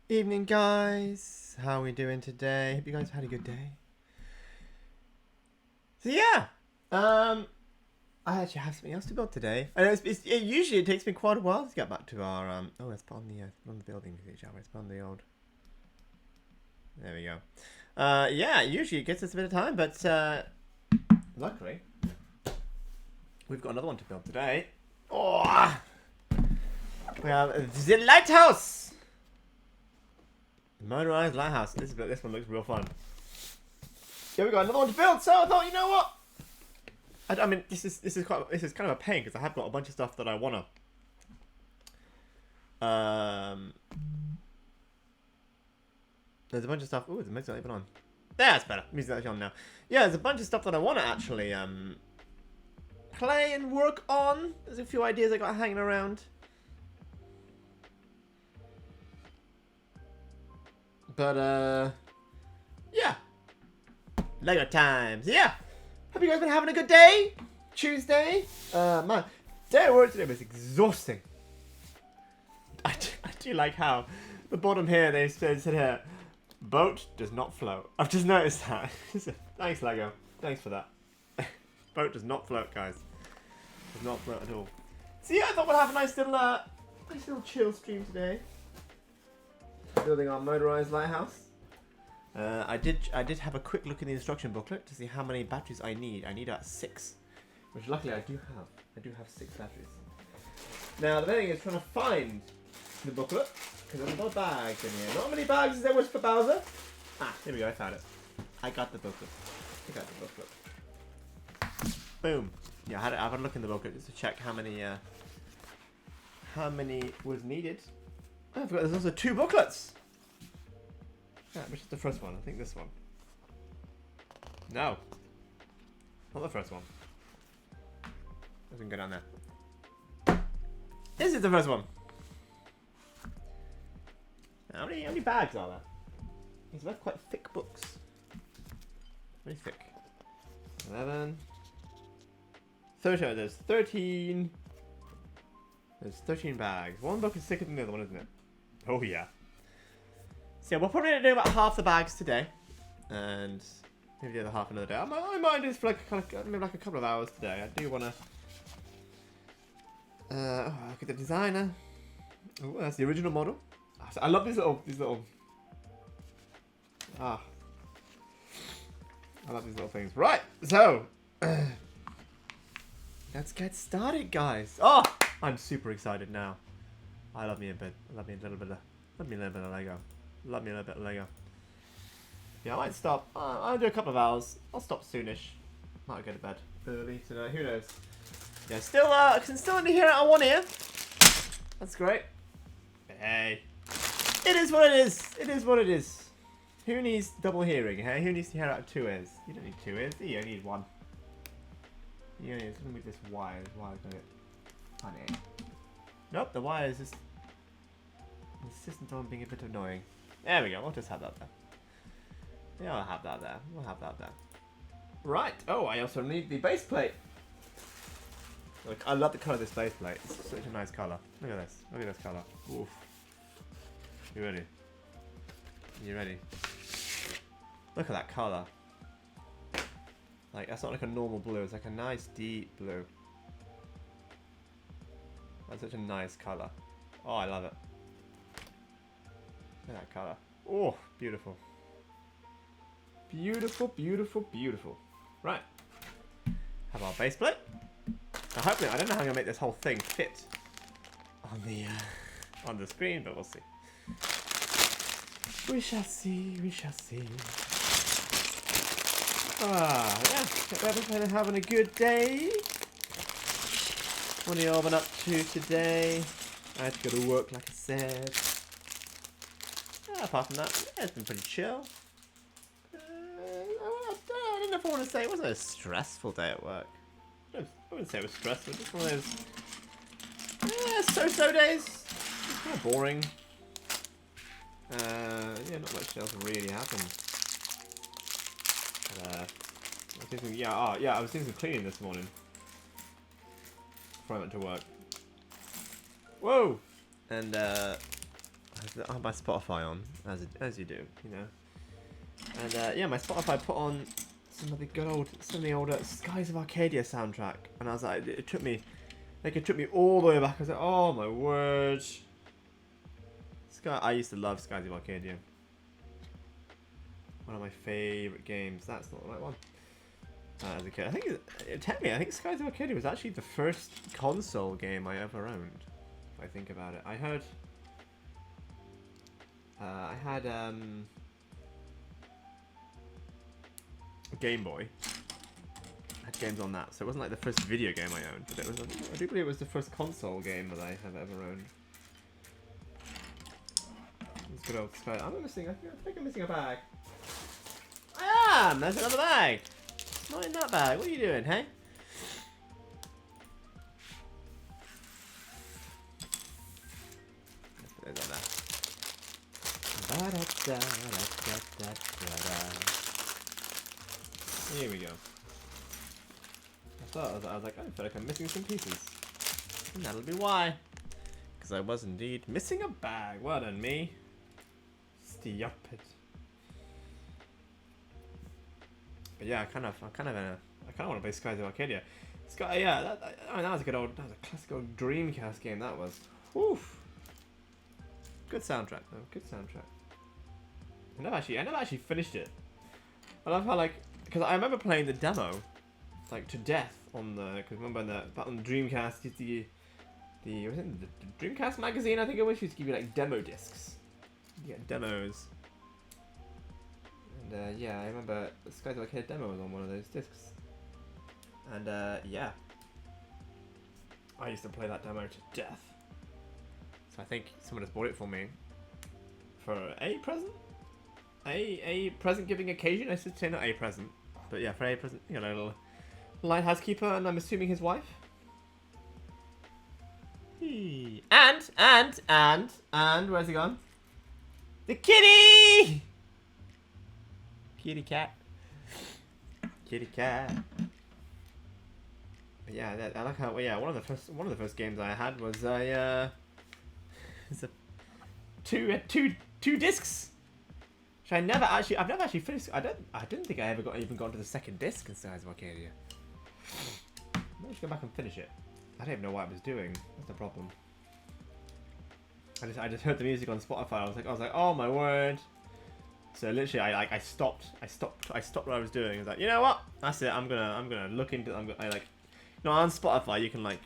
Evening, guys. How are we doing today? Hope you guys had a good day. So yeah, I actually have something else to build today. And usually it takes me quite a while to get back to our Oh, let's put on the building, shall we? Let's put on the old. There we go. Yeah, usually it gets us a bit of time, but luckily we've got another one to build today. Oh, we have the Lighthouse. Motorized Lighthouse. This one looks real fun. Yeah, we got another one to build. So I thought, you know what? I mean, this is kind of a pain because I have got a bunch of stuff that I wanna. There's a bunch of stuff. Ooh, the music's not even on. That's better. Music's actually on now. Yeah, there's a bunch of stuff that I wanna actually play and work on. There's a few ideas I got hanging around. But yeah. Lego times. Yeah. Hope you guys been having a good day. Tuesday. Man, day at work today was exhausting. I do like how the bottom here they said here, boat does not float. I've just noticed that. Thanks, Lego. Thanks for that. Boat does not float, guys. Does not float at all. So yeah, I thought we'd have a nice little chill stream today. Building our motorized lighthouse. I did have a quick look in the instruction booklet to see how many batteries I need. I need about 6, which luckily I do have. I do have 6 batteries. Now the main thing is trying to find the booklet because there's a lot of bags in here. Not many bags as there was for Bowser. Ah, here we go. I found it. I got the booklet. Boom. Yeah, I had a look in the booklet just to check how many was needed. Oh, I forgot. There's also 2 booklets. Yeah, which is the first one? I think this one. No. Not the first one. Doesn't go down there. This is the first one. How many bags are there? These are quite thick books. Very thick. 11. 13. There's 13. There's 13 bags. One book is thicker than the other one, isn't it? Oh yeah. So yeah, we're probably going to do about half the bags today, and maybe the other half another day. I might do this for maybe like a couple of hours today. I do want to. Look at the designer. Oh, that's the original model. I love these little. I love these little things. Right, so let's get started, guys. Oh, I'm super excited now. I love me a little bit of Lego. Love me a little bit of Lego. Yeah, I might stop. I'll do a couple of hours. I'll stop soonish. Might go to bed early tonight. Who knows? Yeah, still can still only hear it on one ear. That's great. Hey, it is what it is. It is what it is. Who needs double hearing? Hey, who needs to hear out of 2 ears? You don't need 2 ears. You only need 1. You only need to move this wire. This wire's gonna get funny. Nope, the wire is just insistent on being a bit annoying. There we go. We'll just have that there. Yeah, I'll have that there. We'll have that there. Right. Oh, I also need the base plate. Look, I love the colour of this base plate. It's such a nice colour. Look at this. Look at this colour. Oof. You ready? You ready? Look at that colour. Like, that's not like a normal blue. It's like a nice deep blue. That's such a nice colour. Oh, I love it. Look at that colour. Oh, beautiful. Beautiful, beautiful, beautiful. Right. Have our base plate. Now, hopefully, I don't know how I'm going to make this whole thing fit on the screen, but we'll see. We shall see, we shall see. Yeah, everyone having a good day. What have you all been up to today? I had to go to work, like I said. Apart from that, yeah, it's been pretty chill. I don't know if I want to say it wasn't a stressful day at work. I wouldn't say it was stressful, just one of those so-so days. It's kind of boring. Yeah, not much else really happened. I was doing some cleaning this morning before I went to work. Whoa! And I I have my Spotify on, as you do, you know. And yeah, my Spotify put on some of the older Skies of Arcadia soundtrack, and I was like, it took me all the way back. I was like, oh my word. I used to love Skies of Arcadia. One of my favourite games. That's not the right one. As a kid, I think Skies of Arcadia was actually the first console game I ever owned. If I think about it, I had a Game Boy. I had games on that, so it wasn't like the first video game I owned, but I do believe it was the first console game that I have ever owned. It's good old Sky. I think I'm missing a bag. I am! There's another bag! It's not in that bag. What are you doing, hey? Let's put those on there. Here we go. I was like, I feel like I'm missing some pieces. And that'll be why. Because I was indeed missing a bag. Well done, me. Stupid. But yeah, I kind of want to play Skies of Arcadia. That was that was a classic old Dreamcast game. That was. Oof. Good soundtrack though. Good soundtrack. I never actually finished it. I love how because I remember playing the demo, to death on the. Because remember on the Dreamcast, the Dreamcast magazine. I think it was used to give you demo discs. You get demos. And yeah, I remember the Skies of Arcadia demo was on one of those discs. And yeah, I used to play that demo to death. So I think someone has bought it for me for a present. A present giving occasion. I should say not a present, but yeah, for a present. You know, a little lighthouse keeper, and I'm assuming his wife. And where's he gone? The kitty. Kitty cat. Kitty cat. But yeah, I like how. Well, yeah, one of the first games I had was it's a two discs. Which I've never actually finished. I didn't think I ever even got to the second disc in Skies of Arcadia. Maybe I should go back and finish it. I don't even know what I was doing. That's the problem. I just heard the music on Spotify. I was like, oh my word. So literally, I stopped what I was doing. I was like, you know what? That's it. I'm gonna look into. On Spotify you can wait.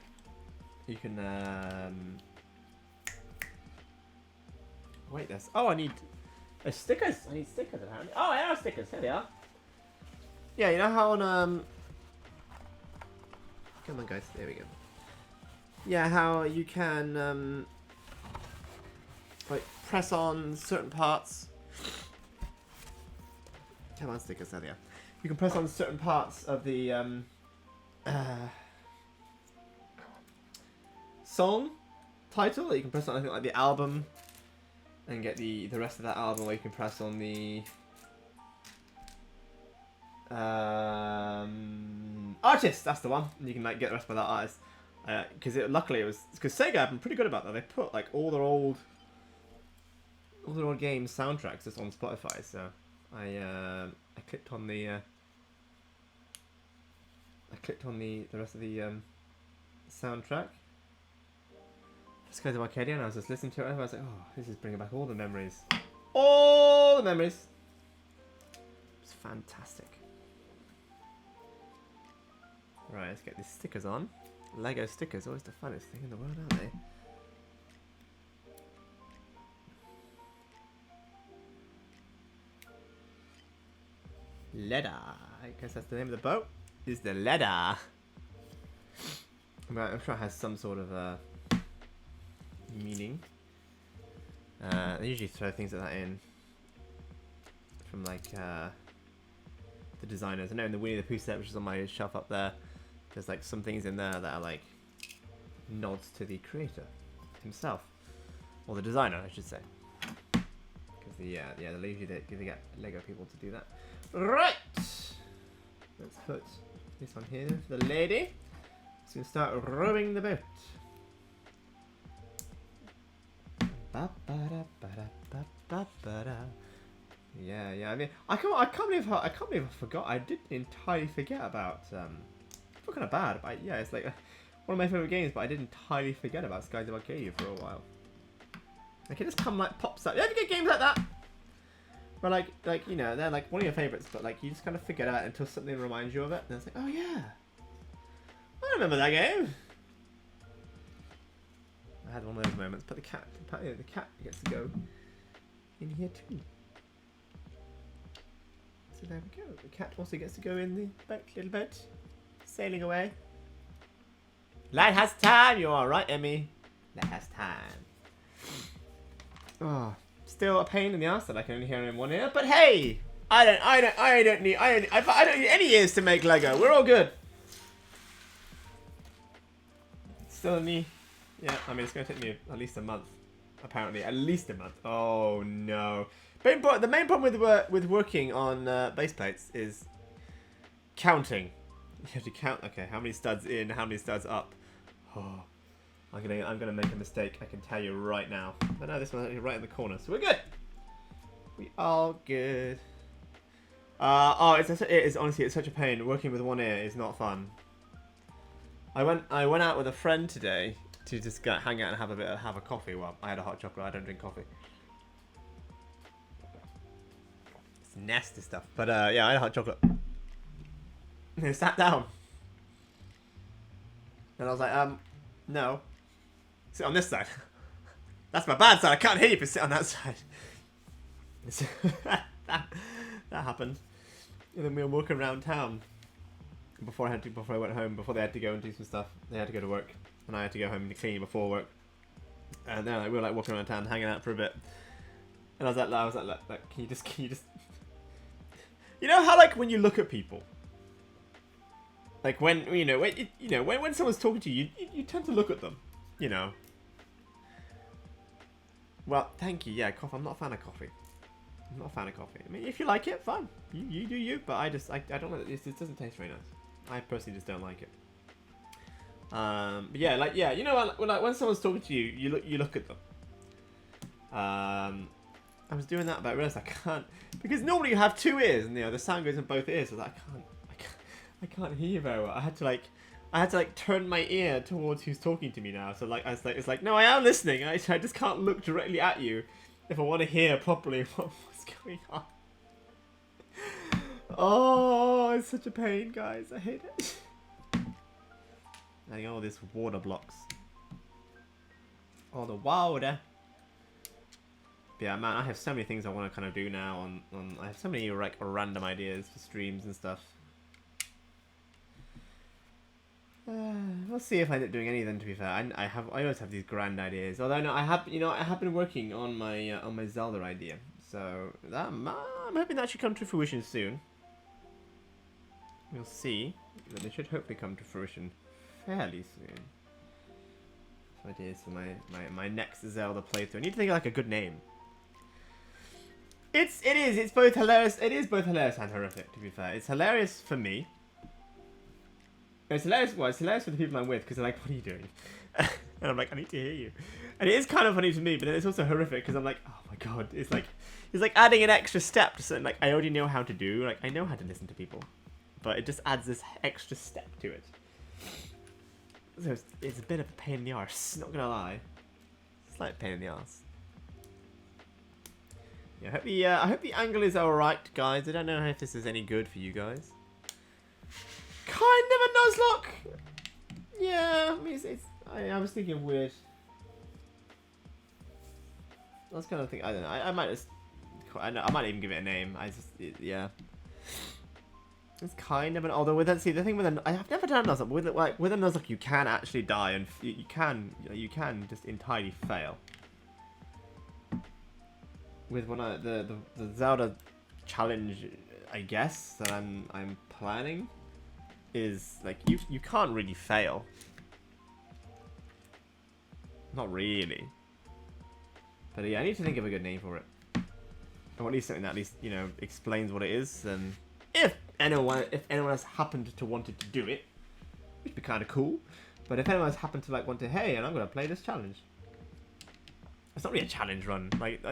I need stickers. I need stickers apparently. Oh, I have stickers. Here they are. Yeah, you know how on come on guys. There we go. Yeah, how you can press on certain parts. Come on, stickers. There they are. You can press on certain parts of the song title. You can press on I think like the album and get the rest of that album, or you can press on the artist. That's the one. And you can get the rest of that artist. Because luckily Sega have been pretty good about that. They put all their old games soundtracks just on Spotify. So I clicked on the rest of the soundtrack. Skies of Arcadia, and I was just listening to it, and I was like, oh, this is bringing back all the memories. All the memories. It's fantastic. Right, let's get these stickers on. Lego stickers, always the funnest thing in the world, aren't they? Leather. I guess that's the name of the boat. Is the leather. But I'm sure it has some sort of meaning. They usually throw things like that in from the designers. I know in the Winnie the Pooh set, which is on my shelf up there, there's some things in there that are nods to the creator himself, or the designer, I should say. Because they usually get Lego people to do that. Right. Let's put this one here for the lady. It's gonna start rowing the boat. mean, I can't believe I forgot. I did entirely forget about. I feel kind of bad, but yeah, it's like one of my favorite games, but I did entirely forget about Skies of Arcadia for a while. Like it just pops up. You ever get games like that? Where like you know, they're like one of your favorites, but like you just kind of forget about it until something reminds you of it, and it's like, oh yeah, I remember that game. I had one of those moments, but the cat gets to go in here too. So there we go. The cat also gets to go in the boat, little boat, sailing away. Lighthouse time. You are right, Emmy. Lighthouse time. Oh, still a pain in the ass that I can only hear in one ear. But hey, I don't need any ears to make Lego. We're all good. Still a knee. Yeah, I mean it's gonna take me at least a month. Apparently, at least a month. Oh no. The main problem with working on base plates is counting. You have to count. Okay, how many studs in? How many studs up? Oh, I'm gonna make a mistake. I can tell you right now. But no, this one's actually right in the corner, so we're good. We are good. Oh, honestly, it's such a pain. Working with one ear is not fun. I went out with a friend today to just hang out and have a coffee. Well, I had a hot chocolate. I don't drink coffee. It's nasty stuff. But yeah, I had a hot chocolate. And I sat down. And I was like, no. Sit on this side. That's my bad side. I can't hear you if you sit on that side. that happened. And then we were walking around town. Before I went home, before they had to go and do some stuff. They had to go to work. And I had to go home and clean before work. And then we were like walking around town, hanging out for a bit. And I was like, can you just you know how like when you look at people, like when when someone's talking to you, you tend to look at them, you know. Well, thank you. Yeah, coffee. I'm not a fan of coffee. I'm not a fan of coffee. I mean, if you like it, fine. You do you. But I don't like it. It doesn't taste very nice. I personally just don't like it. But yeah, you know, like when someone's talking to you, you look at them. I was doing that, but I realized I can't, because normally you have two ears, and you know the sound goes in both ears. So I can't hear you very well. I had to turn my ear towards who's talking to me now. So like it's like no, I am listening. I just can't look directly at you if I want to hear properly what's going on. Oh, it's such a pain, guys. I hate it. Adding all these water blocks. All the water. But yeah, man, I have so many things I want to kind of do now. I have so many like random ideas for streams and stuff. We'll see if I end up doing any of them. To be fair, I always have these grand ideas. Although no, I have been working on my Zelda idea. So I'm hoping that should come to fruition soon. We'll see. But it should hopefully come to fruition fairly soon. So ideas for my next Zelda playthrough. I need to think of like a good name. It's both hilarious. It is both hilarious and horrific. To be fair, it's hilarious for me. It's hilarious. Well, it's hilarious for the people I'm with because they're like, "What are you doing?" And I'm like, "I need to hear you." And it is kind of funny to me, but then it's also horrific because I'm like, "Oh my god!" It's like adding an extra step to something like I already know how to do. Like I know how to listen to people, but it just adds this extra step to it. So it's a bit of a pain in the arse. Not gonna lie, slight pain in the arse. Yeah, I hope the angle is all right, guys. I don't know if this is any good for you guys. Kind of a Nuzlocke. Yeah, I mean, I was thinking of weird. I was kind of thinking. I don't know. I might just. I might even give it a name. Yeah. It's kind of an. Although with that, see the thing with I've never done a Nuzlocke. With a Nuzlocke, you can actually die, and you can just entirely fail. With one of the Zelda challenge, I guess that I'm planning, is like you can't really fail. Not really. But yeah, I need to think of a good name for it. Or at least something that at least explains what it is. And if anyone else happened to wanted to do it, it'd be kind of cool. But if anyone else happened to want to, hey, and I'm gonna play this challenge. It's not really a challenge run. Like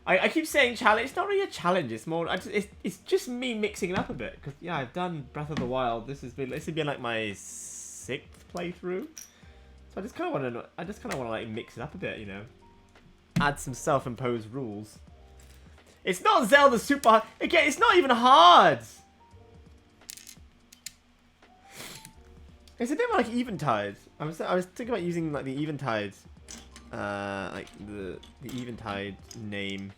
I keep saying challenge. It's not really a challenge. It's more. It's just me mixing it up a bit. Because yeah, I've done Breath of the Wild. This has been like my 6th playthrough. So I just kind of want to like mix it up a bit, you know. Add some self-imposed rules. It's not Zelda super hard. Again, it's not even hard. It's a bit more like Eventide. I was thinking about using like the Eventide, like the Eventide name.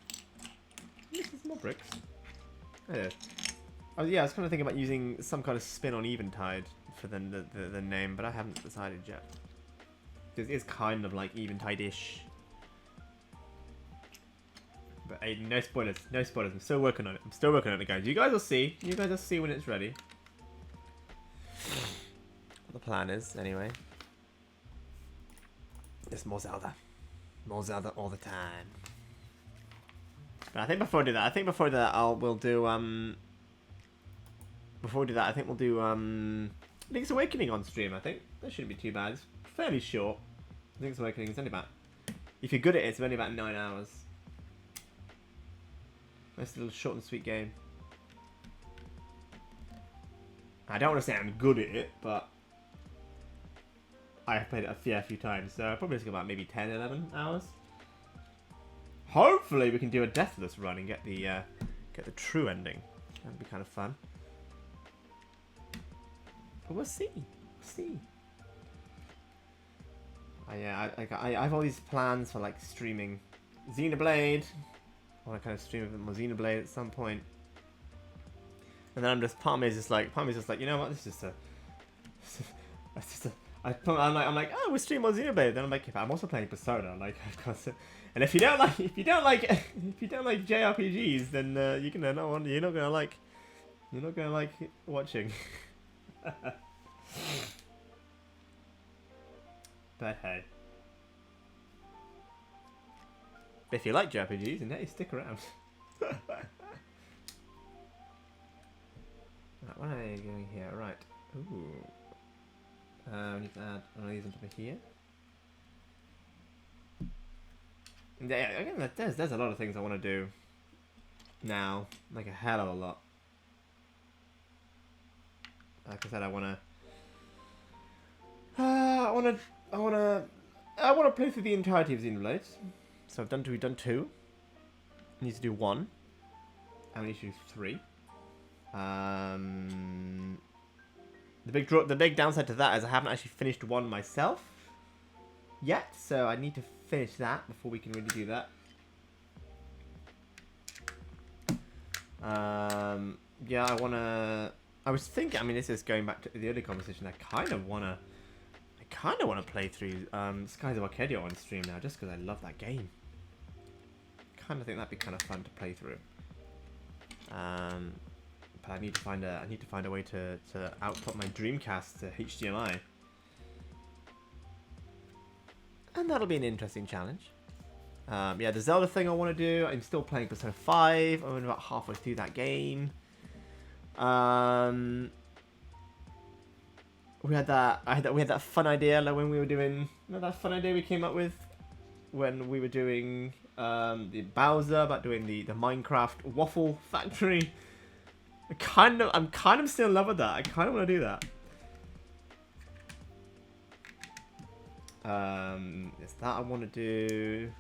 There's more bricks. Yeah. I was kind of thinking about using some kind of spin on Eventide for the name, but I haven't decided yet. It is kind of like Eventide-ish. But hey, no spoilers. No spoilers. I'm still working on it. I'm still working on it, guys. You guys will see. You guys will see when it's ready. What the plan is, anyway. Just more Zelda. More Zelda all the time. But I think before I do that, we'll do before we do that, I think we'll do Link's Awakening on stream. I think that shouldn't be too bad. It's fairly short. Link's Awakening is only about, if you're good at it, it's only about 9 hours. Nice little short and sweet game. I don't want to say I'm good at it, but I have played it a fair few times, so probably it's about maybe 10, 11 hours. Hopefully we can do a deathless run and get the true ending. That'd be kind of fun. But we'll see. We'll see. I have all these plans for like streaming Xenoblade. I want to kind of stream a bit more Xenoblade at some point. And then part of me is just like, you know what? This is just a. I'm like, oh, we're streaming more Xenoblade. Then I'm like, I'm also playing Persona. Like, of course. And if you don't like JRPGs, then you're not gonna like watching. But hey. If you like JRPGs, then hey, stick around. Right, what are you doing here? Right. Ooh. We need to add one of these onto here. Yeah, again, there's a lot of things I want to do now, like a hell of a lot. Like I said, I want to play through the entirety of Xenoblade. So we've done 2. We need to do 1. And we need to do 3. The big downside to that is I haven't actually finished 1 myself yet, so I need to finish that before we can really do that. Yeah, I was thinking, I mean, this is going back to the earlier conversation, I kind of want to play through Skies of Arcadia on stream now, just because I love that game. Kind of think that'd be kind of fun to play through. But I need to find a way to output my Dreamcast to HDMI. And that'll be an interesting challenge. Yeah, the Zelda thing I want to do. I'm still playing Persona 5. I'm about halfway through that game. We had that fun idea like when we were doing, that fun idea we came up with when we were doing the Bowser, about doing the Minecraft waffle factory. I'm kind of still in love with that. I kind of want to do that. It's that I want to do.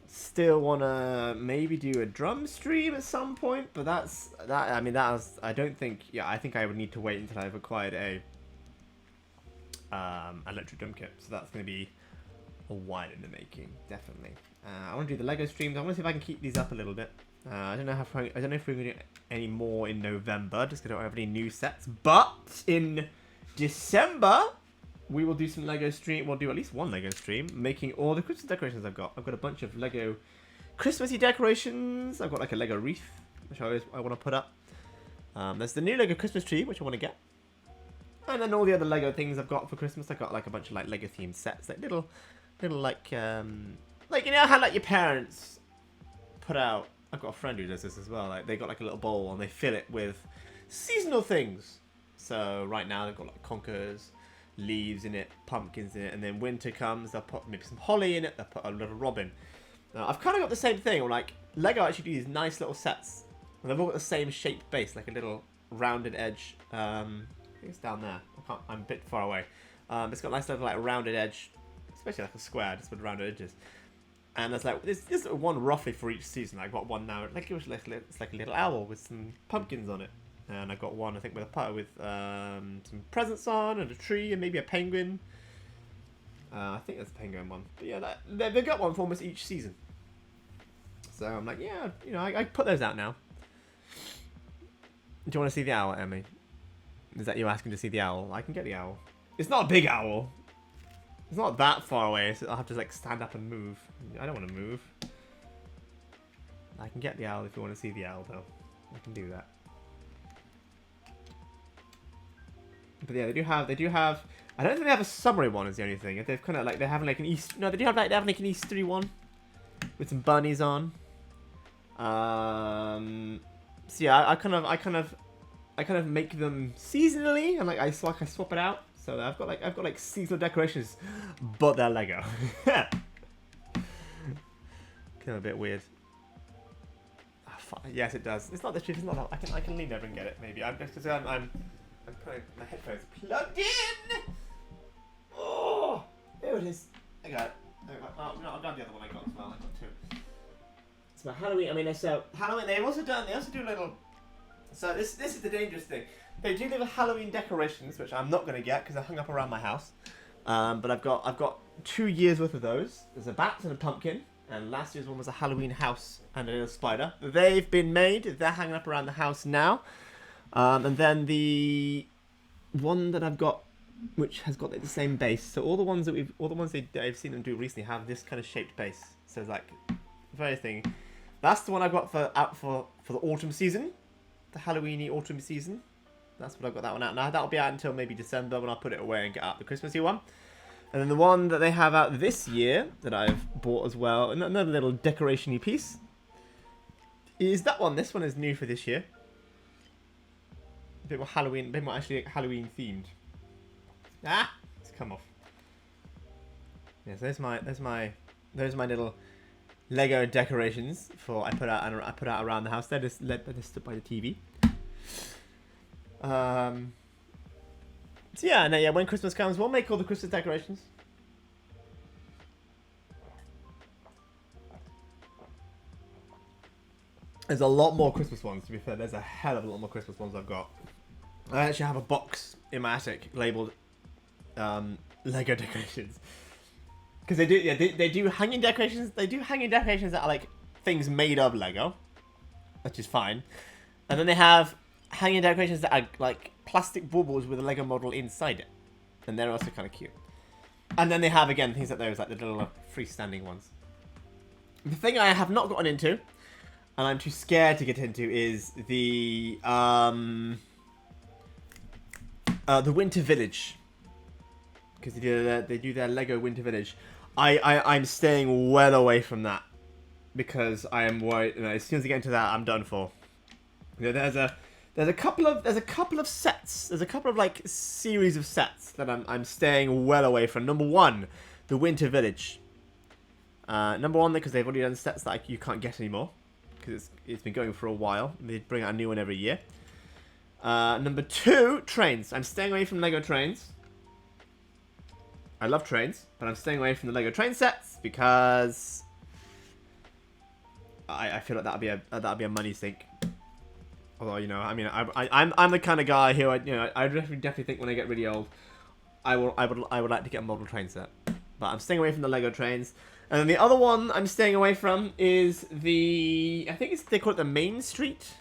Still want to maybe do a drum stream at some point, but I don't think. Yeah, I think I would need to wait until I've acquired a electric drum kit. So that's going to be a while in the making, definitely. I want to do the Lego streams. I want to see if I can keep these up a little bit. I don't know if we're going to do any more in November, just because I don't have any new sets. But in December, we will do some Lego stream. We'll do at least one Lego stream, making all the Christmas decorations I've got. I've got a bunch of Lego Christmassy decorations. I've got like a Lego wreath, which I want to put up. There's the new Lego Christmas tree, which I want to get. And then all the other Lego things I've got for Christmas. I've got like a bunch of like Lego themed sets, like little like you know how like your parents put out. I've got a friend who does this as well. Like they got like a little bowl and they fill it with seasonal things. So right now they've got like conkers, leaves in it, pumpkins in it, and then winter comes, they'll put maybe some holly in it, they'll put a little robin. I've kind of got the same thing. Where, like Lego actually do these nice little sets, and they've all got the same shaped base, like a little rounded edge. I think it's down there. I'm a bit far away. It's got a nice little like rounded edge, especially like a square, just with rounded edges. And there's one roughly for each season. I've got one now. Like it's like a little owl with some pumpkins on it. And I've got one I think with some presents on and a tree and maybe a penguin. I think that's the penguin one. But yeah, they've got one for almost each season. So I'm like, yeah, you know, I put those out now. Do you want to see the owl, Emmy? Is that you asking to see the owl? I can get the owl. It's not a big owl. It's not that far away, so I'll have to like stand up and move. I don't want to move. I can get the owl if you want to see the owl, though. I can do that. But yeah, they do have. I don't think they have a summery one. Is the only thing. They've kind of like they're having like an East. No, they have like an Eastery one with some bunnies on. So yeah, I kind of make them seasonally, and like I swap it out. So I've got like seasonal decorations, but they're Lego. Kind of a bit weird. Oh, yes, it does. It's not the truth. It's not. I can lean over and get it. Maybe I'm putting my headphones plugged in. Oh, there it is. I got it. Oh, no, I've done the other one I got as well. I got two. It's about Halloween. I mean, so Halloween. They also do little. So this is the dangerous thing. They do little Halloween decorations, which I'm not going to get because they're hung up around my house. But I've got 2 years worth of those. There's a bat and a pumpkin, and last year's one was a Halloween house and a little spider. They've been made. They're hanging up around the house now. And then the one that I've got, which has got like the same base. So all the ones that I've seen them do recently have this kind of shaped base. So it's like very thing. That's the one I've got for the autumn season, the Halloweeny autumn season. That's what I've got that one out now. That'll be out until maybe December when I put it away and get out the Christmassy one. And then the one that they have out this year that I've bought as well, another little decoration-y piece, is that one. This one is new for this year. A bit more Halloween, a bit more actually Halloween themed. Ah, it's come off. Yes, there's my little Lego decorations I put out around the house. They're just stood by the TV. So yeah, no, yeah. When Christmas comes, we'll make all the Christmas decorations. There's a lot more Christmas ones. To be fair, there's a hell of a lot more Christmas ones I've got. I actually have a box in my attic labeled Lego decorations because they do hanging decorations. They do hanging decorations that are like things made of Lego, which is fine, and then they have hanging decorations that are like plastic baubles with a Lego model inside it, and they're also kind of cute. And then they have again things like those, like the little freestanding ones. The thing I have not gotten into, and I'm too scared to get into, is the Winter Village, because they do their Lego Winter Village. I'm staying well away from that because I am worried. You know, as soon as I get into that, I'm done for. You know, there's a couple of sets. There's a couple of like series of sets that I'm staying well away from. Number one, the Winter Village. Number one, because they've already done sets that you can't get anymore because it's been going for a while. They bring out a new one every year. Number two, trains. I'm staying away from Lego trains. I love trains, but I'm staying away from the Lego train sets because I feel like that'd be a money sink. Although, you know, I mean, I'm the kind of guy who I definitely think when I get really old, I would like to get a model train set. But I'm staying away from the Lego trains. And then the other one I'm staying away from is I think they call it the Main Street.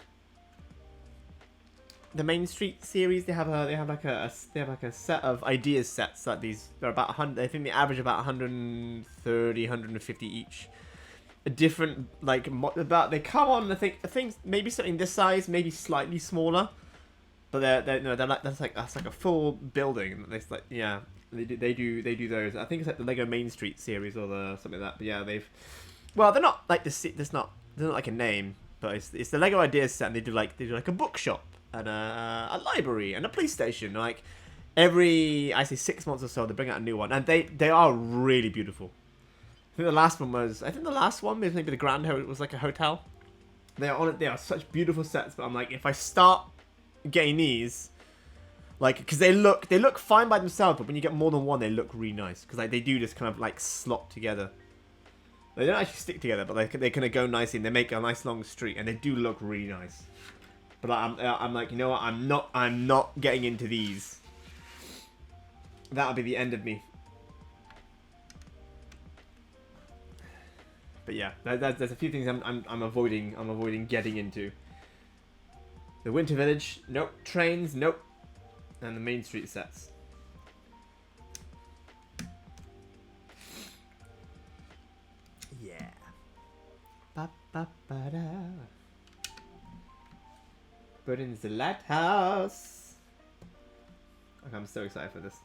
The Main Street series. They have like a set of ideas sets that they're about 100. I think they average about 130, 150 each. A different they come on. I think maybe something this size, maybe slightly smaller, but they're like that's like a full building. They do those. I think it's like the Lego Main Street series or something like that. But yeah, they're not like they're not like a name, but it's the Lego Ideas set, and they do like a bookshop and a library and a police station. Like every 6 months or so, they bring out a new one, and they are really beautiful. think the last one was. I think the last one was maybe the Grand Hotel. It was like a hotel. They are on it. They are such beautiful sets. But I'm like, if I start getting these, like, because they look fine by themselves, but when you get more than one, they look really nice. Because like they do just kind of like slot together. They don't actually stick together, but they kind of go nicely, and they make a nice long street, and they do look really nice. But I'm like, you know what? I'm not getting into these. That'll be the end of me. But yeah, there's a few things I'm avoiding getting into. The Winter Village, nope. Trains, nope. And the Main Street sets. Yeah. Ba ba ba da. But in the Lighthouse. Okay, I'm so excited for this.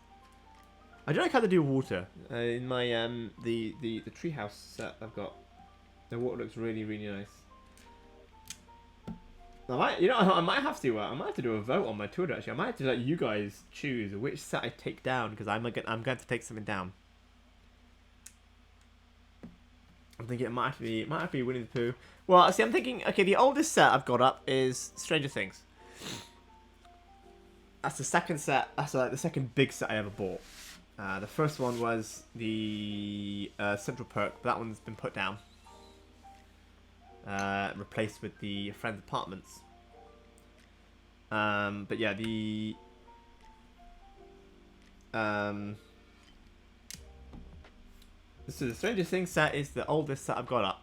I don't like how they do water in my the treehouse set I've got. The water looks really nice. I might have to do a vote on my Twitter actually. I might have to let you guys choose which set I take down because I'm going to take something down. I'm thinking it might have to be Winnie the Pooh. Well, see, I'm thinking okay, the oldest set I've got up is Stranger Things. That's the second set. That's like the second big set I ever bought. The first one was the Central Perk, but that one's been put down. Replaced with the Friends Apartments. But yeah, the so the Stranger Things set is the oldest set I've got up,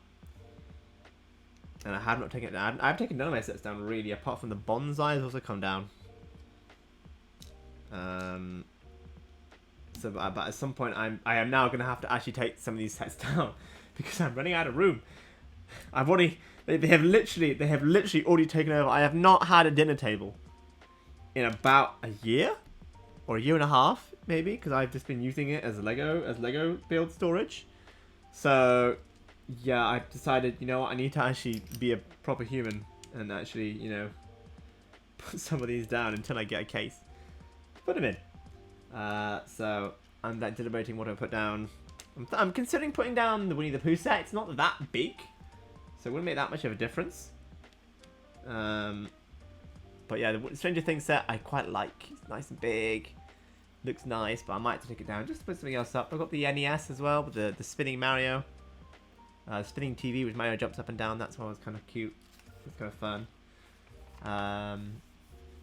and I have not taken it down. I've taken none of my sets down really, apart from the Bonsai has also come down. So, but at some point, I am now going to have to actually take some of these sets down because I'm running out of room. I've already they have literally already taken over. I have not had a dinner table in about a year or a year and a half maybe because I've just been using it as Lego build storage. So yeah, I've decided, you know what, I need to actually be a proper human and actually, you know, put some of these down until I get a case. Put them in. So I'm deliberating what I put down. I'm considering putting down the Winnie the Pooh set. It's not that big, so it wouldn't make that much of a difference. But yeah, the Stranger Things set I quite like. It's nice and big, looks nice, but I might have to take it down just to put something else up. I've got the NES as well with the spinning Mario, spinning TV which Mario jumps up and down. That's one was kind of cute. It's kind of fun.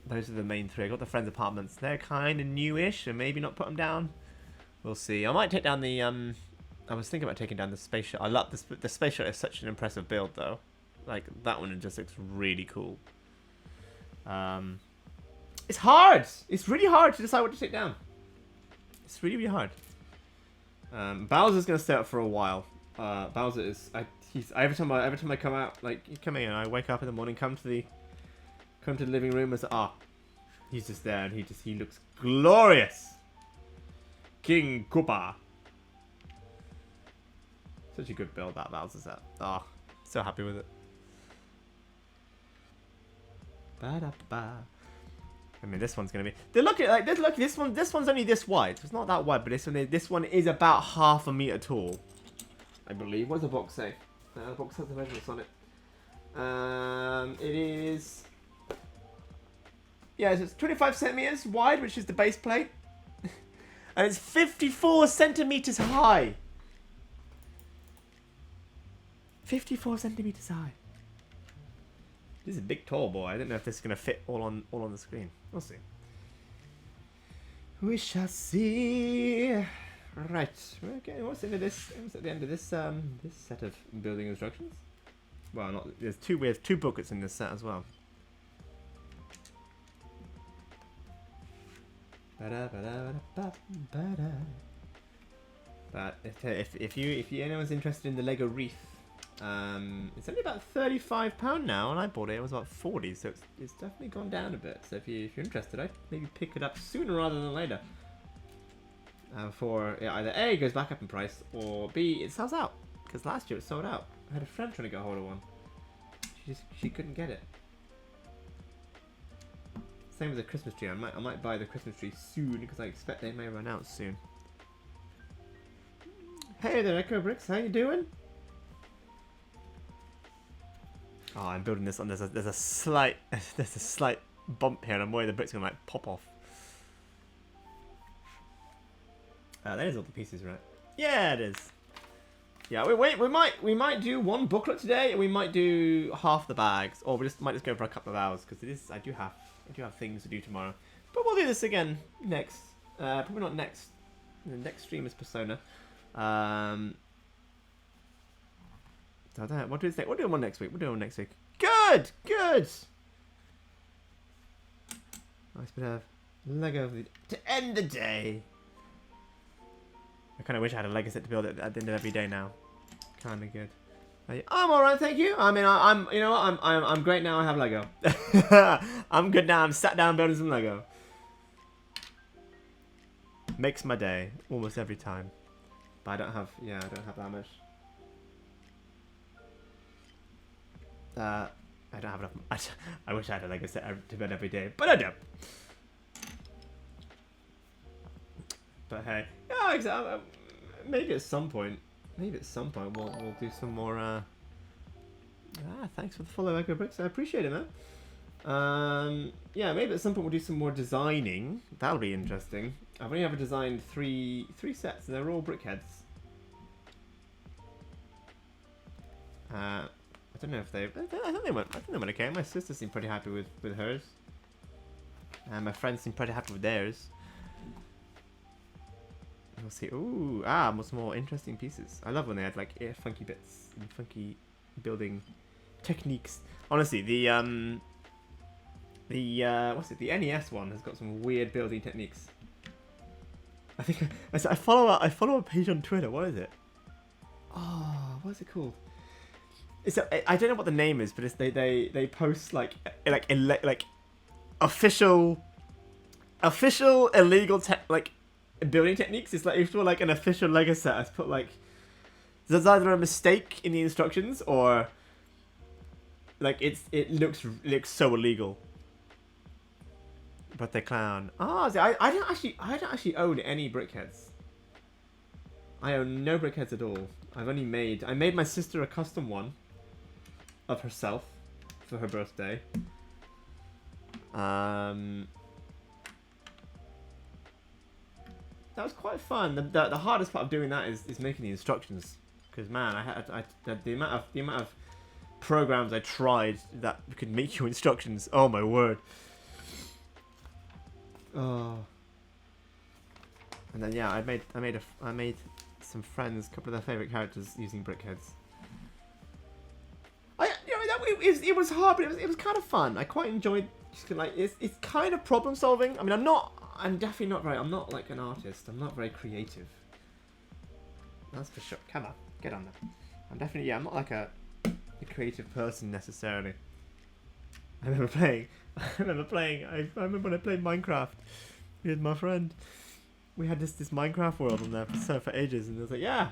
Those are the main three. I got the Friends Apartments. They're kind of newish, so maybe not put them down. We'll see. I might take down the I was thinking about taking down the space shuttle. I love the space shuttle. Is such an impressive build though. Like that one just looks really cool. It's hard. It's really hard to decide what to take down. It's really hard. Bowser's gonna stay up for a while. Bowser is. Every time I come out, like you come in, I wake up in the morning, come to the living room and say, he's just there and he looks glorious. King Koopa. Such a good build that Bowser set. So happy with it. Ba-da-ba. I mean, this one's gonna be. Look, this one's only this wide. So it's not that wide, but this one is about half a meter tall, I believe. What does the box say? The box has the measurements on it. It is. Yeah, so it's 25 centimeters wide, which is the base plate, and it's 54 centimeters high. 54 centimeters high. This is a big, tall boy. I don't know if this is gonna fit all on the screen. We'll see. We shall see. Right. Okay. What's into this? What's at the end of this this set of building instructions? Well, not. There's two. We have two booklets in this set as well. But if anyone's interested in the Lego Wreath, it's only about £35 now, and I bought it. It was about 40, so it's definitely gone down a bit. So if you're interested, I'd maybe pick it up sooner rather than later. For either A, it goes back up in price, or B, it sells out. Because last year it sold out. I had a friend trying to get hold of one. She couldn't get it. Same with the Christmas tree. I might buy the Christmas tree soon because I expect they may run out soon. Hey there, Echo Bricks. How you doing? Oh, I'm building this on. There's a slight bump here, and I'm worried the bricks gonna like pop off. There's all the pieces, right? Yeah, it is. Yeah, we might do one booklet today, and we might do half the bags, or we might just go for a couple of hours because it is. I do have things to do tomorrow, but we'll do this again next. Probably not next. The next stream is Persona. So I don't know. What do we say? We'll do one next week. We'll do one next week. Good. Nice bit of Lego to end the day. I kind of wish I had a Lego set to build it at the end of every day now. Kind of good. I'm all right, thank you. I mean, I'm you know what? I'm great now. I have Lego. I'm good now. I'm sat down building some Lego. Makes my day almost every time. But I don't have that much. I don't have enough. I wish I had a Lego set to build every day, but I don't. But hey, yeah, exactly. Maybe at some point we'll do some more. Thanks for the follow, Echo Bricks. I appreciate it, man. Yeah, maybe at some point we'll do some more designing. That'll be interesting. I've only ever designed three sets, and they're all brickheads. I don't know if they. I think they went okay. My sister seemed pretty happy with hers, and my friends seemed pretty happy with theirs. We'll see. Ooh, some more interesting pieces. I love when they had like funky bits and funky building techniques. Honestly, the the NES one has got some weird building techniques. I think I follow a page on Twitter. What is it? Oh, what is it called? It's I don't know what the name is, but it's they post like official illegal building techniques. It's like if you're like an official Lego set has put like there's either a mistake in the instructions or like it looks so illegal. But they clown. I don't actually own any brickheads. I own no brickheads at all. I made my sister a custom one of herself for her birthday. That was quite fun. The hardest part of doing that is making the instructions, because man, the amount of programs I tried that could make you instructions. Oh my word. Oh. And then yeah, I made some friends, a couple of their favorite characters using brickheads. It was hard, but it was kind of fun. I quite enjoyed just like it's kind of problem solving. I mean, I'm definitely not I'm not like an artist. I'm not very creative. That's for sure. Come on, get on there. I'm not like a creative person necessarily. I remember playing. I remember when I played Minecraft with my friend. We had this Minecraft world on there for ages, and it was like, yeah.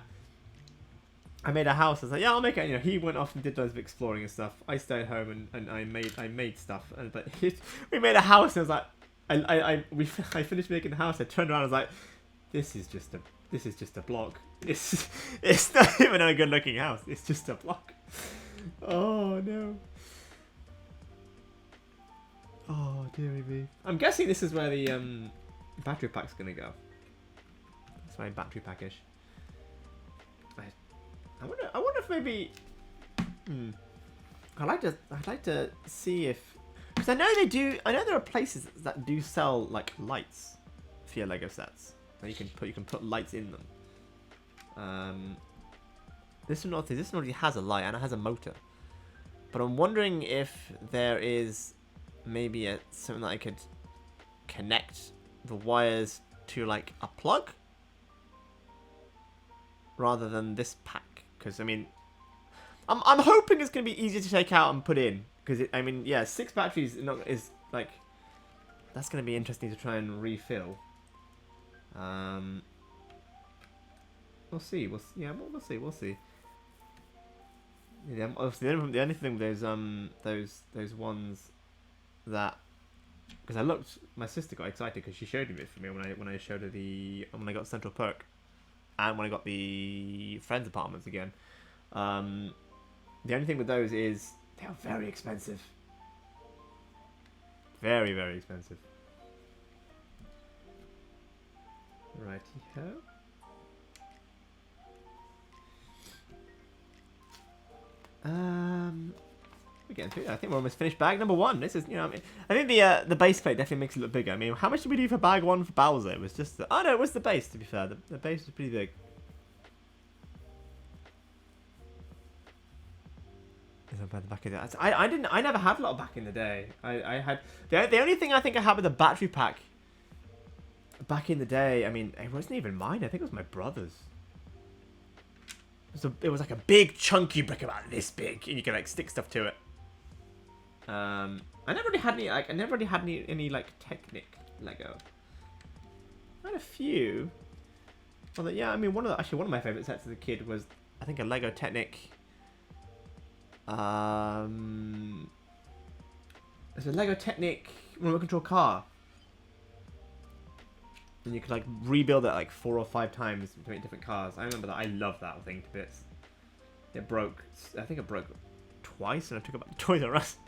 I made a house. I was like, yeah, I'll make it. You know, he went off and did those exploring and stuff. I stayed home and I made stuff. We made a house. And I was like, I finished making the house. I turned around. I was like, this is just a block. It's not even a good looking house. It's just a block. Oh no. Oh dearie me. I'm guessing this is where the battery pack's gonna go. That's my battery package. I wonder if maybe. I'd like to see if, because I know they do. I know there are places that do sell like lights for your Lego sets. That you can put lights in them. This one already has a light and it has a motor. But I'm wondering if there is maybe something that I could connect the wires to like a plug rather than this pack. Because I mean, I'm hoping it's gonna be easier to take out and put in. Because I mean, yeah, 6 batteries is like that's gonna be interesting to try and refill. We'll see. We'll see. Yeah, obviously the only thing those ones that, because I looked, my sister got excited because she showed me it for me when I showed her when I got Central Perk, and when I got the friends' apartments again. The only thing with those is they are very expensive. Very, very expensive. Righty-ho. We're getting through. I think we're almost finished bag number 1. This is, you know, I think the base plate definitely makes it look bigger. I mean, how much did we do for bag 1 for Bowser? It was just, oh no, it was the base, to be fair. The base was pretty big. Back in the day. I never had a lot back in the day. I had the only thing I think I had with the battery pack back in the day. I mean, it wasn't even mine. I think it was my brother's. It was like a big chunky brick about this big, and you could like stick stuff to it. I never really had any like Technic Lego. I had a few. Well, yeah, I mean one of my favorite sets as a kid was I think a Lego Technic. There's a Lego Technic remote control car, and you could like rebuild it like 4 or 5 times to make different cars. I remember that. I loved that thing to bits. It broke. I think it broke twice, and I took it back to Toys R Us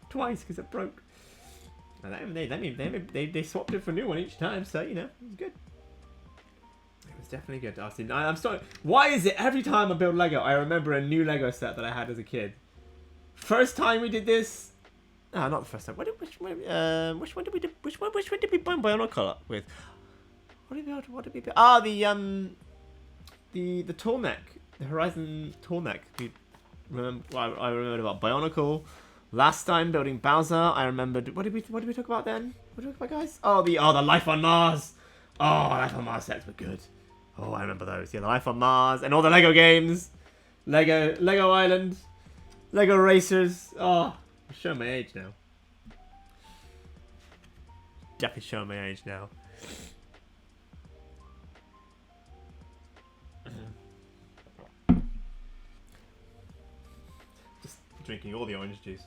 twice because it broke. And they swapped it for a new one each time, so you know it was good. It was definitely good. I'm sorry. Why is it every time I build Lego, I remember a new Lego set that I had as a kid? First time we did this. No, not the first time. Which one did we do? Which one did we buy Bionicle up with? What did we build? Ah, the tall neck, the Horizon tall neck. I remembered about Bionicle. Last time building Bowser, I remembered. What did we talk about then? What did we talk about, guys? Oh, the Life on Mars. Oh, Life on Mars sets were good. Oh, I remember those. Yeah, the Life on Mars and all the Lego games. Lego Island. Lego Racers. Oh, I'm showing my age now. Definitely showing my age now. Just drinking all the orange juice.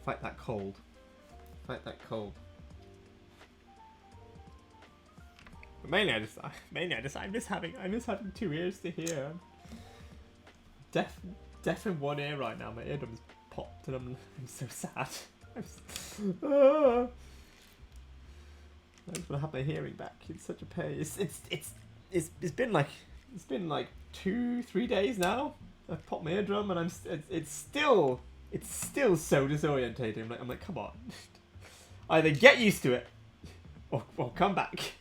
Fight that cold. Fight that cold. But mainly, I miss having 2 ears to hear. Deaf in one ear right now. My eardrums popped, and I'm so sad. I just want to have my hearing back. It's such a pain. It's been like 2-3 days now. I've popped my eardrum, and it's still so disorientating. I'm like, come on. Either get used to it, or come back. It's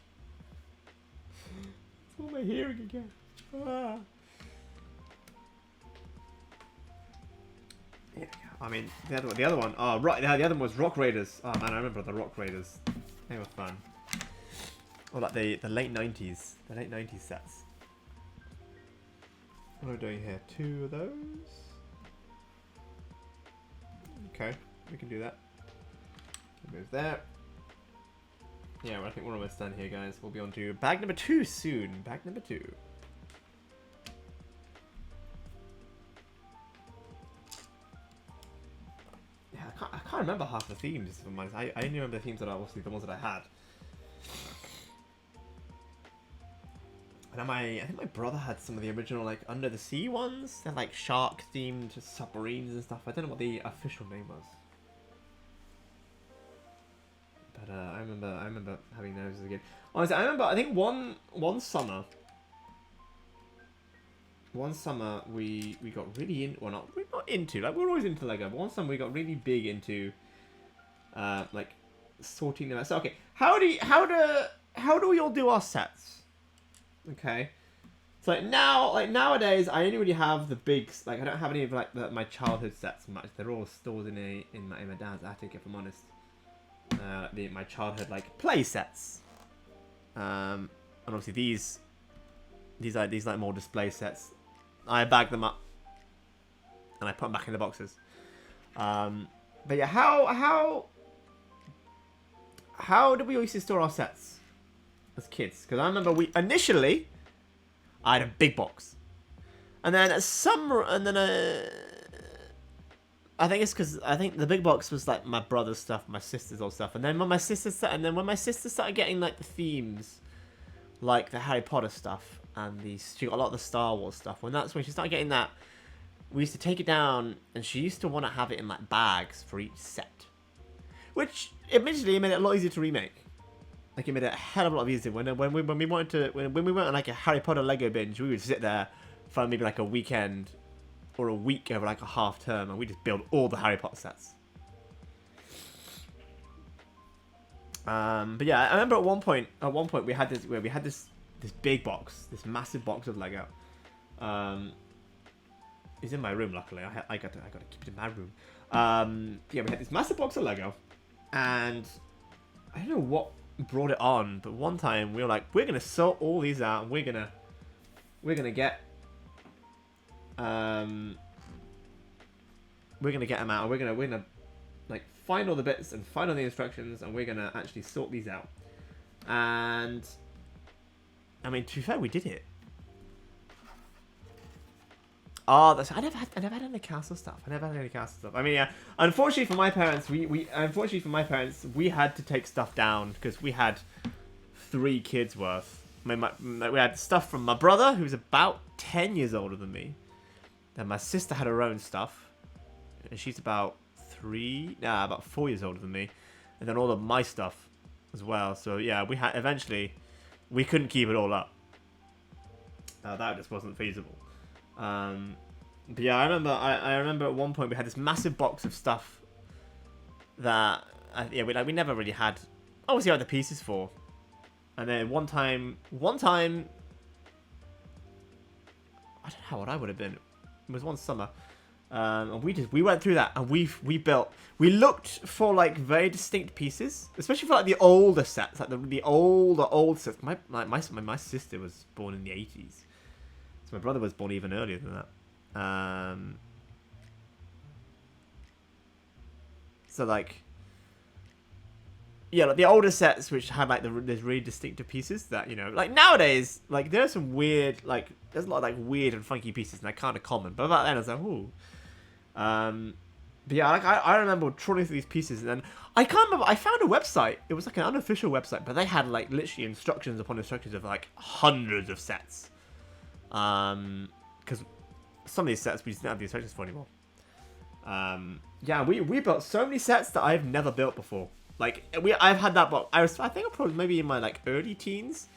all my hearing again. Ah. Yeah, I mean, the other one. Oh, right. The other one was Rock Raiders. Oh man, I remember the Rock Raiders. They were fun. Oh, like the late 90s. The late 90s sets. What are we doing here? 2 of those. Okay, we can do that. Move there. Yeah, well, I think we're almost done here, guys. We'll be on to bag number 2 soon. Bag number 2. Yeah, I can't remember half the themes. If I'm honest. I only remember the themes that are obviously the ones that I had. And I think my brother had some of the original like Under the Sea ones. They're like shark themed submarines and stuff. I don't know what the official name was. But I remember having those as a kid. Honestly, I think one summer we got really into, well we're not into, like we're always into Lego, but one summer we got really big into like sorting them out. So okay, how do we all do our sets? Okay, so nowadays I only really have the big, like I don't have any of like my childhood sets much. They're all stored in my dad's attic, if I'm honest. My childhood like play sets, and obviously these like more display sets. I bag them up and I put them back in the boxes. But yeah, how did we used to store our sets as kids? Because I remember initially I had a big box, and then I think it's because I think the big box was like my brother's stuff, my sister's old stuff, and then when my sister started getting like the themes, like the Harry Potter stuff and she got a lot of the Star Wars stuff. That's when she started getting that. We used to take it down, and she used to want to have it in like bags for each set, which admittedly made it a lot easier to remake. Like it made it a hell of a lot easier. When we went on like a Harry Potter Lego binge, we would sit there for maybe like a weekend or a week over like a half term, and we just build all the Harry Potter sets. But yeah, I remember at one point we had this big box, this massive box of Lego. It's in my room, luckily. I got to keep it in my room. Yeah, we had this massive box of Lego, and I don't know what brought it on, but one time we were like, we're gonna sort all these out, and we're gonna get them out, and we're gonna like find all the bits and find all the instructions, and we're gonna actually sort these out. And I mean, to be fair, we did it. Oh, I never had any castle stuff. I mean, yeah. Unfortunately for my parents, we had to take stuff down because we had 3 kids worth. We had stuff from my brother, who was about 10 years older than me. Then my sister had her own stuff, and she's about 4 years older than me. And then all of my stuff as well. So yeah, eventually we couldn't keep it all up. That just wasn't feasible. But yeah, I remember at one point we had this massive box of stuff that we never really had obviously other pieces for. And then one time I don't know how old I would have been. It was one summer. And we went through that, and we looked for like very distinct pieces, especially for like the older sets, like the old sets. My sister was born in the 80s. My brother was born even earlier than that. So like, yeah, like the older sets which had like there's really distinctive pieces that, you know, like nowadays, like there's some weird, like there's a lot of like weird and funky pieces, and they're kind of common. But back then I was like, ooh. But yeah, like I remember trawling through these pieces, and then I can't remember. I found a website. It was like an unofficial website, but they had like literally instructions upon instructions of like hundreds of sets. Because some of these sets we just didn't have the instructions for anymore. Yeah, we built so many sets that I've never built before. Like I've had that box. I think I'm probably maybe in my like early teens.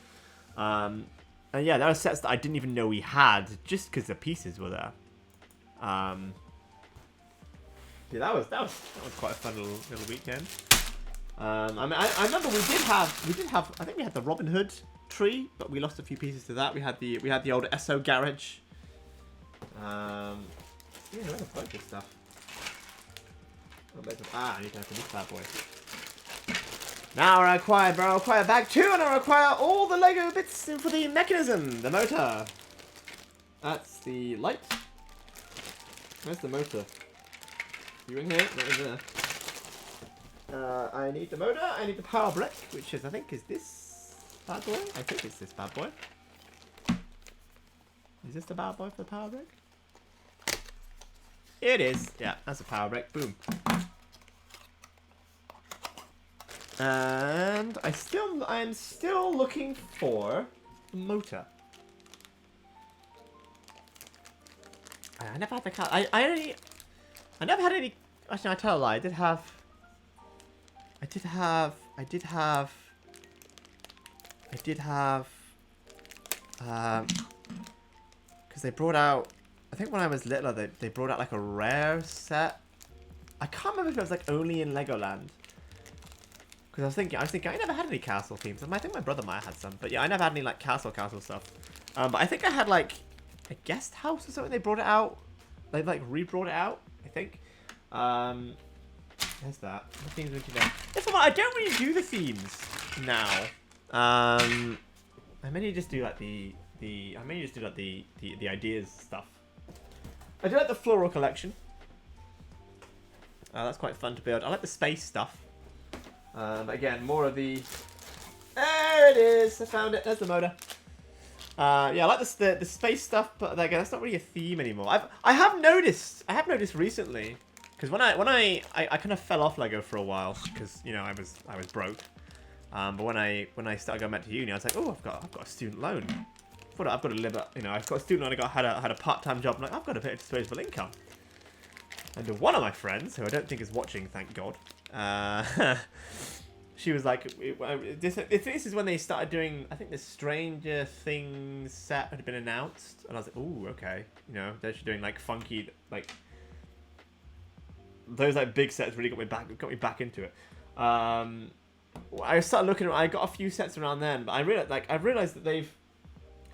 And yeah, there are sets that I didn't even know we had just because the pieces were there. Yeah, that was quite a fun little weekend. I mean, I remember we did have. I think we had the Robin Hood tree, but we lost a few pieces to that. We had the old SO garage. Yeah, there's a bunch of stuff. I need to open this bad boy. Now I require bag 2, and I require all the Lego bits for the mechanism, the motor. That's the light. Where's the motor? You in here? Not in there. I need the motor. I need the power brick, which is, I think, is this bad boy. I think it's this bad boy. Is this the bad boy for the power brick? It is. Yeah, that's a power brick. Boom. And I'm still looking for the motor. I never had the car. I never had any. Actually, I tell a lie. I did have. Because they brought out. I think when I was little, they brought out like a rare set. I can't remember if it was like only in Legoland. Because I was thinking, I never had any castle themes. I think my brother might have had some, but yeah, I never had any like castle stuff. But I think I had like a guest house or something. They brought it out. They like re-brought it out. I think. There's that. The themes we can do. I don't really do the themes now. I mainly just do like the ideas stuff. I do like the floral collection. That's quite fun to build. I like the space stuff. But again, more of the. There it is. I found it. There's the motor. Yeah, I like the space stuff, but again, that's not really a theme anymore. I have noticed recently, because when I kind of fell off Lego for a while because, you know, I was broke. But when I started going back to uni, I was like, oh, I've got a student loan. I've got a live, you know, I've got a student loan. Had a part-time job. I'm like, I've got a bit of disposable income. And one of my friends, who I don't think is watching, thank God, she was like, this is when they started doing, I think the Stranger Things set had been announced, and I was like, ooh, okay, you know, they're actually doing like funky, like those like big sets really got me back into it. I started looking. I got a few sets around then, but I realized that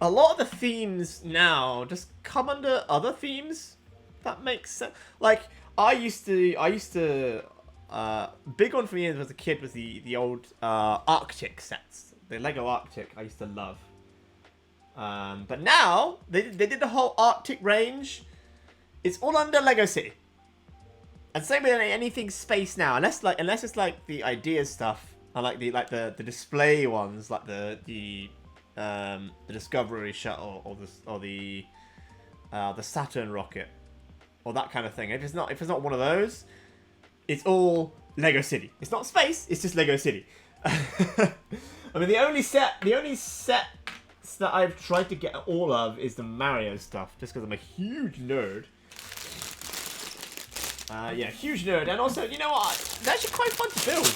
a lot of the themes now just come under other themes. That makes sense. Like I used to. Big one for me as a kid was the old Arctic sets. The Lego Arctic I used to love. But now they did the whole Arctic range. It's all under Lego City. And same with anything space now, unless it's like the ideas stuff. I like the display ones, like the Discovery shuttle or the Saturn rocket or that kind of thing. If it's not one of those, it's all Lego City. It's not space. It's just Lego City. I mean, the only sets that I've tried to get all of is the Mario stuff, just because I'm a huge nerd. Yeah, huge nerd, and also, you know what? They're actually quite fun to build.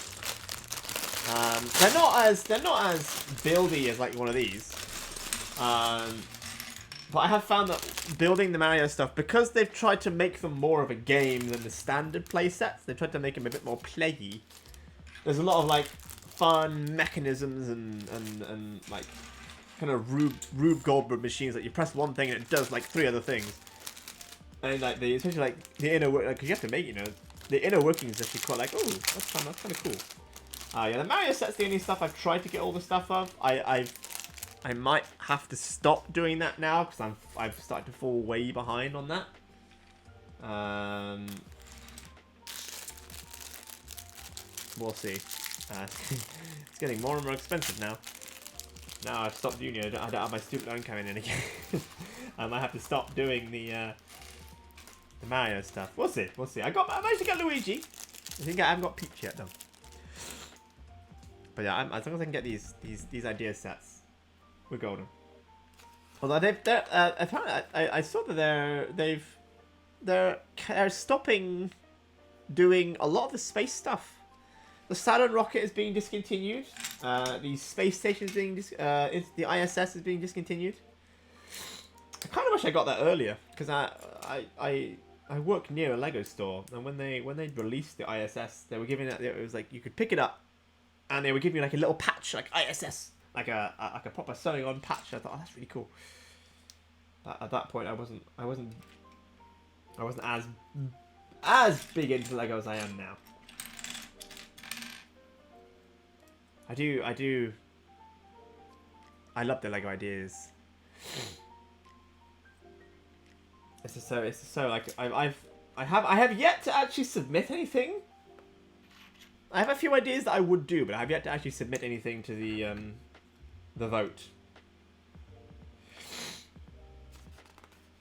They're not as buildy as like one of these. But I have found that building the Mario stuff, because they've tried to make them more of a game than the standard play sets, they've tried to make them a bit more playy. There's a lot of like fun mechanisms and like kind of Rube Goldberg machines that you press one thing and it does like 3 other things. And like especially like the inner work, because you have to make, you know, the inner workings is actually quite like, oh, that's fun, that's kind of cool. Yeah, the Mario set's the only stuff I've tried to get all the stuff of. I might have to stop doing that now because I've started to fall way behind on that. We'll see. It's getting more and more expensive now. Now I've stopped uni. I don't have my student loan coming in again. I might have to stop doing the Mario stuff. We'll see. We'll see. I managed to get Luigi. I think I haven't got Peach yet though. But yeah, as long as I can get these idea sets, we're golden. Although apparently I saw that they're stopping doing a lot of the space stuff. The Saturn rocket is being discontinued. The space station is being the ISS is being discontinued. I kind of wish I got that earlier because I work near a Lego store, and when they released the ISS, they were giving it was like you could pick it up, and they would give you like a little patch like ISS. Like a proper sewing on patch. I thought, oh, that's really cool. At that point, I wasn't as big into Lego as I am now. I love the Lego ideas. It's just so like I have yet to actually submit anything. I have a few ideas that I would do, but I have yet to actually submit anything to the vote.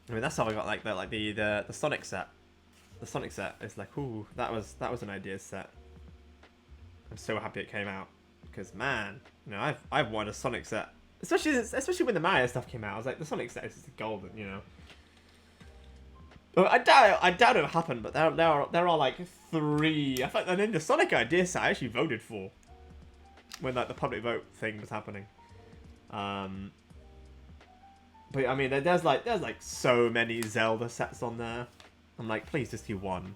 I mean, that's how I got like the Sonic set. The Sonic set is like, ooh, that was an idea set. I'm so happy it came out because man, you know, I've wanted a Sonic set, especially when the Mario stuff came out. I was like, the Sonic set is just golden, you know. Well, I doubt it'll happen, but there are like 3. I think, and then the Sonic idea set I actually voted for when like the public vote thing was happening. But I mean, there's like so many Zelda sets on there. I'm like, please just do one.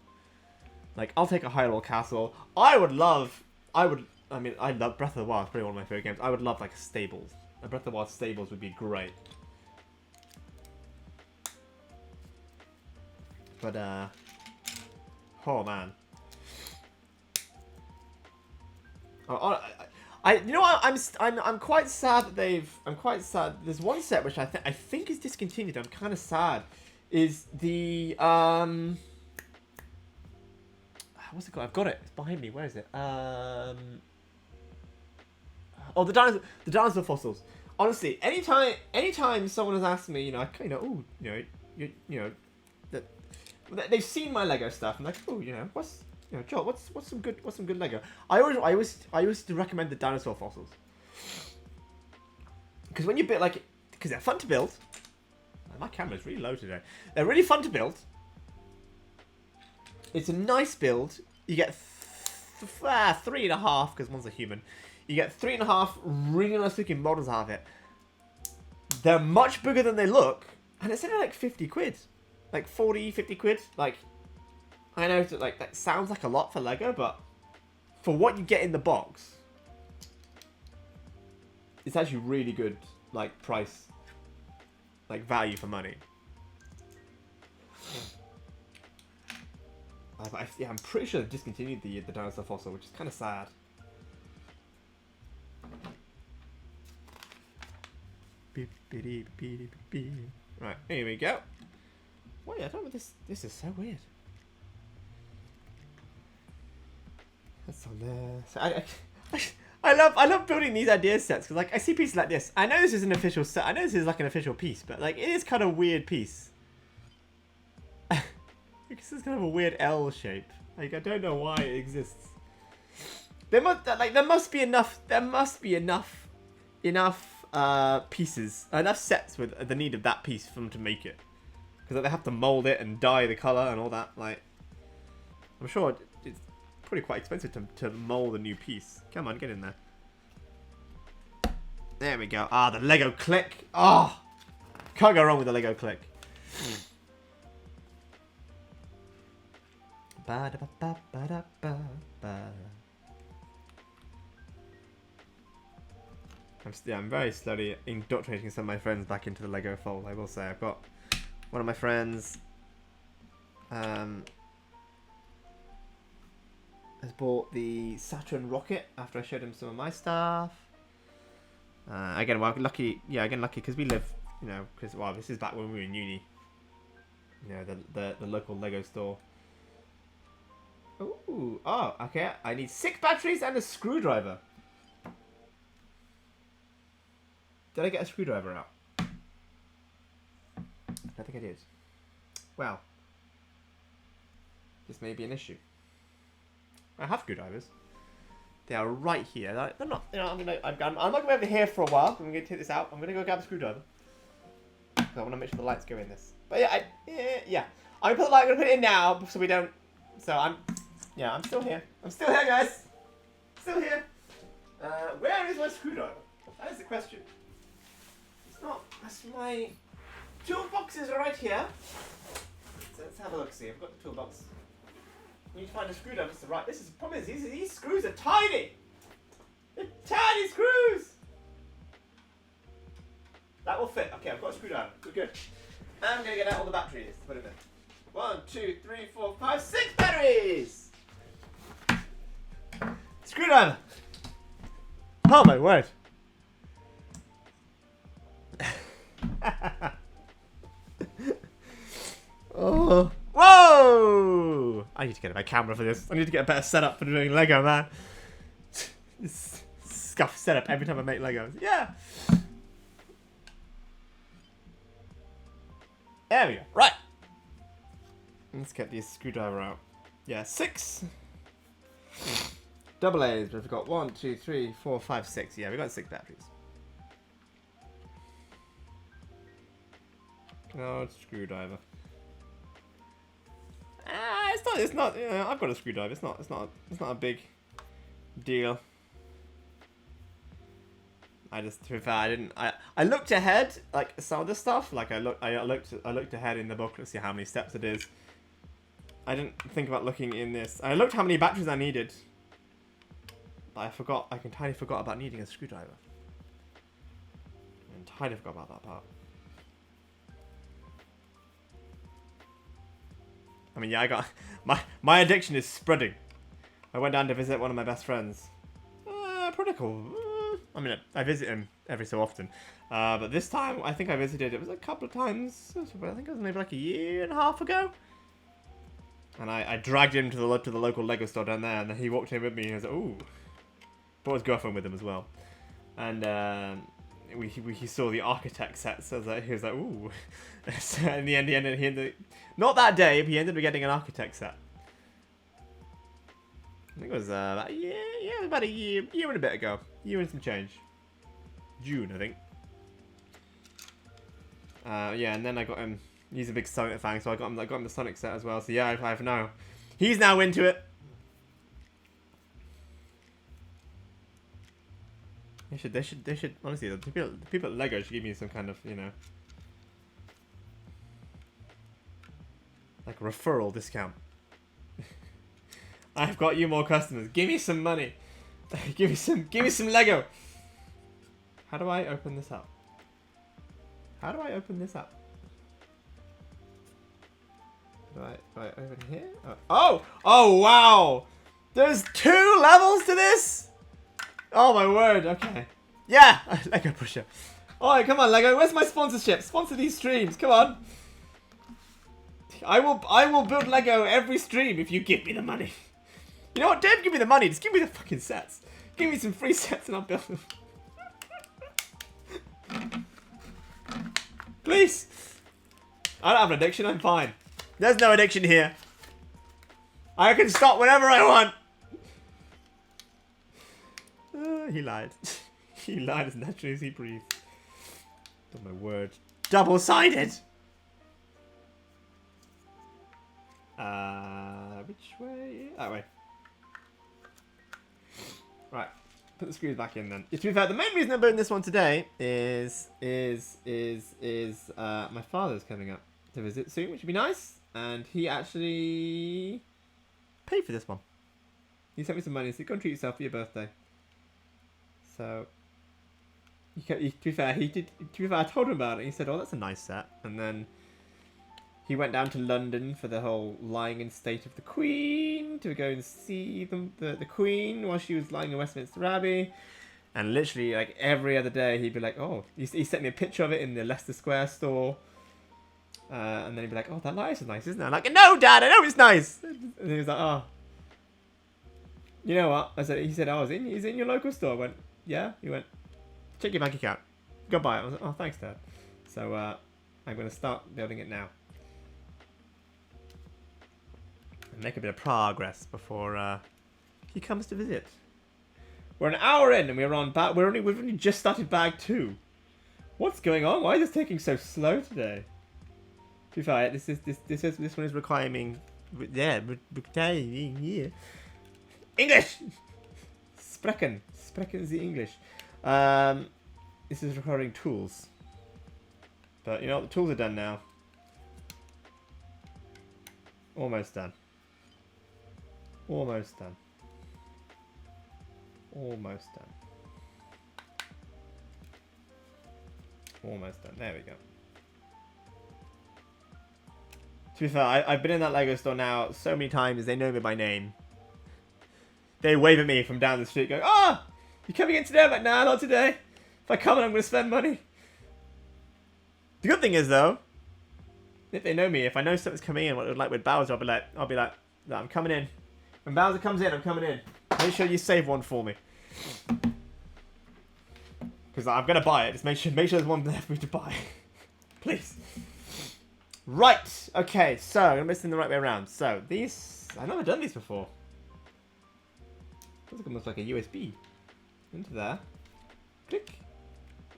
Like, I'll take a Hyrule Castle. I love Breath of the Wild. It's probably one of my favorite games. I would love like a stables. A Breath of the Wild stables would be great. But oh man. You know what? I'm quite sad that I'm quite sad. There's one set which I think is discontinued. I'm kind of sad. Is the what's it called? I've got it. It's behind me. Where is it? Oh, the dinosaur fossils. Honestly, anytime someone has asked me, that they've seen my Lego stuff, I'm like, oh, what's You know, Joel, what's some good Lego? I always recommend the dinosaur fossils. Because when you build, like, because they're fun to build. My camera's really low today. They're really fun to build. It's a nice build. You get 3.5, because one's a human. You get 3.5 really nice looking models out of it. They're much bigger than they look. And it's only like 50 quid. Like 40, 50 quid. Like, I know that, like, that sounds like a lot for Lego, but for what you get in the box, it's actually really good, like, price, like, value for money. Yeah, I'm pretty sure they've discontinued the dinosaur fossil, which is kind of sad. Right, here we go. Wait, I don't know this. This is so weird. That's on there. So I love building these idea sets because, like, I see pieces like this. I know this is an official set. I know this is like an official piece, but, like, it is kind of a weird piece. This is kind of a weird L shape. Like, I don't know why it exists. There must be enough pieces, enough sets with the need of that piece for them to make it. Because, like, they have to mold it and dye the color and all that. Like, I'm sure it's probably quite expensive to mold a new piece. Come on, get in there. There we go. Ah, the Lego click. Oh, can't go wrong with the Lego click. I'm very slowly indoctrinating some of my friends back into the Lego fold. I will say, I've got one of my friends has bought the Saturn rocket after I showed him some of my stuff. Again, well, lucky because we live, you know, because, well, this is back when we were in uni. You know, the local Lego store. Ooh, oh, okay. I need 6 batteries and a screwdriver. Did I get a screwdriver out? I don't think I did. Well, this may be an issue. I have screwdrivers. They are right here. They're not. You know, I'm not gonna be over here for a while. I'm gonna take this out. I'm gonna go grab a screwdriver. So I want to make sure the lights go in this. But yeah, yeah. I'm gonna put it in now so we don't. So I'm still here. I'm still here, guys. Still here. Where is my screwdriver? That is the question. It's not. That's my toolbox is right here. So let's have a look. See, I've got the toolbox. You need to find a screwdriver. That's right. This is the problem. These screws are tiny. They're tiny screws. That will fit. Okay, I've got a screwdriver. Good. I'm gonna get out all the batteries to put it in. 1, 2, 3, 4, 5, 6 batteries. Screwdriver. Oh my word. Oh. Whoa! I need to get a better camera for this. I need to get a better setup for doing Lego, man. This scuff setup every time I make Legos. Yeah. There we go. Right. Let's get this screwdriver out. Yeah, 6 double A's. We've got 1, 2, 3, 4, 5, 6. Yeah, we've got 6 batteries. Oh, it's a screwdriver. It's not. You know, I've got a screwdriver. It's not a big deal. I looked ahead, like some of the stuff. Like I looked ahead in the book to see how many steps it is. I didn't think about looking in this. I looked how many batteries I needed. But I entirely forgot about needing a screwdriver. I entirely forgot about that part. I mean, yeah, I got my addiction is spreading. I went down to visit one of my best friends. Pretty cool. I mean, I visit him every so often, but this time I think I visited. It was a couple of times. I think it was maybe like a year and a half ago. And I dragged him to the local Lego store down there, and then he walked in with me. And he was like, "Ooh," brought his girlfriend with him as well, and he saw the architect set, so he was like, "Ooh." So in the end, he ended not that day, but he ended up getting an architect set. I think it was about a year, about a year and a bit ago. Year and some change. June, I think. Yeah, and then I got him. He's a big Sonic fan, so I got him the Sonic set as well. So yeah, I've now. He's now into it. They should honestly, the people at Lego should give me some kind of, you know, like referral discount. I've got you more customers. Give me some money. give me some Lego. How do I open this up? How do I open this up? Do I open here? Oh wow! There's 2 levels to this? Oh my word, okay. Yeah! Lego pusher. Alright, come on Lego, where's my sponsorship? Sponsor these streams, come on. I will build Lego every stream if you give me the money. You know what, don't give me the money, just give me the fucking sets. Give me some free sets and I'll build them. Please! I don't have an addiction, I'm fine. There's no addiction here. I can stop whenever I want. He lied. He lied as naturally as he breathed. Oh my word. Double-sided! Which way? That way. Right. Put the screws back in then. To be fair, the main reason I'm building this one today is my father's coming up to visit soon, which would be nice. And he actually paid for this one. He sent me some money and said, go and treat yourself for your birthday. So, to be fair, I told him about it. He said, oh, that's a nice set. And then he went down to London for the whole lying in state of the Queen, to go and see the Queen while she was lying in Westminster Abbey. And literally, like, every other day, he'd be like, oh, he sent me a picture of it in the Leicester Square store. And then he'd be like, oh, that light is nice, isn't it? I'm like, no, Dad, I know it's nice. And he was like, oh. You know what? He said, oh, is it in your local store? I went, yeah. He went, check your bank account. Go buy it. I was like, oh, thanks, Dad. So, I'm going to start building it now. And make a bit of progress before he comes to visit. We're an hour in and we're on we've only just started bag 2. What's going on? Why is this taking so slow today? To be fair, this one is requiring English. Sprechen Sie English. This is requiring tools. But you know what? The tools are done now. Almost done. Almost done. Almost done. Almost done. There we go. To be fair, I've been in that Lego store now so many times, they know me by name. They wave at me from down the street going, oh, you coming in today? I'm like, nah, not today. If I come in, I'm going to spend money. The good thing is, though, if they know me, if I know something's coming in, like with Bowser, I'll be like, no, I'm coming in. When Bowser comes in, I'm coming in. Make sure you save one for me. Because I'm going to buy it. Just make sure there's one there for me to buy. Please. Right. Okay, so I'm missing the right way around. So, these... I've never done these before. Feels like almost like a USB. Into there. Click.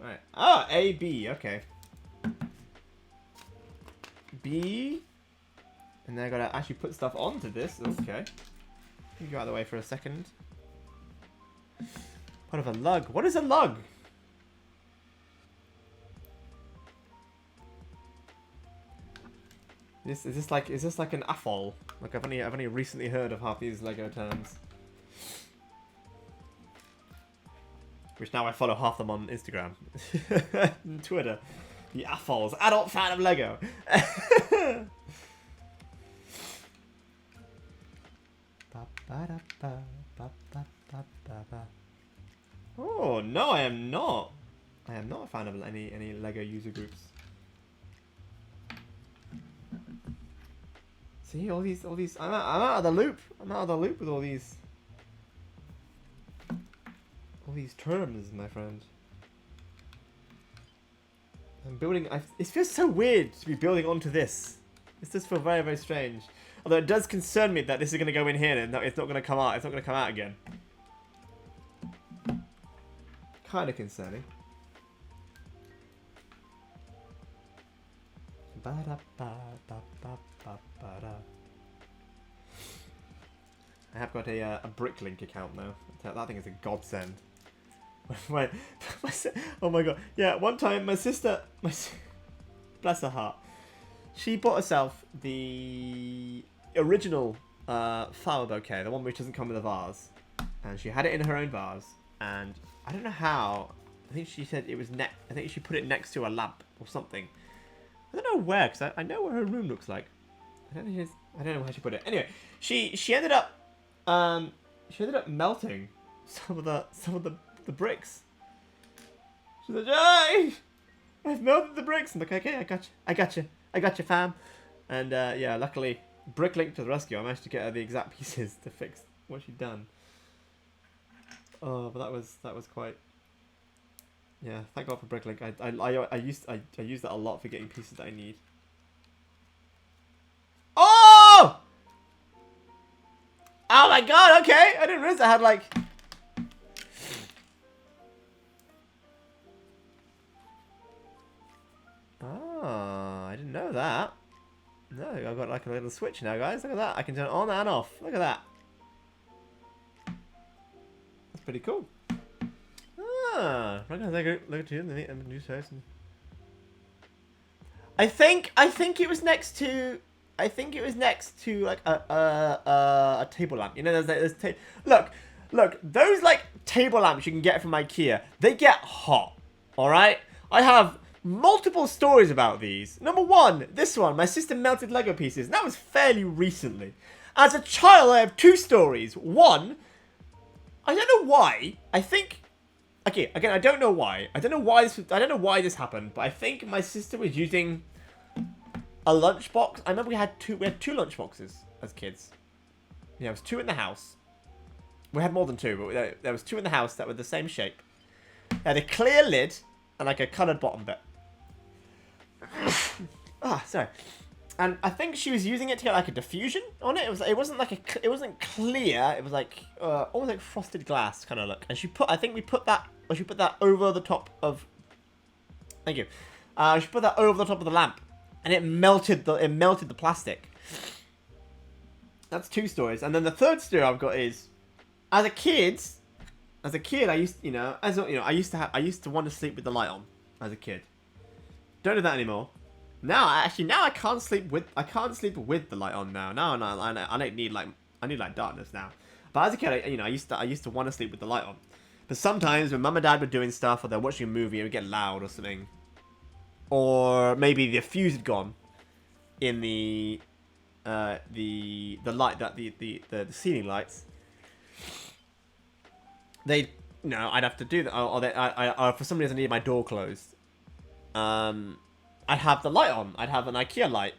Right. Ah, A, B. Okay. B. And then I gotta actually put stuff onto this. Okay. Let me go out of the way for a second. Part of a lug. What is a lug? Is this like an AFOL? Like I've only recently heard of half these Lego terms. Which now I follow half them on Instagram. And Twitter. The AFOLs. Adult fan of Lego. Oh, no, I am not. I am not a fan of any Lego user groups. See, all these, I'm out of the loop. I'm out of the loop with all these terms, my friend. I'm building, it feels so weird to be building onto this. This does feel very, very strange. Although it does concern me that this is going to go in here and it's not going to come out. It's not going to come out again. Kind of concerning. I have got a Bricklink account now. That thing is a godsend. Oh my god. Yeah, one time my sister, bless her heart, she bought herself the original flower bouquet, the one which doesn't come with a vase. And she had it in her own vase. And I don't know how. I think she said it was I think she put it next to a lamp or something. I don't know where, because I know what her room looks like. I don't know how she put it. Anyway, she ended up melting some of the bricks. She's like, "Hey, I've melted the bricks." I'm like, "Okay, I got you, fam." And yeah, luckily, Bricklink to the rescue. I managed to get her the exact pieces to fix what she'd done. Oh, but that was quite. Yeah, thank God for Bricklink. I use that a lot for getting pieces that I need. Oh! Oh my god, okay! I didn't realize I had like... Oh, I didn't know that. No, I've got like a little switch now, guys. Look at that. I can turn it on and off. Look at that. That's pretty cool. Ah, look at you, the new person. I think it was next to like a table lamp. You know, there's look, those like table lamps you can get from IKEA. They get hot. All right, I have multiple stories about these. Number one, this one, my sister melted Lego pieces. And that was fairly recently. As a child, I have two stories. One, I don't know why. I think. Okay, again, I don't know why. I don't know why this happened, but I think my sister was using a lunchbox. I remember we had two lunchboxes as kids. Yeah, there was two in the house. We had more than two, but there was two in the house that were the same shape. They had a clear lid and like a coloured bottom bit. Sorry. And I think she was using it to get like a diffusion on it. It wasn't clear. It was like almost like frosted glass kind of look. And she put that over the top of. Thank you. She put that over the top of the lamp, and it melted the plastic. That's two stories. And then the third story I've got is, as a kid, I used to want to sleep with the light on as a kid. Don't do that anymore. Now I can't sleep with the light on now. I need darkness now. But as a kid, I used to want to sleep with the light on. But sometimes when mum and dad were doing stuff or they're watching a movie, it would get loud or something. Or maybe the fuse had gone in the light that the ceiling lights. I'd have to do that, or for some reason I needed my door closed. I'd have the light on. I'd have an IKEA light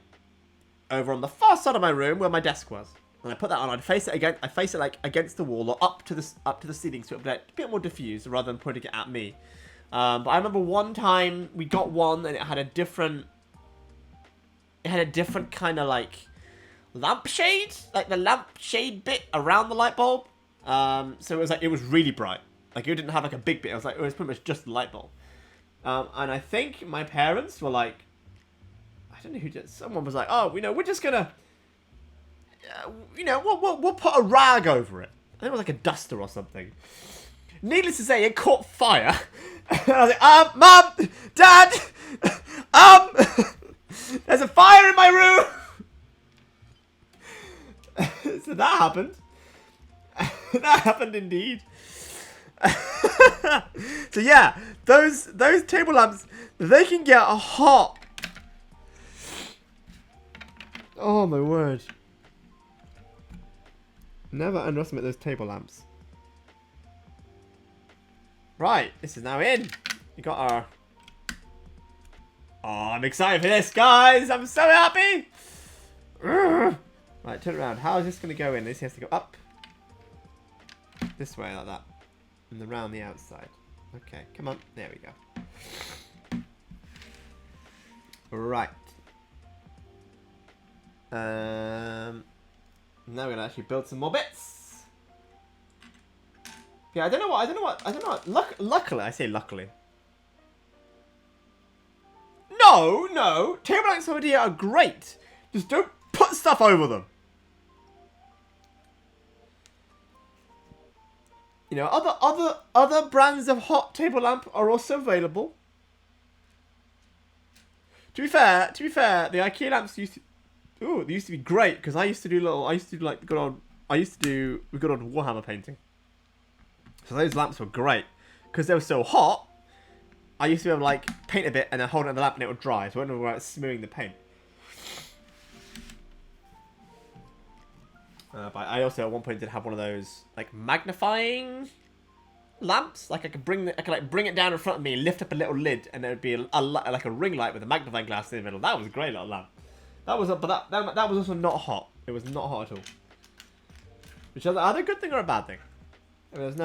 over on the far side of my room where my desk was, and I put that on. I'd face it like against the wall or up to the ceiling, so it would be a bit more diffused rather than putting it at me. But I remember one time we got one and it had a different kind of like lampshade, like the lampshade bit around the light bulb. So it was really bright. Like it didn't have like a big bit. It was pretty much just the light bulb. And I think my parents were like, I don't know who did. Someone was like, "Oh, we're just gonna, we'll put a rag over it." I think it was like a duster or something. Needless to say, it caught fire. And I was like, Mum, Dad, there's a fire in my room. So that happened. That happened indeed. So yeah, those table lamps, they can get hot. Oh my word. Never underestimate those table lamps. Right, this is now in. We got our... Oh, I'm excited for this, guys. I'm so happy. Right, turn it around. How is this going to go in? This has to go up. This way, like that. And around the outside. Okay, come on. There we go. Right. Now we're gonna actually build some more bits. Yeah, I don't know what. Luckily, I say luckily. No, table lamps already are great. Just don't put stuff over them. You know, other brands of hot table lamp are also available. To be fair, the IKEA lamps used to be great because I used to do good old Warhammer painting. So those lamps were great because they were so hot. I used to be able to like paint a bit and then hold it on the lamp and it would dry. So I wouldn't worry about smoothing the paint. But I also at one point did have one of those like magnifying lamps. Like I could bring it down in front of me, lift up a little lid, and there would be like a ring light with a magnifying glass in the middle. That was a great little lamp. That was also not hot. It was not hot at all. Which is either a good thing or a bad thing. There was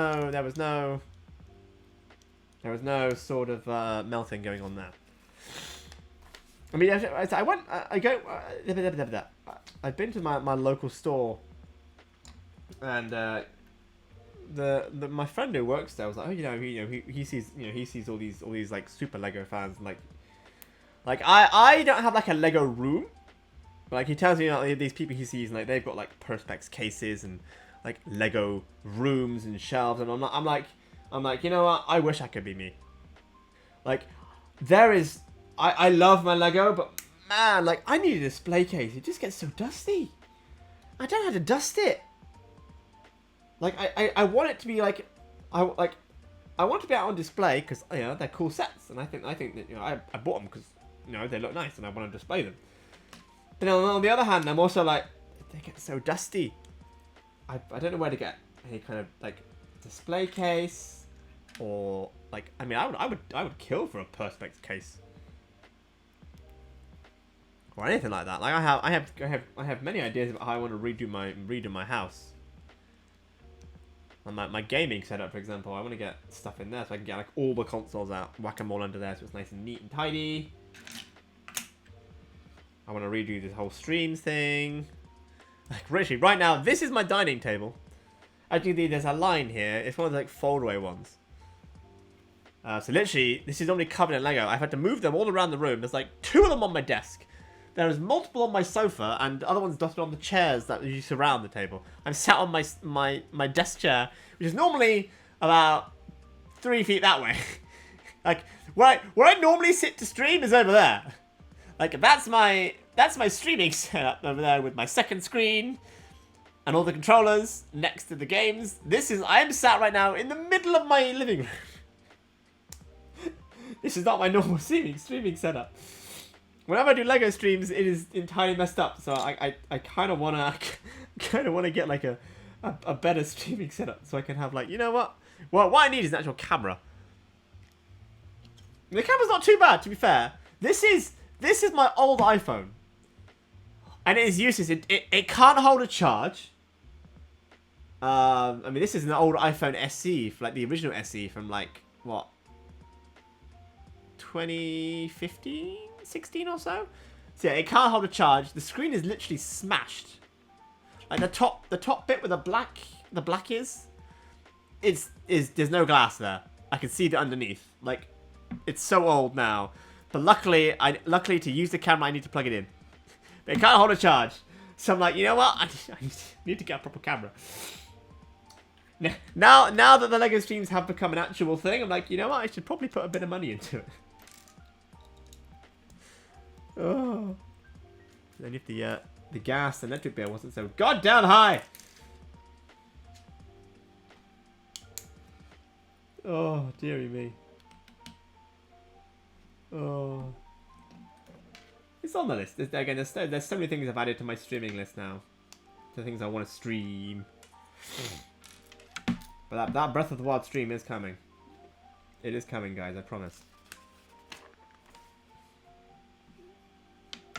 no sort of melting going on there. I mean, I've been to my local store, and my friend who works there was like, oh, he sees all these like super Lego fans, and like I don't have like a Lego room, but like he tells me these people he sees, and like they've got like perspex cases and like Lego rooms and shelves, and I'm like, you know what? I wish I could be me. Like, I love my Lego, but man, like I need a display case. It just gets so dusty. I don't know how to dust it. Like I want it to be like, I want to be out on display because they're cool sets, and I think that I bought them because they look nice and I want to display them. But on the other hand, I'm also like, they get so dusty. I don't know where to get any kind of like display case, or like I mean I would kill for a perspex case or anything like that. Like I have many ideas about how I want to redo my house. And my gaming setup, for example, I want to get stuff in there so I can get like all the consoles out, whack them all under there so it's nice and neat and tidy. I want to redo this whole streams thing. Like literally, right now, this is my dining table. Actually, there's a line here. It's one of the like fold-away ones. So literally, this is only covered in Lego. I've had to move them all around the room. There's like 2 of them on my desk. There is multiple on my sofa, and other ones dotted on the chairs that you surround the table. I'm sat on my desk chair, which is normally about 3 feet that way. Like where I normally sit to stream is over there. Like that's my streaming setup over there with my second screen and all the controllers next to the games. I'm sat right now in the middle of my living room. This is not my normal streaming setup. Whenever I do Lego streams, it is entirely messed up. So I kind of wanna get like a better streaming setup so I can have like, you know what? Well, what I need is an actual camera. The camera's not too bad, to be fair. This is my old iPhone, and it is useless. It can't hold a charge. I mean, this is an old iPhone SE, like the original SE from like what, 2015, 16 or so. So yeah, it can't hold a charge. The screen is literally smashed. Like the top bit where the black is there's no glass there. I can see it underneath. Like it's so old now. But luckily to use the camera, I need to plug it in. But it can't hold a charge. So I'm like, you know what? I need to get a proper camera. Now that the Lego streams have become an actual thing, I'm like, you know what? I should probably put a bit of money into it. Oh. Then if the gas and electric bill wasn't so goddamn high. Oh, dearie me. Oh. It's on the list. There's so many things I've added to my streaming list now. The things I want to stream. But that Breath of the Wild stream is coming. It is coming, guys. I promise.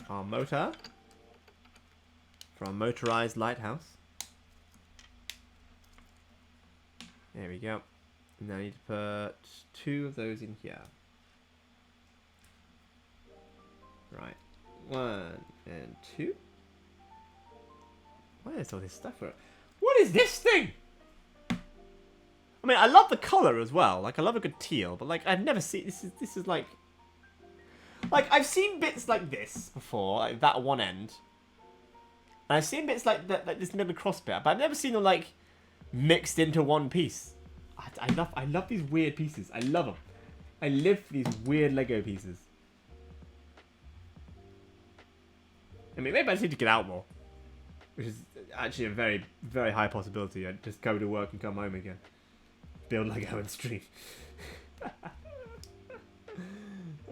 Our motor from Motorized Lighthouse. There we go. Now I need to put 2 of those in here. Right. 1 and 2. Why is all this stuff for it? What is this thing? I mean, I love the color as well. Like, I love a good teal, but like, I've never seen this is like I've seen bits like this before, like that one end. And I've seen bits like that, like this little cross bit, but I've never seen them like mixed into one piece. I love these weird pieces. I love them. I live for these weird Lego pieces. I mean, maybe I just need to get out more, which is actually a very, very high possibility. I just go to work and come home again, build Lego and stream.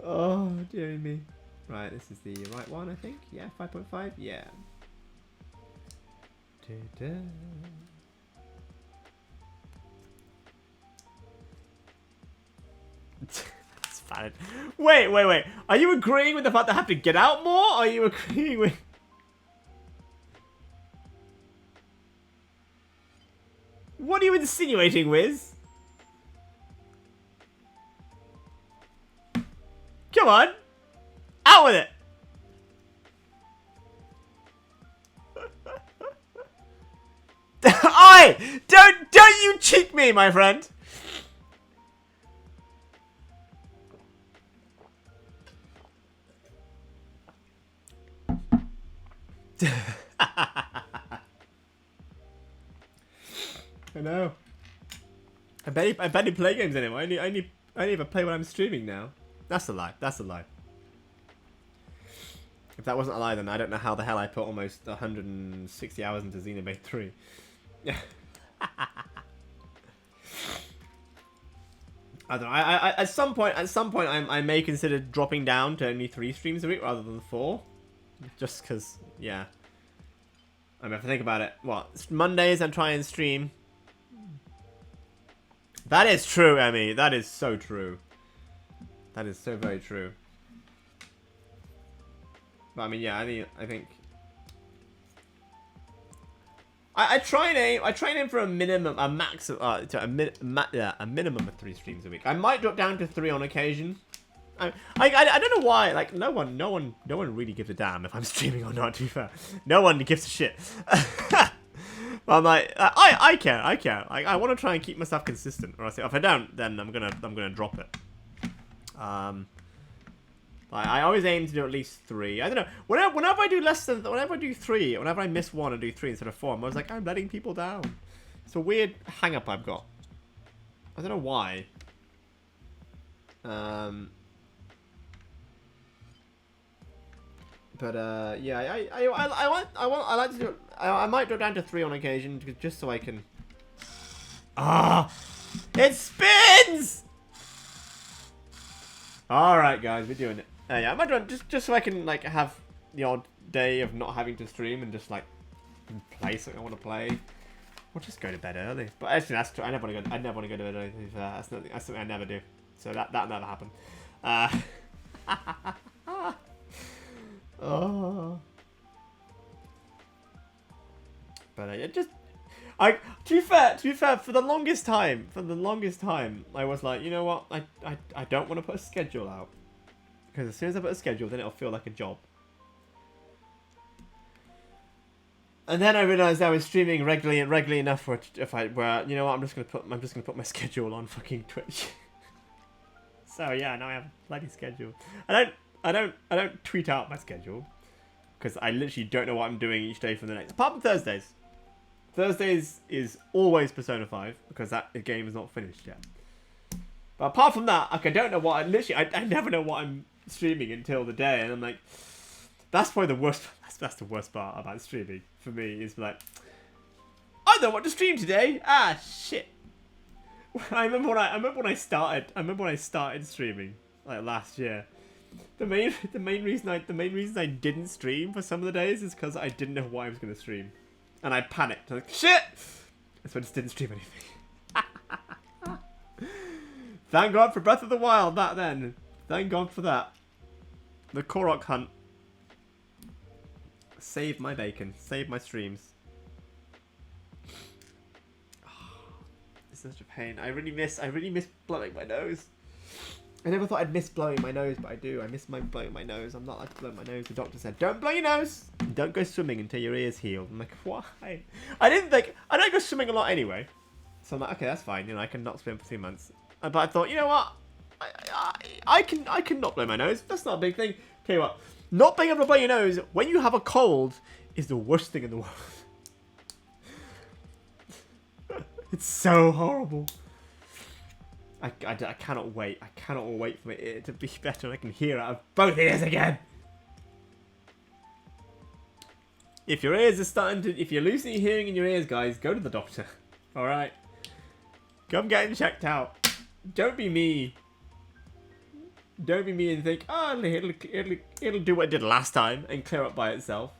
Oh, dearie me. Right, this is the right one, I think. Yeah, 5.5. Yeah. That's valid. Wait. Are you agreeing with the fact that I have to get out more? Or are you agreeing with... What are you insinuating, Wiz? Come on. Out with it. Oi! Don't you cheek me, my friend. I know. I barely play games anymore. I only ever play when I'm streaming now. That's a lie. That's a lie. If that wasn't a lie, then I don't know how the hell I put almost 160 hours into Xenoblade 3. Yeah. I don't know. At some point, I may consider dropping down to only 3 streams a week rather than 4, just because, yeah. I mean, if I think about it, what, Mondays I try and stream. That is true, Emmy. That is so true. That is so very true. But I mean, yeah, I think. I try and aim for a minimum, a max of, a minimum of 3 streams a week. I might drop down to 3 on occasion. I don't know why. Like no one really gives a damn if I'm streaming or not. To be fair, no one gives a shit. But I'm like, I care. I want to try and keep myself consistent, or else if I don't, then I'm gonna drop it. I always aim to do at least 3. I don't know. Whenever I do less than, whenever I do 3, whenever I miss 1 and do 3 instead of 4, I was like, I'm letting people down. It's a weird hang up I've got. I don't know why. But yeah, I like to do. I might drop down to 3 on occasion just so I can. Ah, it spins. All right, guys, we're doing it. Yeah, I might drop just so I can like have the odd day of not having to stream and just like play something I want to play. Or just go to bed early. But actually, that's true. I never want to go to bed early. That's something I never do. So that never happened. Oh. But to be fair, for the longest time, I was like, you know what, I don't want to put a schedule out, because as soon as I put a schedule, then it'll feel like a job. And then I realized I was streaming regularly enough for where you know what, I'm just gonna put my schedule on fucking Twitch. So yeah, now I have a bloody schedule. I don't tweet out my schedule, because I literally don't know what I'm doing each day for the next. Apart from Thursdays. Thursdays is always Persona 5, because that game is not finished yet. But apart from that, like, I don't know what I never know what I'm streaming until the day, and I'm like, that's probably the worst. That's the worst part about streaming for me, is like, I don't know what to stream today. Ah, shit. I remember when I started streaming like last year. The main reason I didn't stream for some of the days is because I didn't know what I was gonna stream, and I panicked. I was like, shit! So I just didn't stream anything. Thank God for Breath of the Wild back then. Thank God for that. The Korok hunt saved my bacon, saved my streams. It's such a pain. I really miss blowing my nose. I never thought I'd miss blowing my nose, but I do. I miss blowing my nose. I'm not like to blow my nose. The doctor said, don't blow your nose. Don't go swimming until your ears heal. I'm like, why? I don't go swimming a lot anyway. So I'm like, okay, that's fine. You know, I can not swim for 2 months. But I thought, you know what? I can not blow my nose. That's not a big thing. Tell you what, not being able to blow your nose when you have a cold is the worst thing in the world. It's so horrible. I cannot wait. I cannot wait for my ear to be better and I can hear out of both ears again. If your ears are starting to... If you're losing your hearing in your ears, guys, go to the doctor. Alright? Come get them checked out. Don't be me. Don't be me and think, oh, it'll do what it did last time and clear up by itself.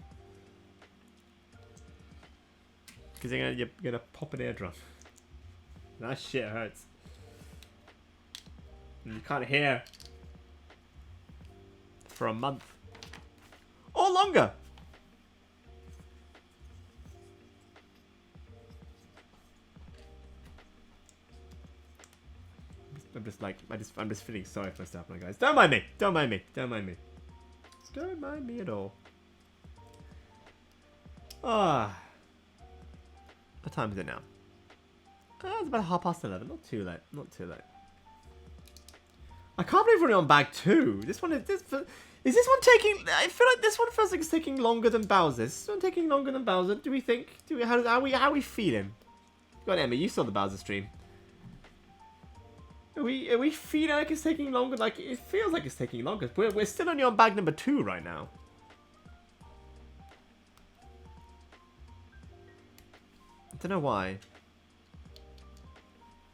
Because you're gonna pop an eardrum. That shit hurts. And you can't hear for a month or longer. I'm just feeling sorry for myself, my guys. Don't mind me. Don't mind me. Don't mind me. Don't mind me at all. Ah. What time is it now? It's about 11:30. Not too late. Not too late. I can't believe we're only on bag 2. Is this one taking... I feel like this one feels like it's taking longer than Bowser's. Is this one taking longer than Bowser? Do we think? How are we feeling? Go on, Emma. You saw the Bowser stream. Are we feeling like it's taking longer? Like, it feels like it's taking longer. We're still only on bag number 2 right now. I don't know why.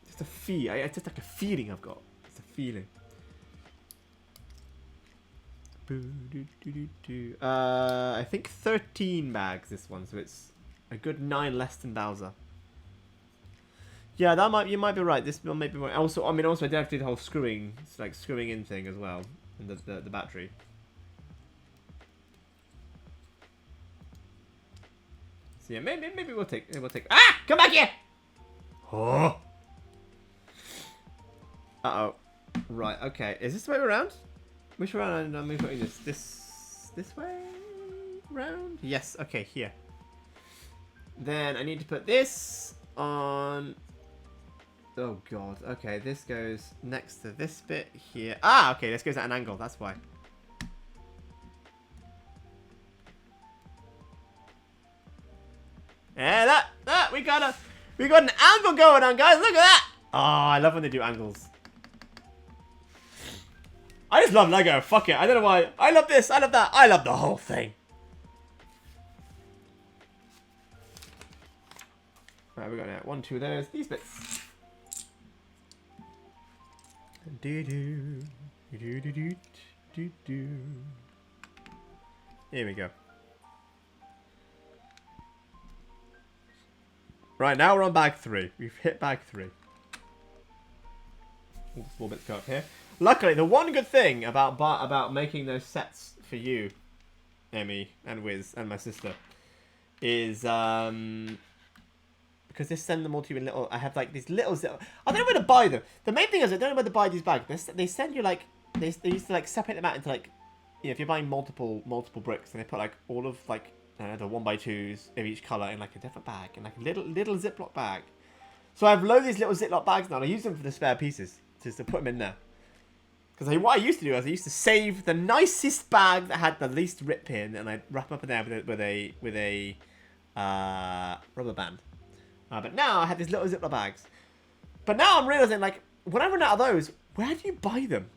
Just a feel. It's just like a feeling I've got. It's a feeling. I think 13 bags this one, so it's a good 9 less than Bowser. Yeah, you might be right. This one might be right. Also, I did have to do the whole screwing in thing as well, and the battery. So yeah, maybe we'll take. Ah, come back here! Oh. Uh oh. Right. Okay. Is this the way around? Which way around am I putting this? This way round? Yes. Okay. Here. Then I need to put this on. Oh god, okay, this goes next to this bit here. Ah, okay, this goes at an angle, that's why. Yeah, we got an angle going on, guys, look at that! Oh, I love when they do angles. I just love Lego, fuck it, I don't know why. I love this, I love that, I love the whole thing. Right, we got now 1, 2 of those, these bits. Here we go. Right, now we're on bag 3. We've hit bag 3. All the small bits go up here. Luckily, the one good thing about making those sets for you, Emmy and Wiz and my sister, is because they send them all to you in little... I have like these little... I don't know where to buy them. The main thing is I don't know where to buy these bags. They send you like... They used to like separate them out into like... You know, if you're buying multiple bricks, and they put like all of like... I don't know, the 1x2s of each colour in like a different bag. In like a little Ziploc bag. So I have loads of these little Ziploc bags now. And I use them for the spare pieces. Just to put them in there. Because what I used to do is I used to save the nicest bag that had the least rip pin. And I'd wrap up in there with a rubber band. But now I have these little Ziploc bags. But now I'm realizing, like, when I run out of those, where do you buy them?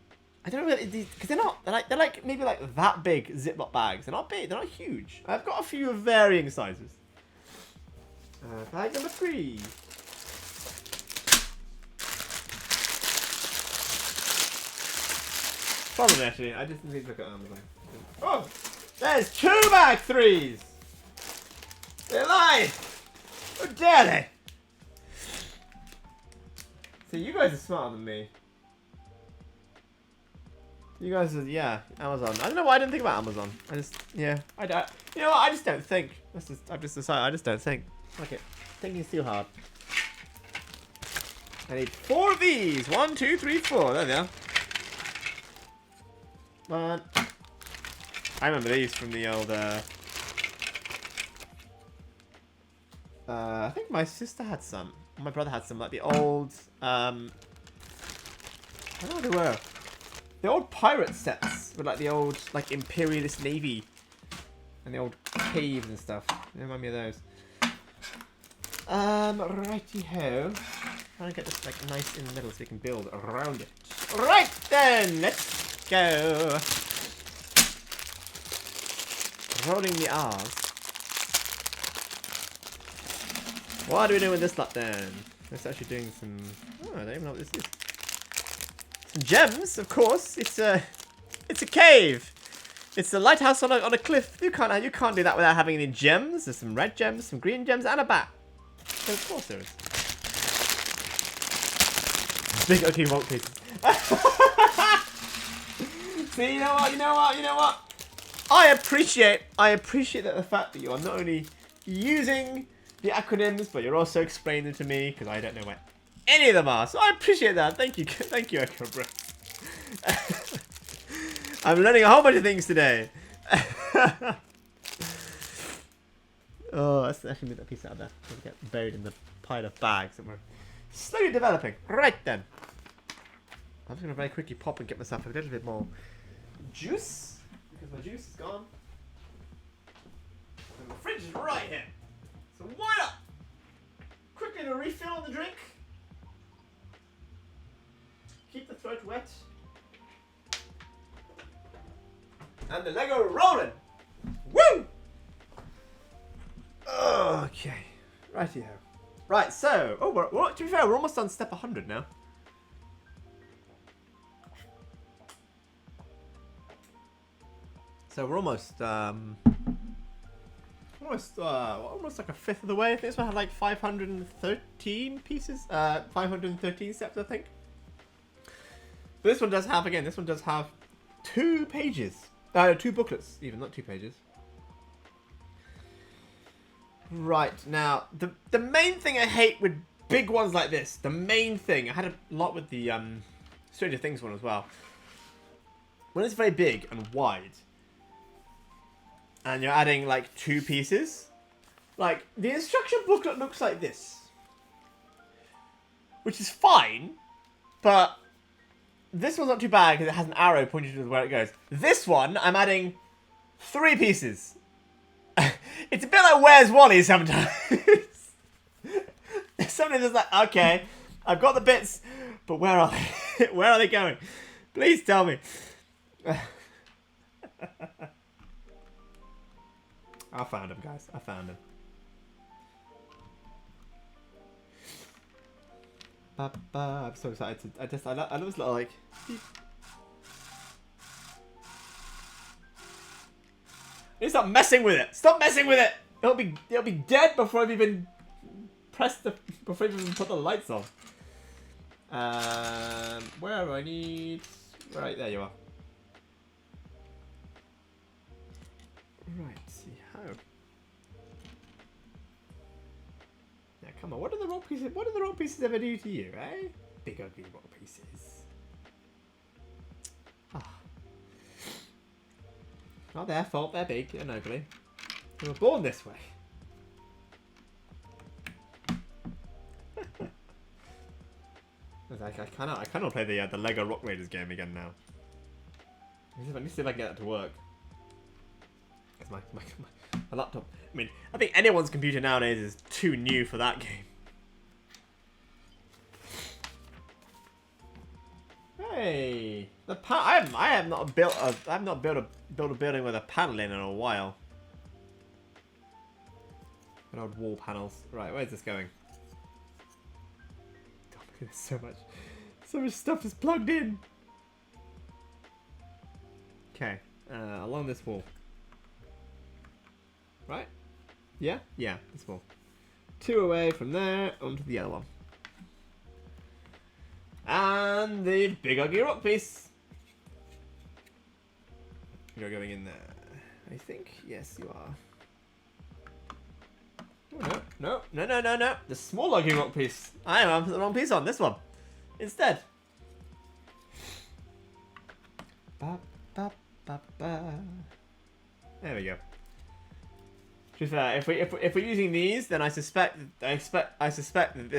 I don't know, because they're like maybe like that big Ziploc bags. They're not big, they're not huge. I've got a few of varying sizes. Bag number 3. Probably actually, I just need to look at Amazon. Oh, there's 2 bag 3s. They're live. How dare they? See, you guys are smarter than me. You guys are, yeah, Amazon. I don't know why I didn't think about Amazon. I just, yeah, you know what? I just don't think. I've just decided I just don't think. Okay, thinking is too hard. I need 4 of these. 1, 2, 3, 4. There they are. fun. I remember these from the old, I think my sister had some. My brother had some, like the old, I don't know what they were. The old pirate sets with like the old, like imperialist navy and the old caves and stuff. They remind me of those. Righty ho. Trying to get this like nice in the middle so we can build around it. Right then, let's go. Rolling the R's. What are we doing with this lot then? It's actually doing some. Oh, I don't even know what this is. Some gems, of course. It's a cave. It's a lighthouse on a cliff. You can't do that without having any gems. There's some red gems, some green gems, and a bat. So of course there is. Big ugly rock pieces. See, you know what? I appreciate that the fact that you are not only using the acronyms, but you're also explaining them to me because I don't know where any of them are. So I appreciate that. Thank you, Echo Bro. I'm learning a whole bunch of things today. Oh, let's actually move that piece out of there. It'll get buried in the pile of bags that we're slowly developing. Right then. I'm just going to very quickly pop and get myself a little bit more juice. Because my juice is gone. And the fridge is right here. So why not? Quickly a refill on the drink. Keep the throat wet. And the Lego rolling. Woo! Okay. Righty-ho. Right, so... Oh, to be fair, we're almost on step 100 now. So we're almost like a fifth of the way. I think this one had like 513 pieces. 513 steps, I think. But this one does have, again, 2 pages. 2 booklets, even, not 2 pages. Right, now, the main thing I hate with big ones like this, I had a lot with the Stranger Things one as well. When it's very big and wide, and you're adding like 2 pieces, like the instruction booklet looks like this, which is fine, but this one's not too bad because it has an arrow pointing to where it goes. This one, I'm adding 3 pieces. It's a bit like Where's Wally sometimes. Sometimes it's like, okay, I've got the bits, but where are they? Where are they going? Please tell me. I found him, guys. I found him. I'm so excited. I love this little like. Stop messing with it. Stop messing with it. It'll be dead before I've even before I've even put the lights on. Where do I need? Right there you are. Right. See how. Now come on. What do the rock pieces? What do the rock pieces ever do to you, eh? Big ugly rock pieces. Not their fault, they're big and ugly. They were born this way. I cannot play the Lego Rock Raiders game again now. Let me see if I can get that to work. Because my laptop... I mean, I think anyone's computer nowadays is too new for that game. Hey, I have not built a building with a panel in a while. Good old wall panels. Right, where's this going? Oh, look at this, so much stuff is plugged in. Okay, along this wall. Right? Yeah, this wall. 2 away from there onto the other one. And the big ugly rock piece. You're going in there, I think. Yes, you are. Oh, no. The small ugly rock piece. I am put the wrong piece on this one instead. There we go. To be fair, if we're using these, then I suspect that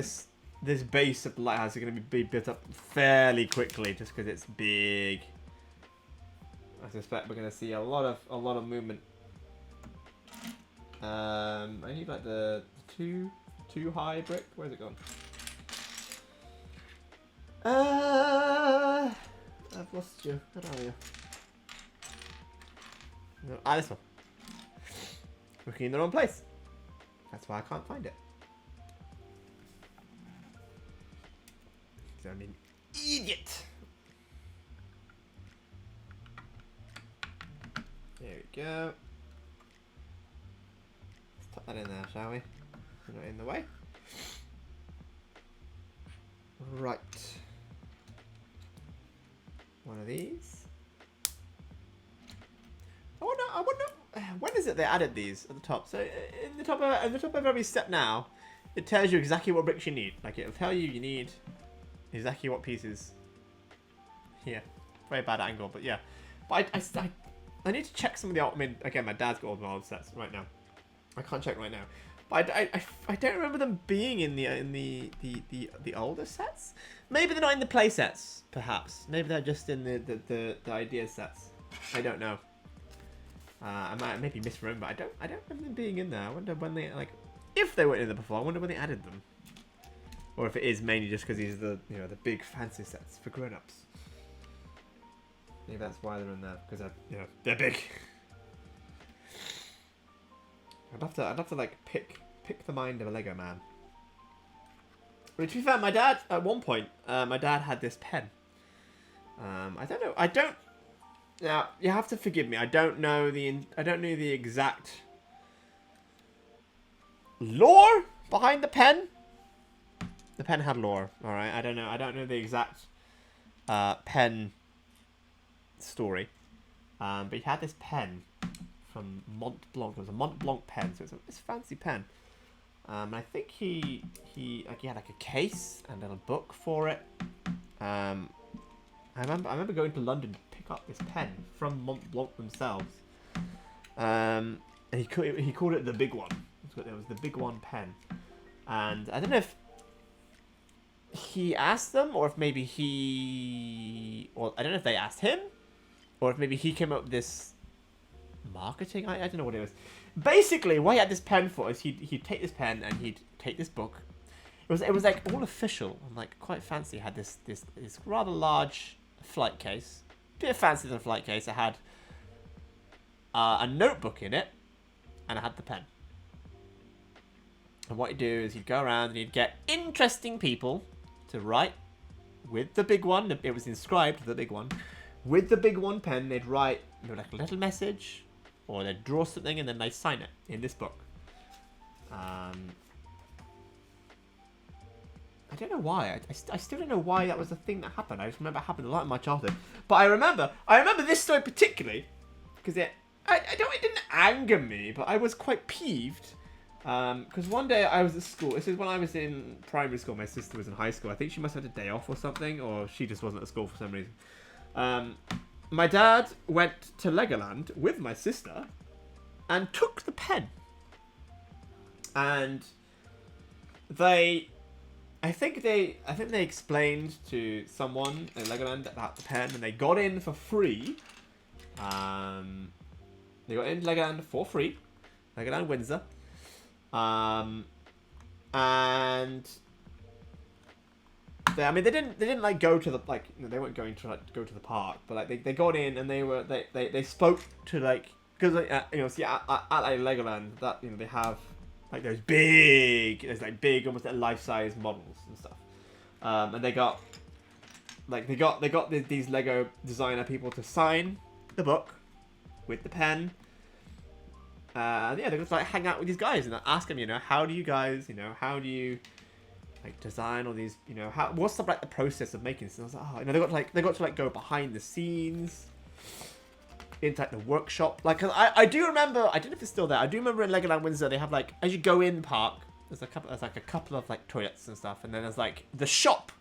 this base of the lighthouse is going to be built up fairly quickly, just because it's big. I suspect we're going to see a lot of movement. I need like the two high brick. Where's it gone? I've lost you. Where are you? No, this one. Looking in the wrong place. That's why I can't find it. I'm an idiot. There we go. Let's tuck that in there, shall we? Not in the way. Right. One of these. I wonder when is it they added these at the top? So in the top of every step now, it tells you exactly what bricks you need. Like it'll tell you need exactly what pieces. Here, very bad angle, but yeah. But I need to check some of the old. I mean, again, my dad's got all the old sets right now. I can't check right now, but I don't remember them being in the older sets. Maybe they're not in the play sets, perhaps. Maybe they're just in the idea sets. I don't know. I might maybe misremember. I don't remember them being in there. I wonder when they if they were in there before. I wonder when they added them, or if it is mainly just because these are the big fancy sets for grown-ups. Maybe that's why they're in there, because they're big. I'd have to like pick the mind of a Lego man. But to be fair, my dad at one point, my dad had this pen. I don't know. Now you have to forgive me. I don't know the exact lore behind the pen. The pen had lore. All right. I don't know the exact pen story. But he had this pen from Mont Blanc. It was a Mont Blanc pen, so it's a fancy pen. I think he had like a case and then a book for it. I remember going to London to pick up this pen from Mont Blanc themselves. And he called it the big one. It was the big one pen. And I don't know if he asked them, or if maybe I don't know if they asked him, or if maybe he came up with this marketing. I don't know what it was. Basically, what he had this pen for is he'd take this pen and he'd take this book. It was like all official and like quite fancy. It had this rather large flight case, a bit fancy than a flight case. It had a notebook in it, and it had the pen. And what he'd do is he'd go around and he'd get interesting people to write with the big one. It was inscribed with the big one. With the big one pen, they'd write like a little message, or they'd draw something and then they'd sign it in this book. I don't know why. I still don't know why that was a thing that happened. I just remember it happened a lot in my childhood. But I remember this story particularly because it didn't anger me, but I was quite peeved. Because one day I was at school. This is when I was in primary school. My sister was in high school. I think she must have had a day off or something, or she just wasn't at school for some reason. My dad went to Legoland with my sister and took the pen. And I think they explained to someone in Legoland about the pen, and they got in for free. They got in Legoland for free, Legoland Windsor. And they didn't like go to the they weren't going to like go to the park, but like they got in and they spoke to like, because at like Legoland that they have like those big almost like life-size models and stuff, and they got these Lego designer people to sign the book with the pen. They just like hang out with these guys and ask them, how do you guys, how do you like design all these, what's the process of making this? And I was like, they got to go behind the scenes into like the workshop. Like, 'cause I do remember, I don't know if it's still there. I do remember in Legoland Windsor they have like, as you go in park, there's a couple of like toilets and stuff, and then there's like the shop.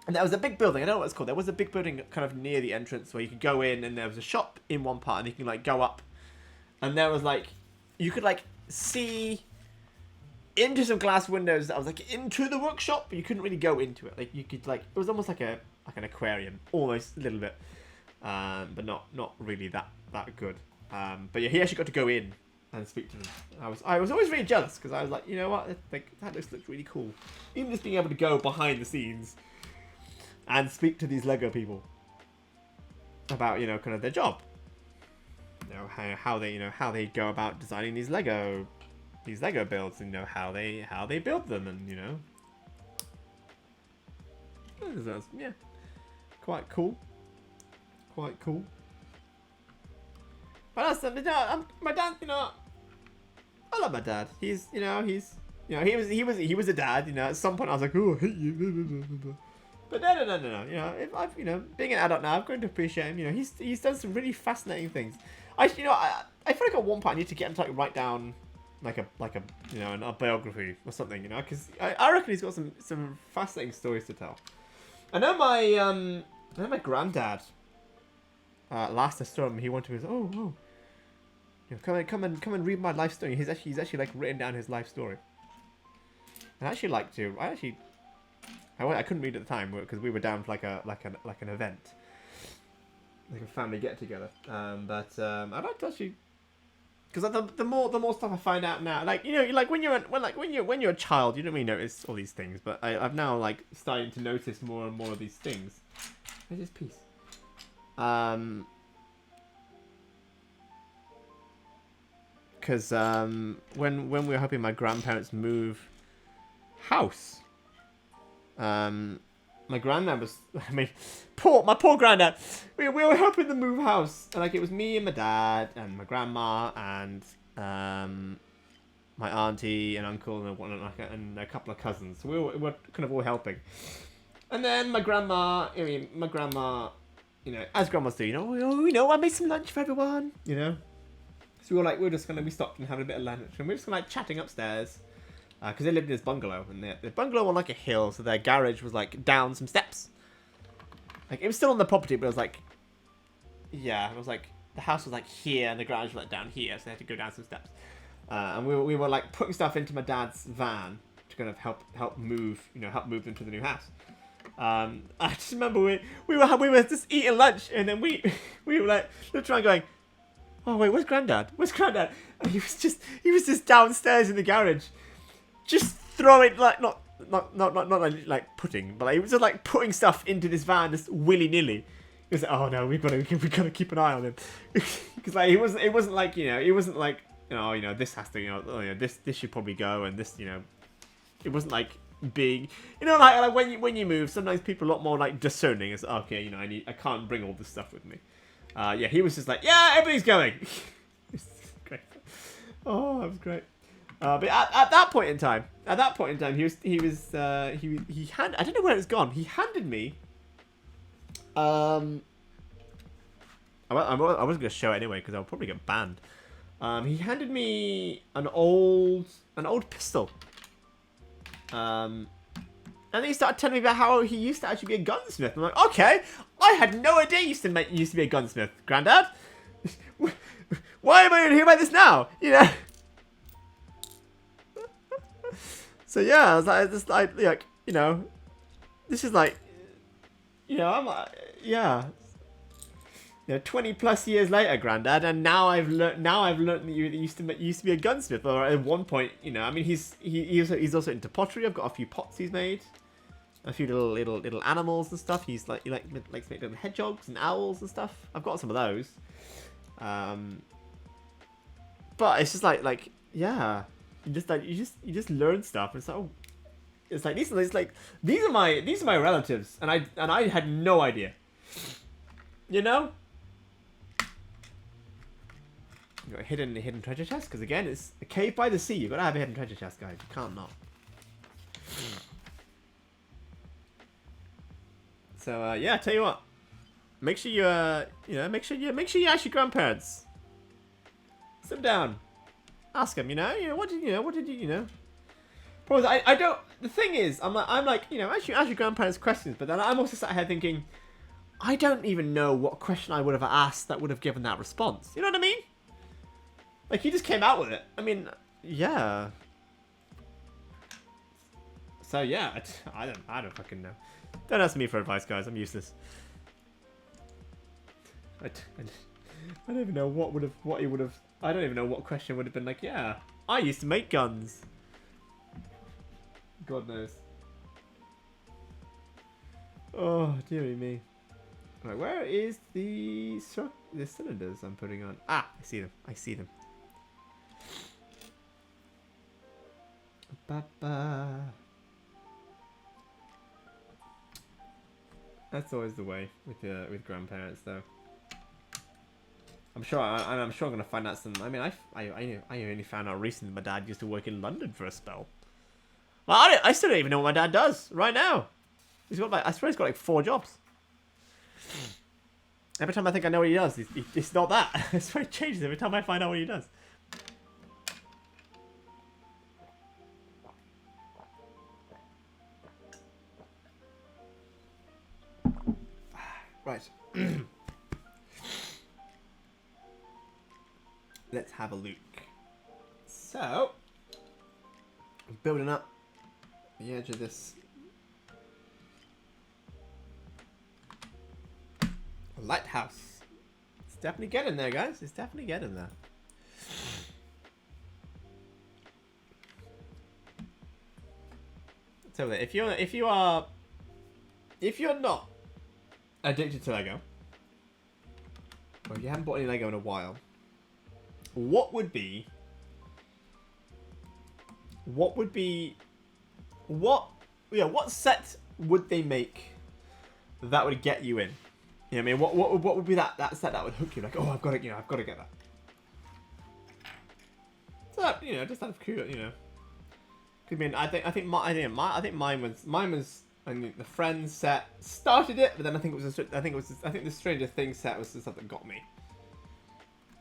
And there was a big building. I don't know what it's called. There was a big building kind of near the entrance where you could go in, and there was a shop in one part, and you can like go up. And there was like, you could like see into some glass windows that was like into the workshop, but you couldn't really go into it. Like you could like, it was almost like an aquarium, almost a little bit, but not really that good. But yeah, he actually got to go in and speak to them. I was always really jealous because I was like, you know what, like that looks really cool. Even just being able to go behind the scenes and speak to these Lego people about, you know, kind of their job. You know, how they go about designing these Lego builds, and you know how they build them, and you know, yeah, quite cool. But that's my dad. You know, I love my dad. He was a dad. You know, at some point I was like, oh, I hate you. But no. You know, if I've, you know, being an adult now, I've grown to appreciate him. You know, he's done some really fascinating things. I feel like at one point I need to get him to like write down like a you know, a biography or something. You know, because I reckon he's got some fascinating stories to tell. I know my granddad. Last I saw him, he wanted to go, oh, you know, come and read my life story. He's actually like written down his life story. And I actually like to. I couldn't read at the time because we were down for like an event, like a family get together. But I'd like to actually, because the more stuff I find out now, like, you know, like when you're a child, you don't really notice all these things. But I've now like starting to notice more and more of these things. Where's this piece? Because when we were helping my grandparents move house, my granddad was, I mean, my poor granddad, we were helping them move house, and like it was me and my dad and my grandma and my auntie and uncle and a couple of cousins. So we were kind of all helping. And then my grandma, you know, as grandmas do, you know, I made some lunch for everyone, you know. So we stopped and having a bit of lunch, and we were just kind of like chatting upstairs, because they lived in this bungalow, and the bungalow on like a hill, so their garage was like down some steps. Like it was still on the property, but it was like, yeah, it was like the house was like here, and the garage was like down here, so they had to go down some steps. And we were like putting stuff into my dad's van to kind of help move them to the new house. I just remember we were just eating lunch, and then we were like trying going, oh wait, where's Granddad? And he was just downstairs in the garage, just throwing like not like putting, but like, he was just like putting stuff into this van just willy nilly. He was like, oh no, we gotta keep an eye on him, because like it wasn't like, you know, this has to, you know, oh yeah, this should probably go, and this, you know, it wasn't like big, you know, like when you move, sometimes people are a lot more like discerning. It's okay, you know, I can't bring all this stuff with me. Yeah, he was just like, yeah, everybody's going. Great. Oh, that was great. But at that point in time, I don't know where it's gone. He handed me. I wasn't gonna show it anyway because I'll probably get banned. He handed me an old pistol. And then he started telling me about how he used to actually be a gunsmith. I'm like, okay, I had no idea you used to be a gunsmith, Granddad. Why am I hearing about this now? You know. So yeah, I was like, just like, you know, this is like, you know, I'm like, yeah. You know, 20 plus years later, Granddad, and now I've learned that you used to be a gunsmith. Or at one point, you know, I mean, he's also into pottery. I've got a few pots he's made, a few little animals and stuff. He likes to make little hedgehogs and owls and stuff. I've got some of those. But it's just like yeah, you just learn stuff. And it's like, oh, it's like these are my relatives, and I had no idea. You know. You got a hidden treasure chest, because again, it's a cave by the sea. You've got to have a hidden treasure chest, guys. You can't not. So yeah, tell you what. Make sure you make sure you ask your grandparents. Sit them down. Ask them. What did you. Probably I don't. the thing is, I'm like, you know, ask your grandparents questions, but then I'm also sat here thinking, I don't even know what question I would have asked that would have given that response. You know what I mean? Like, he just came out with it. I mean, yeah. So yeah, I don't fucking know. Don't ask me for advice, guys. I'm useless. I don't even know what he would have. I don't even know what question would have been like. Yeah, I used to make guns. God knows. Oh, dearie me. Right, where is the cylinders I'm putting on? Ah, I see them. I see them. Ba-ba. That's always the way with grandparents, though. I'm sure I'm gonna find out some. I mean, I only found out recently my dad used to work in London for a spell. Well, I still don't even know what my dad does right now. He's got like, I swear he's got like 4 jobs. Every time I think I know what he does, it's not that. I swear it changes every time I find out what he does. Right. Let's have a look. So, building up the edge of this lighthouse. It's definitely getting there, guys. It's definitely getting there. So if you're not addicted to Lego, or if you haven't bought any Lego in a while, what set would they make that would get you in? You know what I mean? What would be that set that would hook you? Like, oh, I've got to get that. So, you know, just out of curiosity, you know. I mean, I think mine was. I mean, the Friends set started it, but then I think the Stranger Things set was the stuff that got me.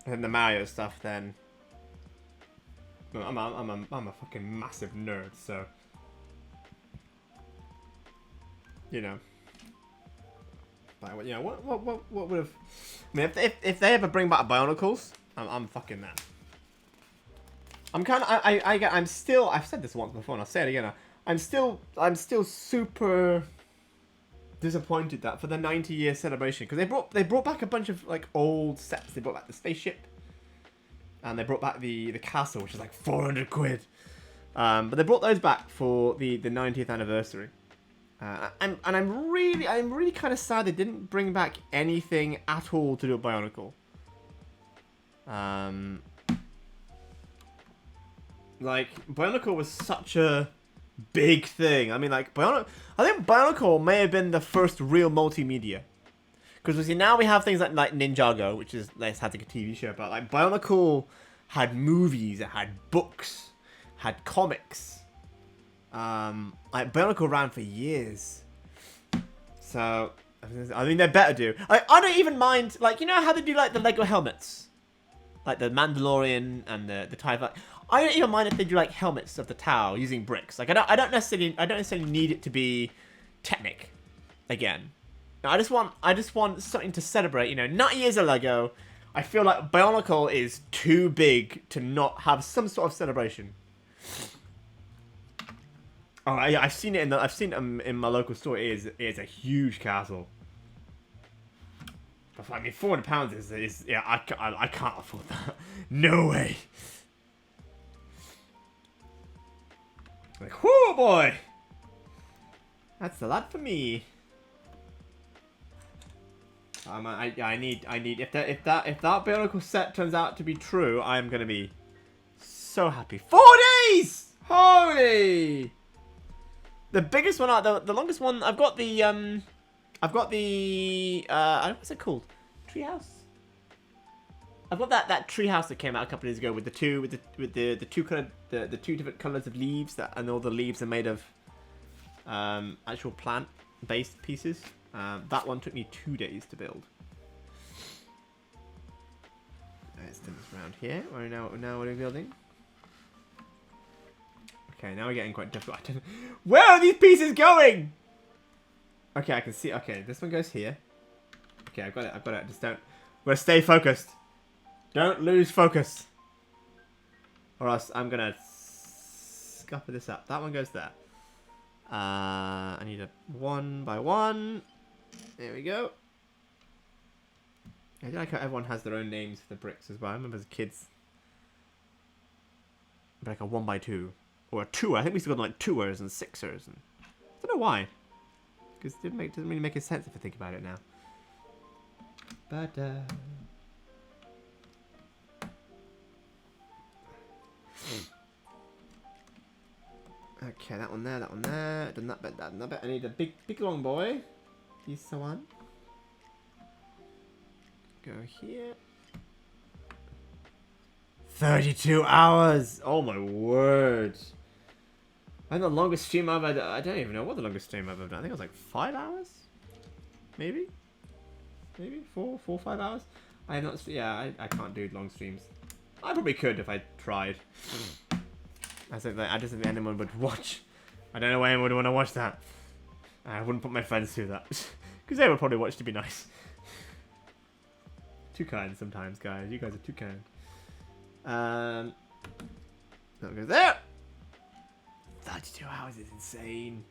And then the Mario stuff, then. I'm a fucking massive nerd, so. You know. But you know what would have? I mean, if they ever bring back Bionicles, I'm fucking that. I'm still. I've said this once before, and I'll say it again. I'm still super disappointed that for the 90-year celebration, because they brought back a bunch of like old sets. They brought back the spaceship, and they brought back the castle, which is like 400 quid. But they brought those back for the 90th anniversary. I'm really kind of sad they didn't bring back anything at all to do with Bionicle. Like, Bionicle was such a big thing. I mean, like, I think Bionicle may have been the first real multimedia. Because we see now we have things like Ninjago, which is, let's have like a TV show, but like Bionicle had movies, it had books, had comics. Like Bionicle ran for years. So I mean, they better do. I don't even mind, like, you know how they do like the Lego helmets, like the Mandalorian and the TIE Fighter. I don't even mind if they do like helmets of the Tau using bricks. Like I don't necessarily need it to be Technic again. I just want something to celebrate. You know, 90 years of Lego. I feel like Bionicle is too big to not have some sort of celebration. Oh, I've seen it in my local store. It is a huge castle. But I mean, £400 is yeah. I can't afford that. No way. Like, whoo boy, that's a lot for me. I need if that Bionicle set turns out to be true, I'm gonna be so happy. 4 days! Holy! The biggest one out, the longest one. I've got the what's it called? Treehouse. I've got that treehouse that came out a couple of days ago with the two different colors of leaves and all the leaves are made of actual plant based pieces. That one took me 2 days to build. Let's turn this around here. Now what are we building? Okay, now we're getting quite difficult. Where are these pieces going? Okay, I can see. Okay, this one goes here. Okay, I've got it. I've got it. Just don't. We're gonna stay focused. Don't lose focus. Or else I'm gonna scupper this up. That one goes there. I need a 1 by 1. There we go. I like how everyone has their own names for the bricks as well. I remember as kids. Like a 1 by 2. Or a 2. I think we used to go to like 2ers and 6ers. And I don't know why. Because it doesn't really make any sense if I think about it now. But, okay, that one there, that one there. Done that bit, that bit. I need a big long boy. This one. Go here. 32 hours! Oh my word. I think the longest stream I've ever done. I don't even know what the longest stream I've ever done. I think it was like 5 hours? Maybe? Maybe? 4 or 5 hours? I not. Yeah, I can't do long streams. I probably could if I tried. I just think anyone would watch. I don't know why anyone would want to watch that. I wouldn't put my friends through that. Because they would probably watch to be nice. Too kind sometimes, guys. You guys are too kind. That goes there. 32 hours is insane.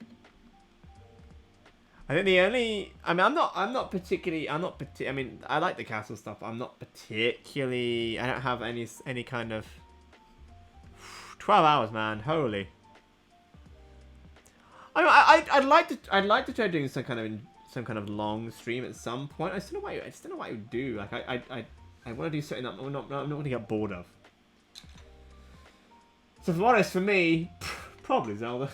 I think the only, I mean, I'm not particularly, I mean, I like the castle stuff. I'm not particularly, I don't have any kind of 12 hours, man. Holy. I mean, I'd like to try doing some kind of long stream at some point. I just don't know what I would do. Like I want to do something that I'm not going to get bored of. So if I'm honest, for me, probably Zelda.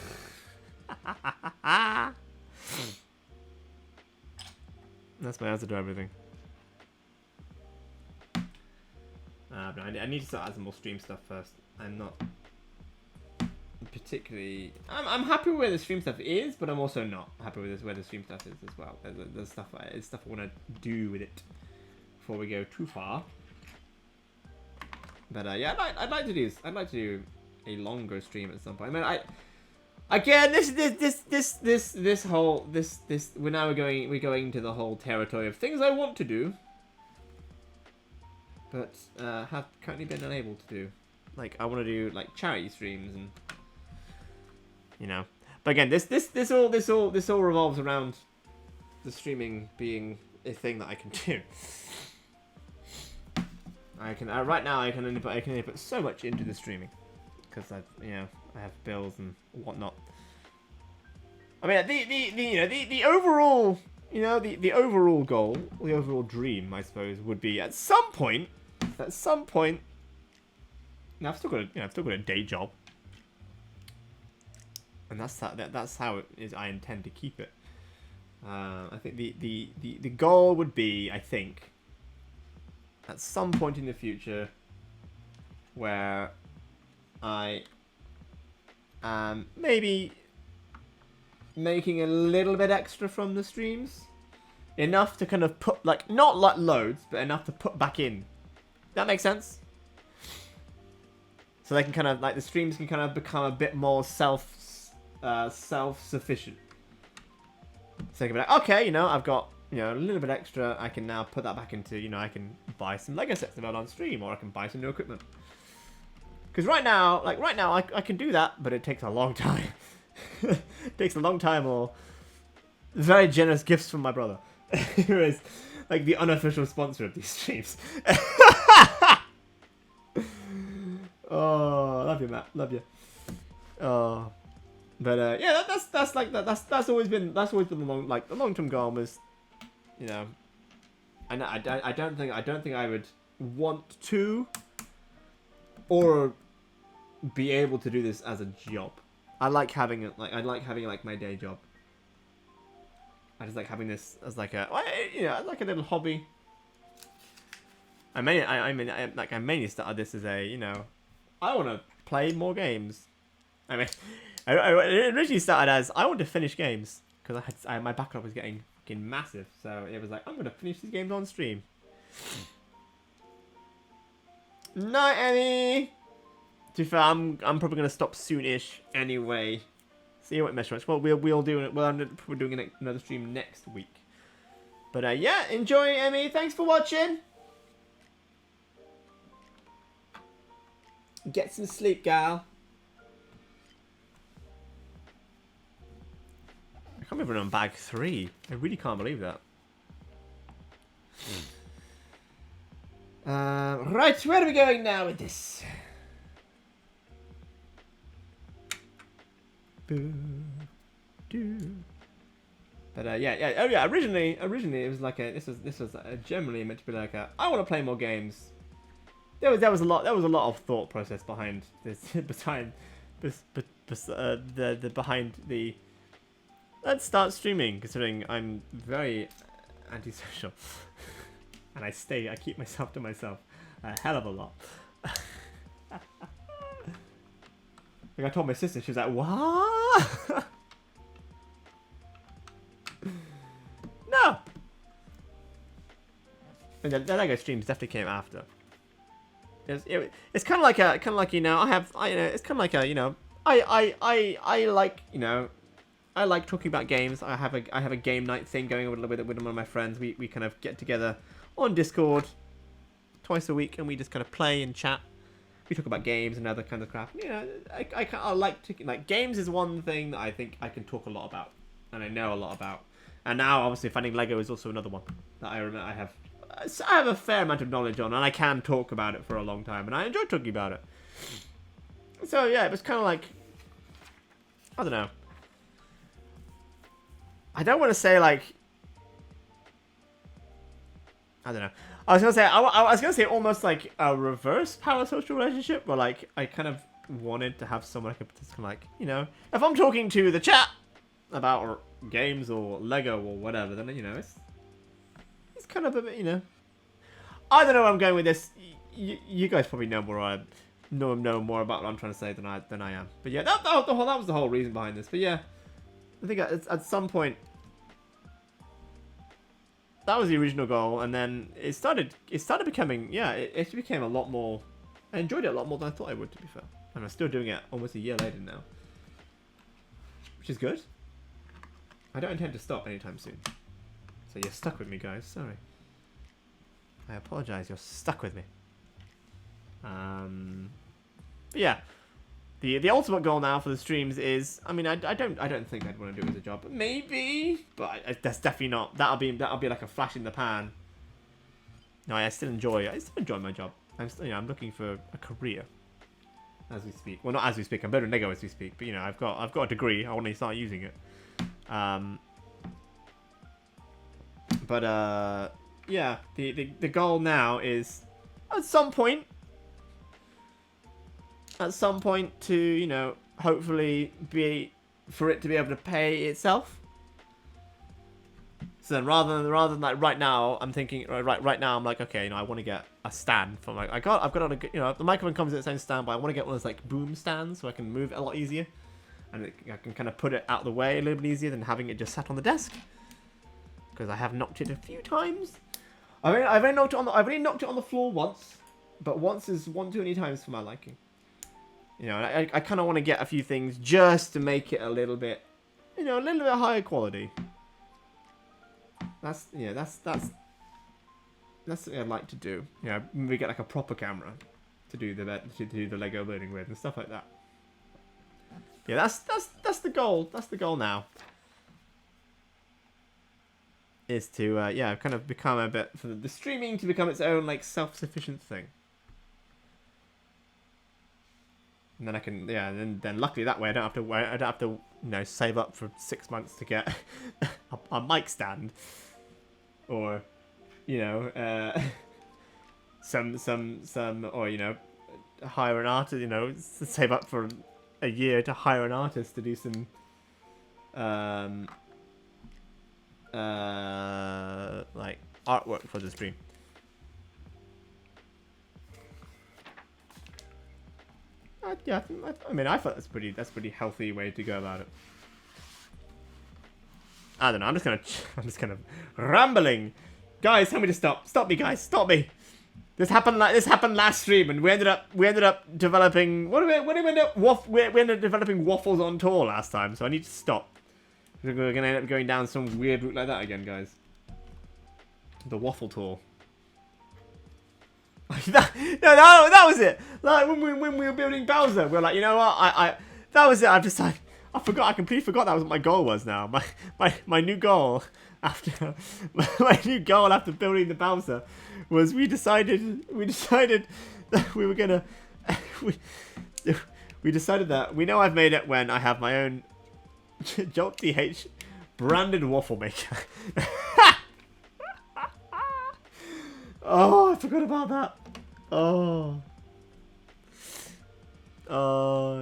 That's my answer to everything. But I need to start adding more stream stuff first. I'm not particularly. I'm happy with where the stream stuff is, but I'm also not happy with where the stream stuff is as well. There's stuff I want to do with it before we go too far. But yeah, I'd like to do this. I'd like to do a longer stream at some point. I mean, again, this whole we're going to the whole territory of things I want to do, but have currently been unable to do. Like I want to do like charity streams and you know. But again, this all revolves around the streaming being a thing that I can do. I can right now I can only put so much into the streaming because I have bills and whatnot. I mean the overall the overall goal, the overall dream I suppose would be at some point. Now I've still got a day job, and that's how it is. I intend to keep it. I think the goal would be, I think, at some point in the future, where I am maybe making a little bit extra from the streams, enough to kind of put not like loads, but enough to put back in. That makes sense. So they can kind of the streams can kind of become a bit more self-sufficient. So they can be like, okay, I've got a little bit extra. I can now put that back into I can buy some Lego sets about on stream, or I can buy some new equipment. Because right now I can do that, but it takes a long time. It takes a long time, or very generous gifts from my brother, who is like the unofficial sponsor of these streams. Oh, love you, Matt. Love you. Oh, but yeah, that's always been the long-term goal was, and I don't think I would want to or be able to do this as a job. I like having it like my day job. I just like having this as like a little hobby. I mainly started this as a I want to play more games. I mean, it originally started as I want to finish games because my backlog was getting massive. So it was like I'm going to finish these games on stream. Night, Emmy. To be fair, I'm probably gonna stop soonish anyway. See what measurements. Well, we'll do it. Well, we're doing another stream next week. But yeah, enjoy, Emmy. Thanks for watching. Get some sleep, gal. I can't believe we're on bag 3. I really can't believe that. Right, where are we going now with this? But yeah. Oh yeah. Originally it was like a. This was generally meant to be like a. I want to play more games. There was a lot of thought process behind this, behind the. Let's start streaming, considering I'm very antisocial, and I keep myself to myself a hell of a lot. Like I told my sister, she was like, "What?" No. And the Lego streams definitely came after. It's kind of like you know, it's kind of like a, you know, I like, you know, I like talking about games. I have a game night thing going on with one of my friends. We kind of get together on Discord twice a week and we just kind of play and chat. We talk about games and other kinds of crap. You know, I like to, like, games is one thing that I think I can talk a lot about and I know a lot about. And now obviously finding Lego is also another one that I remember I have a fair amount of knowledge on, and I can talk about it for a long time, and I enjoy talking about it. So yeah, it was kind of like, I don't know. I don't want to say like, I don't know. I was gonna say almost like a reverse parasocial relationship, where like I kind of wanted to have someone I could just kind of like, you know, if I'm talking to the chat about games or Lego or whatever, then you know it's kind of a bit, you know. I don't know where I'm going with this. You guys probably know more about what I'm trying to say than I am. But yeah, that was the whole reason behind this. But yeah, I think at some point that was the original goal, and then it started becoming, yeah, it became a lot more. I enjoyed it a lot more than I thought I would, to be fair. And I'm still doing it almost a year later now, which is good. I don't intend to stop anytime soon. So you're stuck with me, guys. Sorry. I apologize. You're stuck with me. But yeah, the ultimate goal now for the streams is, I mean, I don't think I'd want to do it as a job. Maybe, but that's definitely not. That'll be like a flash in the pan. No, I still enjoy my job. I'm looking for a career as we speak. Well, not as we speak. I'm better than Lego as we speak. But you know, I've got a degree. I want to start using it. Yeah, the goal now is at some point to, you know, hopefully for it to be able to pay itself. So then rather than like right now, I'm thinking right now I'm like, okay, you know, I want to get a stand for my, I've got on a, you know, the microphone comes with its own stand, but I want to get one of those like boom stands so I can move it a lot easier. And I can kind of put it out of the way a little bit easier than having it just sat on the desk. Because I have knocked it a few times. I've only knocked it on the floor once, but once is one too many times for my liking. You know, and I kind of want to get a few things just to make it a little bit, you know, a little bit higher quality. That's something I'd like to do. You know, maybe get like a proper camera to do the Lego building with and stuff like that. Yeah, that's the goal. That's the goal now. Is to yeah, kind of become a bit, for the streaming to become its own like self-sufficient thing. And then I can, yeah, and then luckily that way I don't have to you know, save up for 6 months to get a mic stand, or you know, some or you know, hire an artist, you know, save up for a year to hire an artist to do some like artwork for the stream. Yeah, I mean, I thought that's pretty healthy way to go about it. I don't know. I'm just kind of rambling. Guys, tell me to stop. Stop me, guys. Stop me. This happened last stream, and we ended up developing we ended up developing waffles on tour last time. So I need to stop. We're gonna end up going down some weird route like that again, guys. The waffle tour. that was it. Like when we were building Bowser, we were like, you know what? That was it. I forgot. I completely forgot that was what my goal was. Now my new goal after building the Bowser was we decided that we were gonna we decided that we know I've made it when I have my own Jolt DH branded waffle maker. Oh, I forgot about that. Oh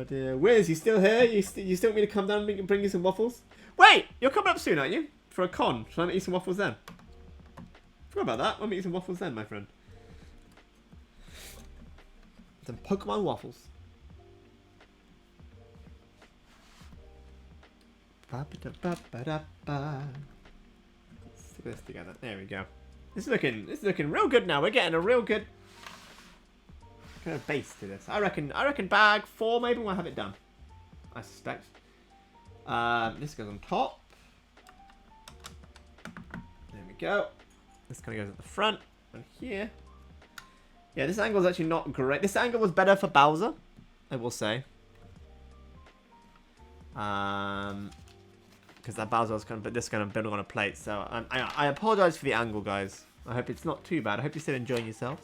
dear. Wiz, you still here? You still want me to come down and bring you some waffles? Wait, you're coming up soon, aren't you? For a con. Should I make you some waffles then? Forgot about that. I'll make you some waffles then, my friend. Some Pokemon waffles. Let's stick this together. There we go. This is looking real good now. We're getting a real good kind of base to this. I reckon bag 4 maybe we'll have it done. I suspect. This goes on top. There we go. This kind of goes at the front and here. Yeah, this angle is actually not great. This angle was better for Bowser, I will say. Because that Bowser was kind of building on a plate. So I apologize for the angle, guys. I hope it's not too bad. I hope you're still enjoying yourselves.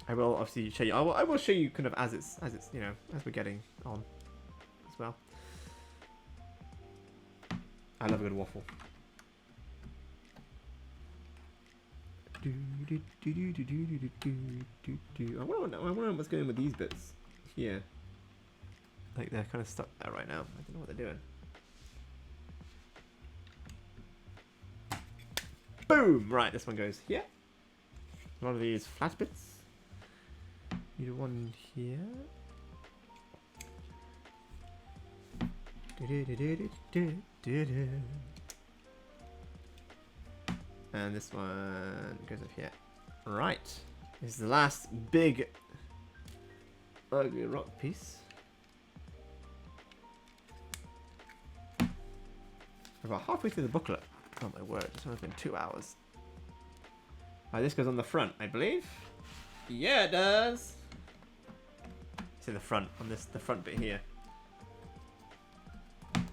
I will obviously show you. I will show you kind of as it's as we're getting on as well. I love a good waffle. I wonder what's going on with these bits here. Like they're kind of stuck there right now. I don't know what they're doing. Boom! Right, this one goes here. One of these flat bits. Need one here. And this one goes up here. Right. This is the last big ugly rock piece. We're about halfway through the booklet. Oh my word, it's only been 2 hours. Right, this goes on the front, I believe. Yeah, it does. It's in the front, on the front bit here. That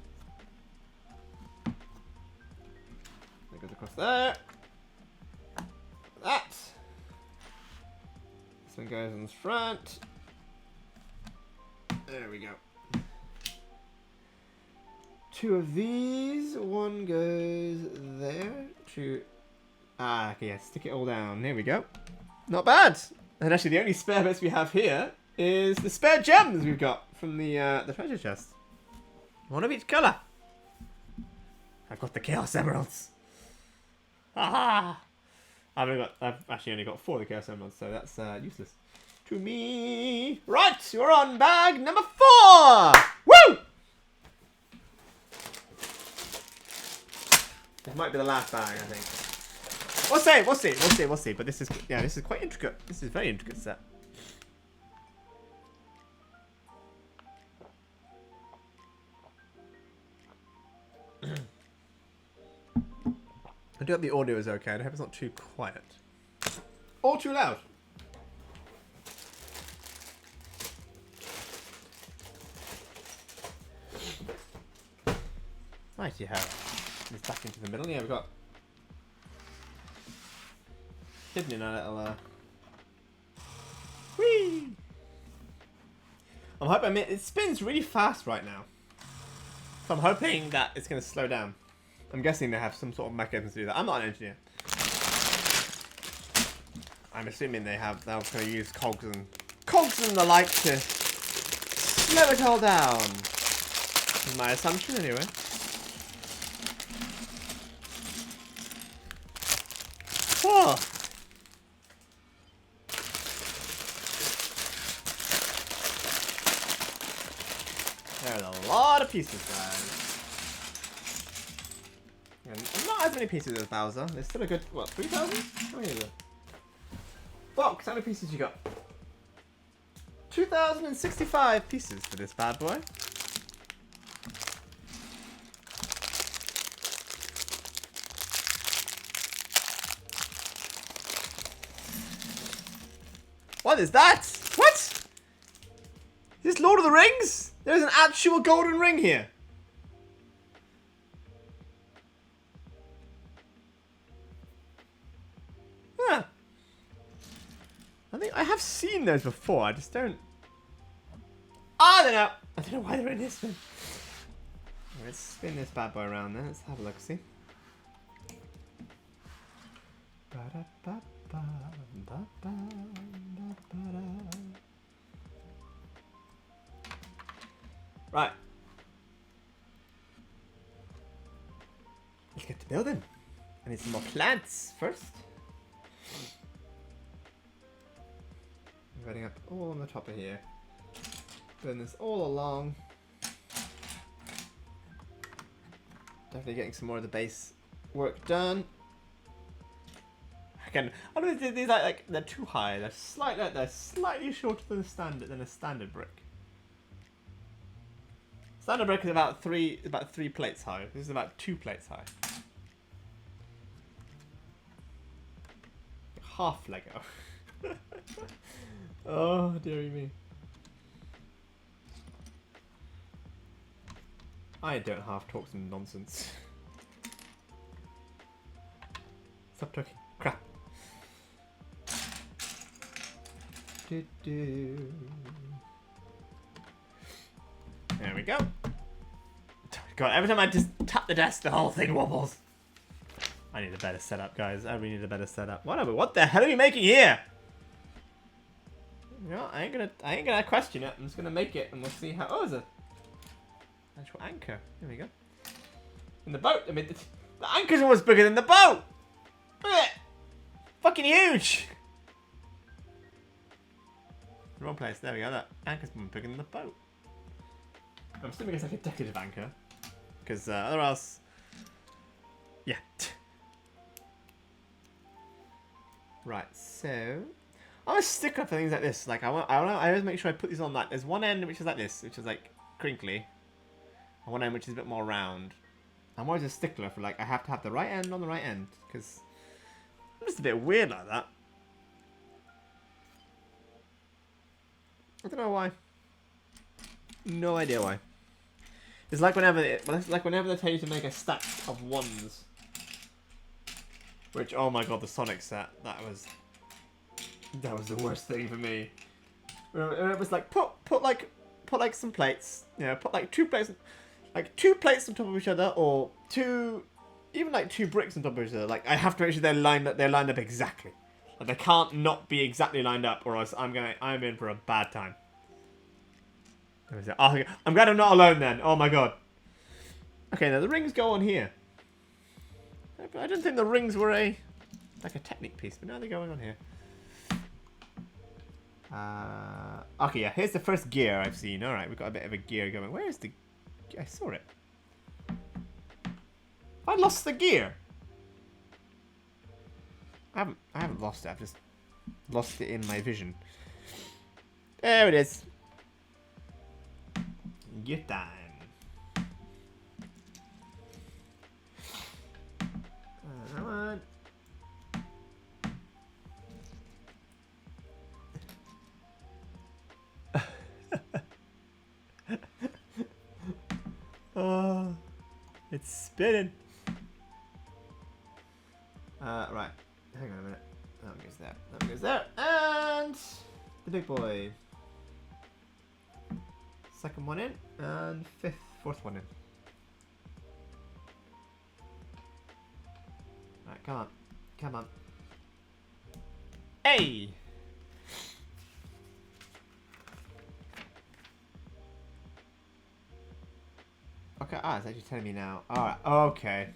goes across there. That. This one goes on the front. There we go. 2 of these. One goes there. 2. Ah, okay, yeah, stick it all down. There we go. Not bad. And actually, the only spare bits we have here is the spare gems we've got from the treasure chest. One of each colour. I've got the Chaos Emeralds. Ah! I've actually only got 4 of the Chaos Emeralds, so that's useless to me. Right, you're on bag number 4. Woo! This might be the last bag, I think. We'll see. But this is quite intricate. This is a very intricate set. I do hope the audio is okay. I hope it's not too quiet. Or too loud. Right, you have this back into the middle. Yeah, we've got hidden in our little whee! I'm hoping it spins really fast right now. So I'm hoping that it's going to slow down. I'm guessing they have some sort of mechanism to do that. I'm not an engineer. I'm assuming they're going to use cogs and the like to slow it all down. Is my assumption anyway. Oh. There's a lot of pieces, guys. And not as many pieces as Bowser. There's still a good, what, 3,000? How many is it? Fox, how many pieces you got? 2,065 pieces for this bad boy. What is that? What? Is this Lord of the Rings? There's an actual golden ring here. Huh. I think I have seen those before. I just don't. I don't know. I don't know why they're in this one. Let's spin this bad boy around then. Let's have a look. See. Right. Let's get to building. I need some more plants first. Running up all on the top of here. Building this all along. Definitely getting some more of the base work done. Again, I don't know, these like they're too high. They're slightly shorter than a standard brick. Standard brick is about three plates high. This is about 2 plates high. Half Lego. Oh dearie me. I don't half talk some nonsense. Stop talking crap. There we go. God, every time I just tap the desk, the whole thing wobbles. I need a better setup, guys. I really need a better setup. What the hell are we making here? You know, I ain't gonna question it. I'm just gonna make it, and we'll see how. Oh, there's a actual anchor. There we go. In the boat. I mean, the anchor's almost bigger than the boat. Look at it. Fucking huge. Wrong place. There we go. That anchor's bigger than the boat. I'm assuming it's like a decorative anchor, because otherwise, yeah. Right. So. I'm a stickler for things like this. Like I always make sure I put these on that. There's one end which is like this, which is like crinkly, and one end which is a bit more round. I'm always a stickler for like I have to have the right end on the right end because I'm just a bit weird like that. I don't know why. No idea why. It's like whenever they tell you to make a stack of ones. Which, oh my god, the Sonic set, that was the worst thing for me. It was like put like some plates, you know, put like 2 plates on top of each other, or even like 2 bricks on top of each other. Like I have to make sure they're lined up exactly. Like they can't not be exactly lined up, or else I'm in for a bad time. Oh, I'm glad I'm not alone then. Oh my god. Okay, now the rings go on here. I didn't think the rings were like a Technic piece, but now they're going on here. Okay, yeah, here's the first gear I've seen. Alright, we've got a bit of a gear going. Where is the... I saw it. I lost the gear. I haven't lost it. I've just lost it in my vision. There it is. Get time. Come on. Oh, it's spinning. Right. Hang on a minute. That one goes there. That one goes there. And the big boy. Second one in. And fourth one in. Right, come on. Come on. Hey! Okay, it's actually telling me now. Alright, okay.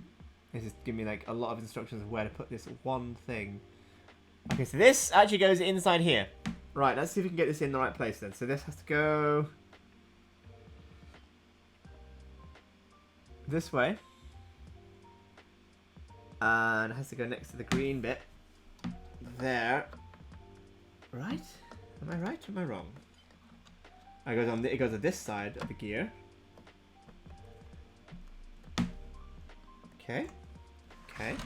This is giving me like a lot of instructions of where to put this one thing. Okay, so this actually goes inside here. Right, let's see if we can get this in the right place then. So this has to go this way. And it has to go next to the green bit. There. Right? Am I right or am I wrong? It goes on this side of the gear. Okay. Okay.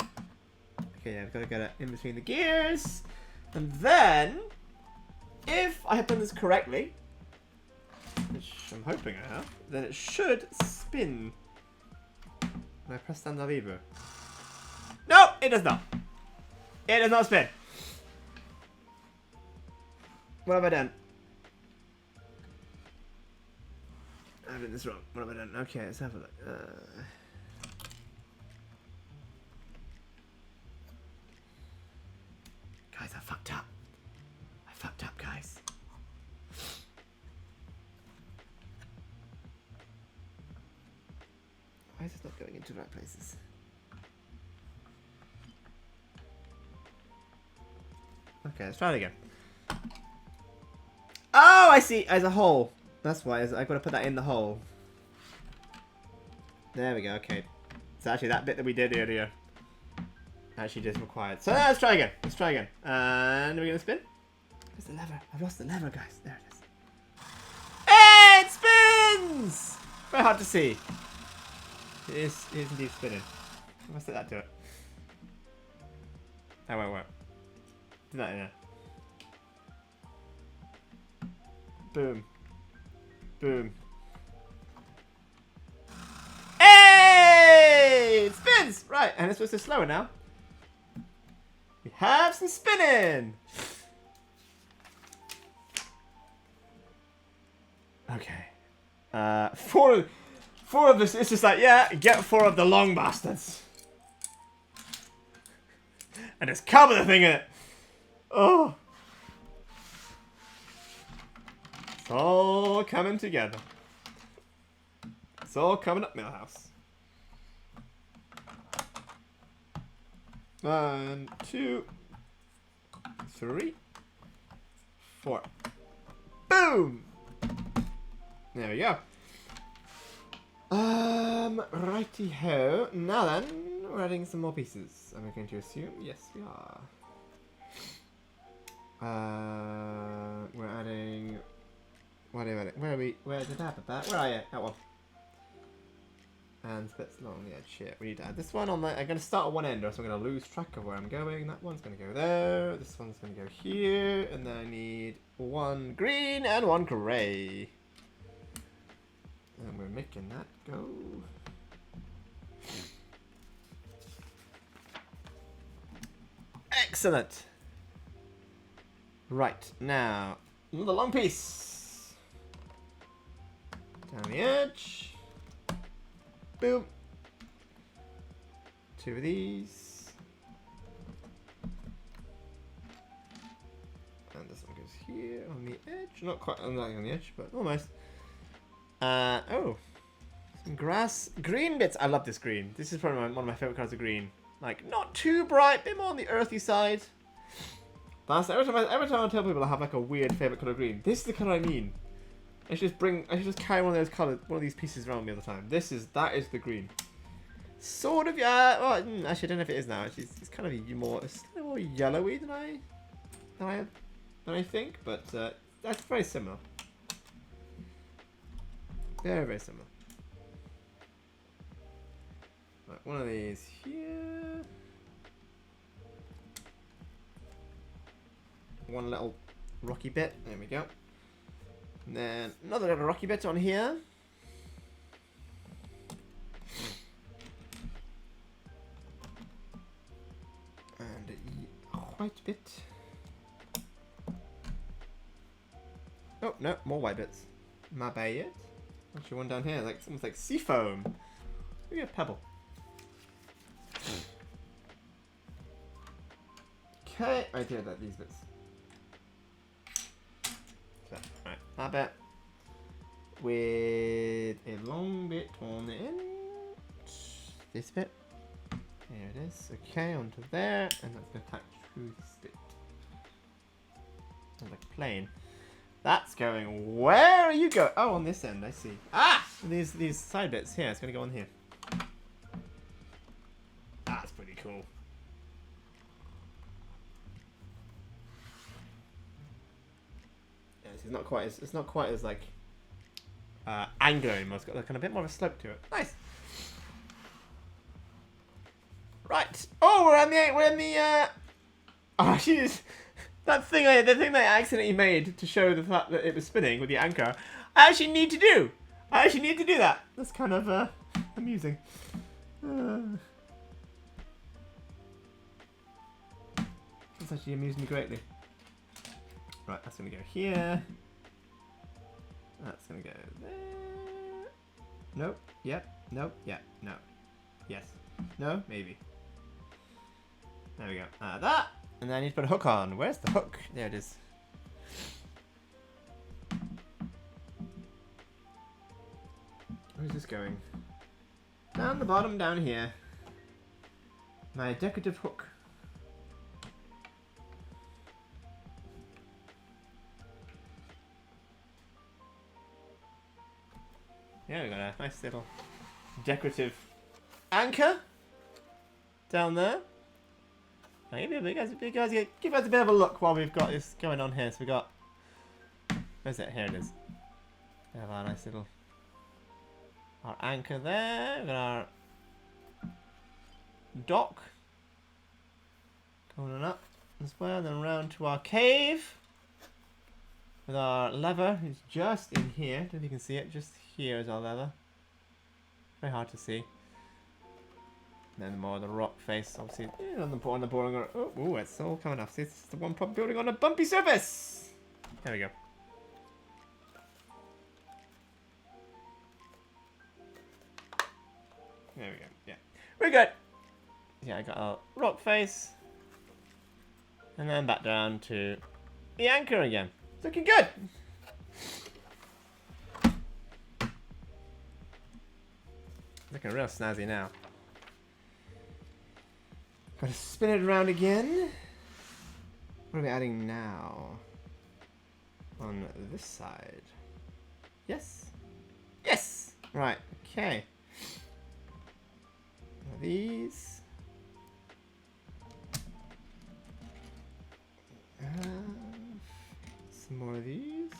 Okay, yeah, I've got to get it in between the gears. And then, if I have done this correctly, which I'm hoping I have, then it should spin. When I press down the lever. No, it does not. It does not spin. What have I done? I've done this wrong. What have I done? Okay, let's have a look. Guys, I fucked up. I fucked up, guys. Why is this not going into the right places? Okay, let's try it again. Oh, I see. As a hole. That's why. I've got to put that in the hole. There we go. Okay. So actually, that bit that we did earlier actually just required. So let's try again. Let's try again. And are we going to spin? Where's the lever? I've lost the lever, guys. There it is. Hey, it spins! Very hard to see. It is indeed spinning. I must set that to it. That won't work. Do that in there. Boom. Boom. Hey! It spins! Right, and it's supposed to slower now. We have some spinning! Okay. Four of this, it's just like, yeah, get 4 of the long bastards. And just cover the thing in it. Oh. It's all coming together. It's all coming up Millhouse. 1, 2, 3, 4. Boom! There we go. Righty ho. Now then, we're adding some more pieces. Am I going to assume? Yes, we are. We're adding. What are we adding? Where are we? Where did I have that? Where are you? That one. And splits along the edge here. We need to add this one on the. I'm going to start at one end, or else I'm going to lose track of where I'm going. That one's going to go there. This one's going to go here, and then I need 1 green and 1 grey. And we're making that go. Excellent. Right, now, another long piece. Down the edge. Boom. 2 of these. And this one goes here on the edge. Not quite on the edge, but almost. Oh. Some grass. Green bits. I love this green. This is probably one of my favorite colors of green. Like, not too bright, bit more on the earthy side. But every time I tell people I have like a weird favorite color green, this is the color I mean. I should just carry one of those colors, one of these pieces around me all the time. That is the green. Sort of, yeah. Well, actually, I don't know if it is now. Actually, it's kind of more yellowy than I think, but that's very similar. Very, very similar. Right, one of these here. One little rocky bit. There we go. And then another little rocky bit on here. And a white bit. Oh, no, more white bits. My bad. Actually, one down here, like almost like sea foam. Maybe a pebble. Okay, I did that. These bits. So, right, that bit with a long bit on the end. This bit. There it is. Okay, onto there, and that's going to attach to this bit. And like plane. That's going. Where are you going? Oh, on this end. I see. Ah, these side bits here. It's going to go on here. cool. Yeah, it's not quite as like angular anymore. It's got like, kind of a bit more of a slope to it. Nice. Right. Oh, we're in the. Oh, jeez. The thing I accidentally made to show the fact that it was spinning with the anchor, I actually need to do. That. That's kind of amusing. That's actually amused me greatly. Right, that's gonna go here. That's gonna go there. Nope. Yep. Nope. Yep. No. Yes. No. Maybe. There we go. That. And then I need to put a hook on. Where's the hook? There it is. Where's this going? Down the bottom, down here. My decorative hook. Yeah, we got a nice little decorative anchor down there. Maybe you guys give us a bit of a look while we've got this going on here. So we got, where's it? Here it is. We have our nice little anchor there. We got our dock going up as well. Then around to our cave with our lever, who's just in here. I don't know if you can see it. Just here is our lever. Very hard to see. And then more of the rock face, obviously, on the boring. Oh, it's all coming off. See, it's the one prop building on a bumpy surface. There we go. There we go. Yeah, we're good. Yeah, I got our rock face, and then back down to the anchor again. It's looking good. Looking real snazzy now. Gotta spin it around again. What are we adding now? On this side. Yes. Yes! Right, okay. Now these. Some more of these.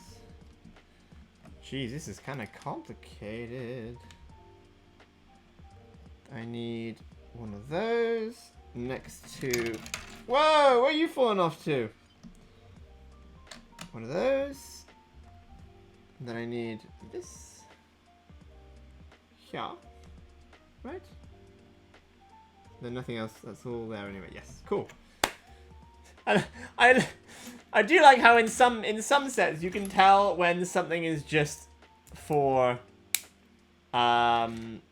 Jeez, this is kind of complicated. I need one of those. Next to... Whoa! Where are you falling off to? One of those. And then I need this. Here. Right? Then nothing else. That's all there anyway. Yes. Cool. And I do like how in some sets you can tell when something is just for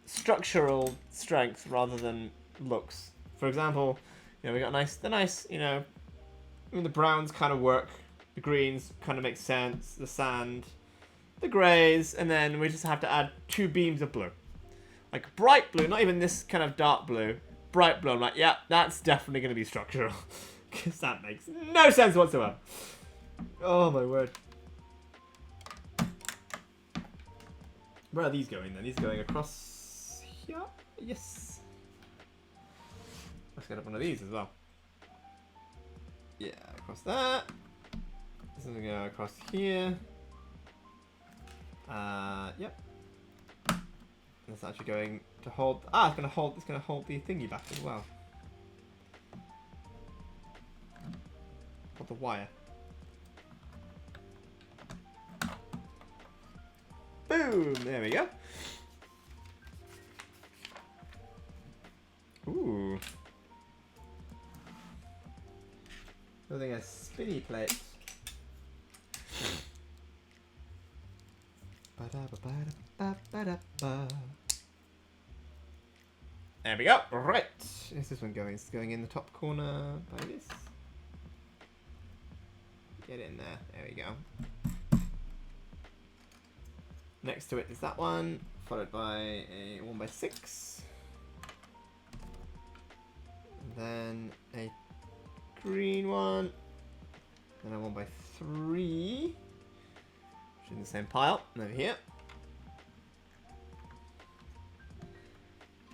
structural strength rather than looks. For example, you know, we got the nice, you know, I mean, the browns kind of work, the greens kind of make sense, the sand, the greys, and then we just have to add 2 beams of blue. Like bright blue, not even this kind of dark blue, bright blue. I'm like, yeah, that's definitely going to be structural. Because that makes no sense whatsoever. Oh my word. Where are these going then? These are going across here? Yes. Let's get up one of these as well. Yeah, across that. This is going to go across here. Yep. It's actually going to hold. Ah, it's going to hold the thingy back as well. Hold the wire. Boom! There we go. Ooh. Building a spinny plate. There we go. Right. Is this one going? It's going in the top corner by this. Get in there. There we go. Next to it is that one, followed by a 1x6. Then a green one. Then a 1x3. Which is in the same pile. And over here.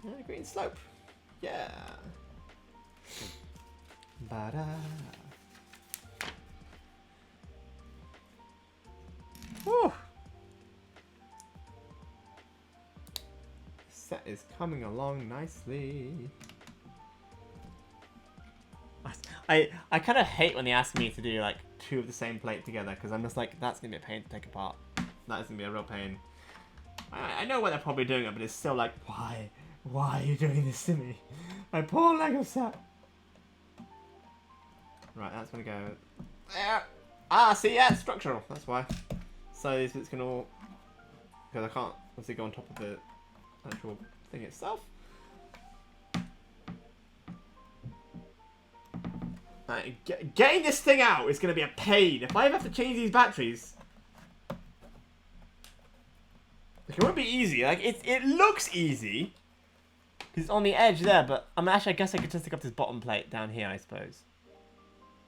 And a green slope. Yeah. Ba-da. Whew. Set is coming along nicely. I kind of hate when they ask me to do like 2 of the same plate together, because I'm just like, that's gonna be a pain to take apart. That is gonna be a real pain. I know why they're probably doing it, but it's still like, why are you doing this to me? My poor Lego set. Right, that's gonna go there. Ah, see, yeah, it's structural. That's why. So these bits can all, because I can't obviously go on top of the actual thing itself. Getting this thing out is going to be a pain. If I ever have to change these batteries, like, it won't be easy. Like, it looks easy because it's on the edge there, but actually, I guess I could just take up this bottom plate down here, I suppose,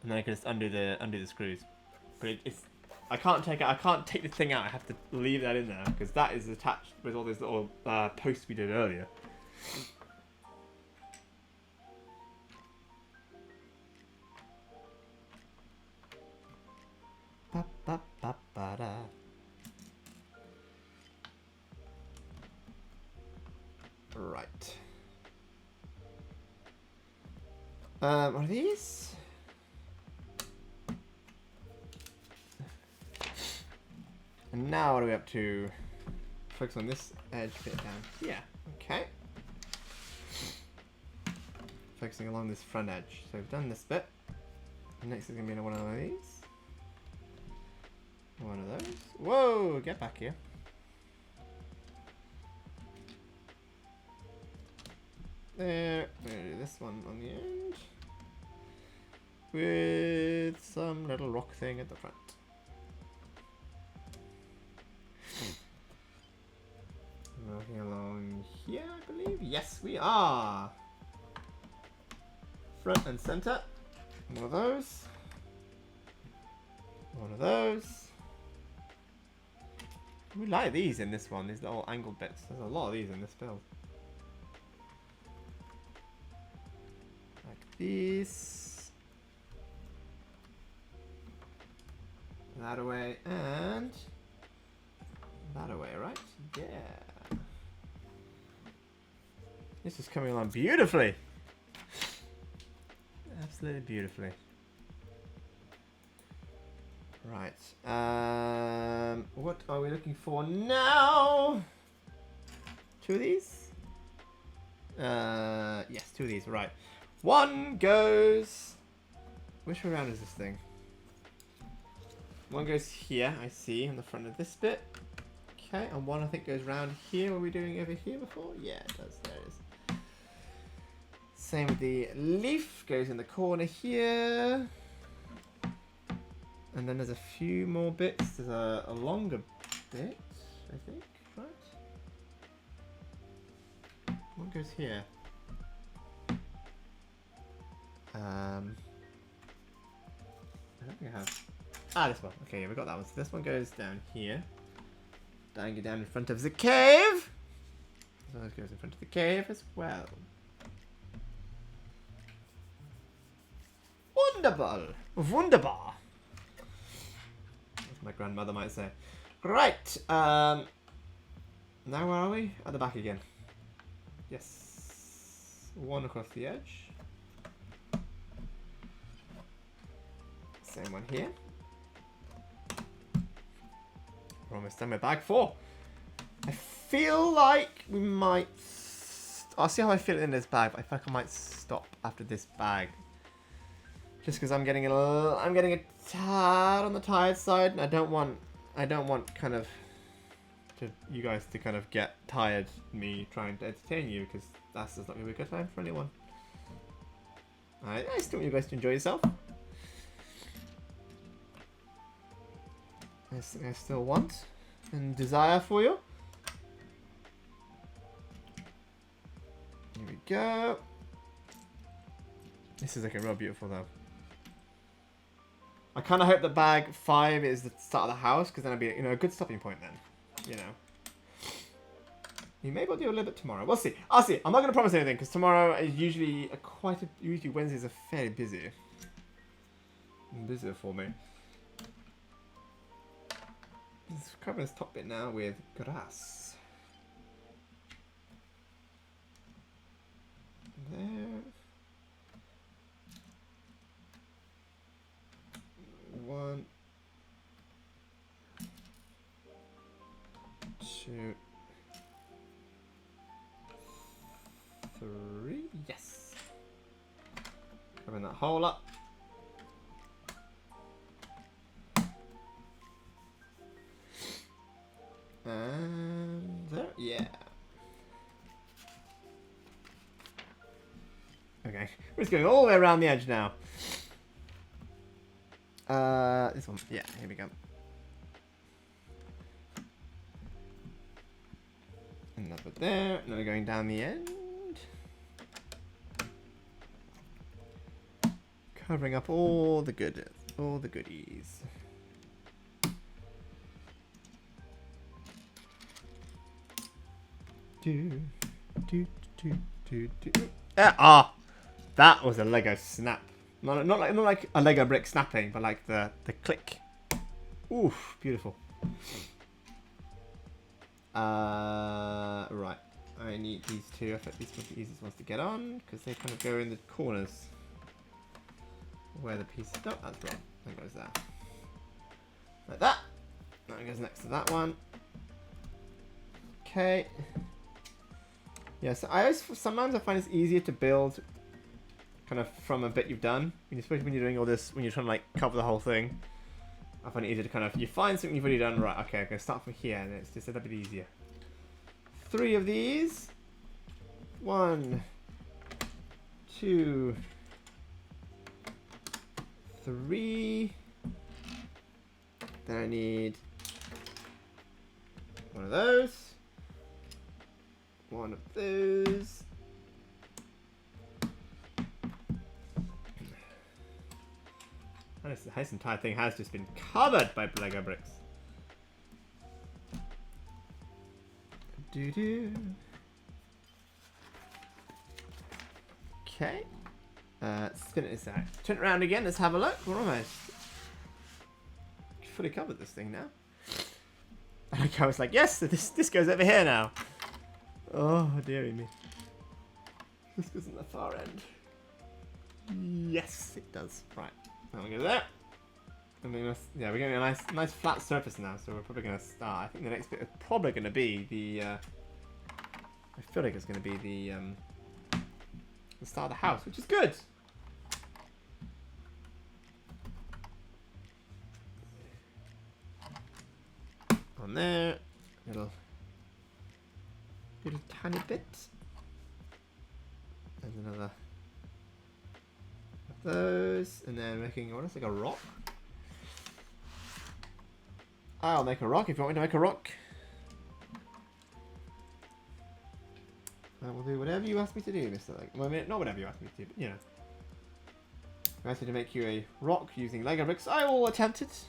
and then I could just undo the screws. But I can't take the thing out. I have to leave that in there because that is attached with all these little posts we did earlier. Ba, ba, ba, ba, da. Right. What are these? And now what are we up to? Focus on this edge bit down here. Okay. Focusing along this front edge. So we've done this bit. Next is going to be one of these. One of those. Whoa! Get back here. There. I'm going to do this one on the end. With some little rock thing at the front. Walking along here, I believe. Yes, we are. Front and center. One of those. One of those. We like these in this one, these little angled bits. There's a lot of these in this build. Like these. That away and that away, right? Yeah. This is coming along beautifully. Absolutely beautifully. Right. What are we looking for now? 2 of these? Yes, 2 of these. Right. One goes. Which way around is this thing? One goes here, I see, on the front of this bit. Okay, and one I think goes round here. Were we doing over here before? Yeah, it does. There it is. Same with the leaf. Goes in the corner here. And then there's a few more bits. There's a longer bit, I think, right? One goes here. I don't think I have. Ah, this one. Okay, yeah, we got that one. So this one goes down here. Down in front of the cave. So this goes in front of the cave as well. Wonderful. Wunderbar. My grandmother might say. Right. Now where are we? At the back again. Yes. One across the edge. Same one here. We're almost done with bag 4. I feel like we might... I'll see how I feel in this bag, but I feel like I might stop after this bag. Just because I'm getting a tad on the tired side, and I don't want kind of you guys to kind of get tired me trying to entertain you, because that's just not gonna be a good time for anyone. I still want you guys to enjoy yourself. That's something I still want and desire for you. Here we go. This is looking real beautiful though. I kind of hope that bag 5 is the start of the house, because then it'll be, you know, a good stopping point then. You know. We may well do a little bit tomorrow. We'll see. I'll see. I'm not going to promise anything, because tomorrow is usually usually Wednesdays are fairly busy. This is for me. Let's cover this top bit now with grass. There. 1, 2, 3. Yes. Covering that hole up. And there, yeah. Okay, we're just going all the way around the edge now. This one, yeah, here we go. Another there, another going down the end. Covering up all the goodies. That was a Lego snap. Not like a Lego brick snapping, but like the click. Oof, beautiful. Right. I need these two. I think these are the easiest ones to get on because they kind of go in the corners where the piece. No, that's wrong. That goes there. Like that. That goes next to that one. Okay. Yeah, so sometimes I find it's easier to build kind of from a bit you've done. Especially when you're doing all this, when you're trying to like cover the whole thing. I find it easier to kind of, you find something you've already done, right, okay, I'm going to start from here, and it's just a little bit easier. 3 of these. 1, 2, 3. Then I need one of those. One of those. This entire thing has just been covered by Lego bricks. Okay. Spin it aside. Turn it around again. Let's have a look. We're almost fully covered this thing now. And I was like, yes, this goes over here now. Oh, dearie me. This goes in the far end. Yes, it does. Right. Now we go there. And we're getting a nice flat surface now, so we're probably going to start. I think the next bit is probably going to be the. I feel like it's going to be the start of the house, which is good. On there, little tiny bit, and another. Those, and then making what looks like a rock. I'll make a rock if you want me to make a rock. I will do whatever you ask me to do, Mr. Like, well, not whatever you ask me to do, but you know. If I ask me to make you a rock using Lego bricks, I will attempt it.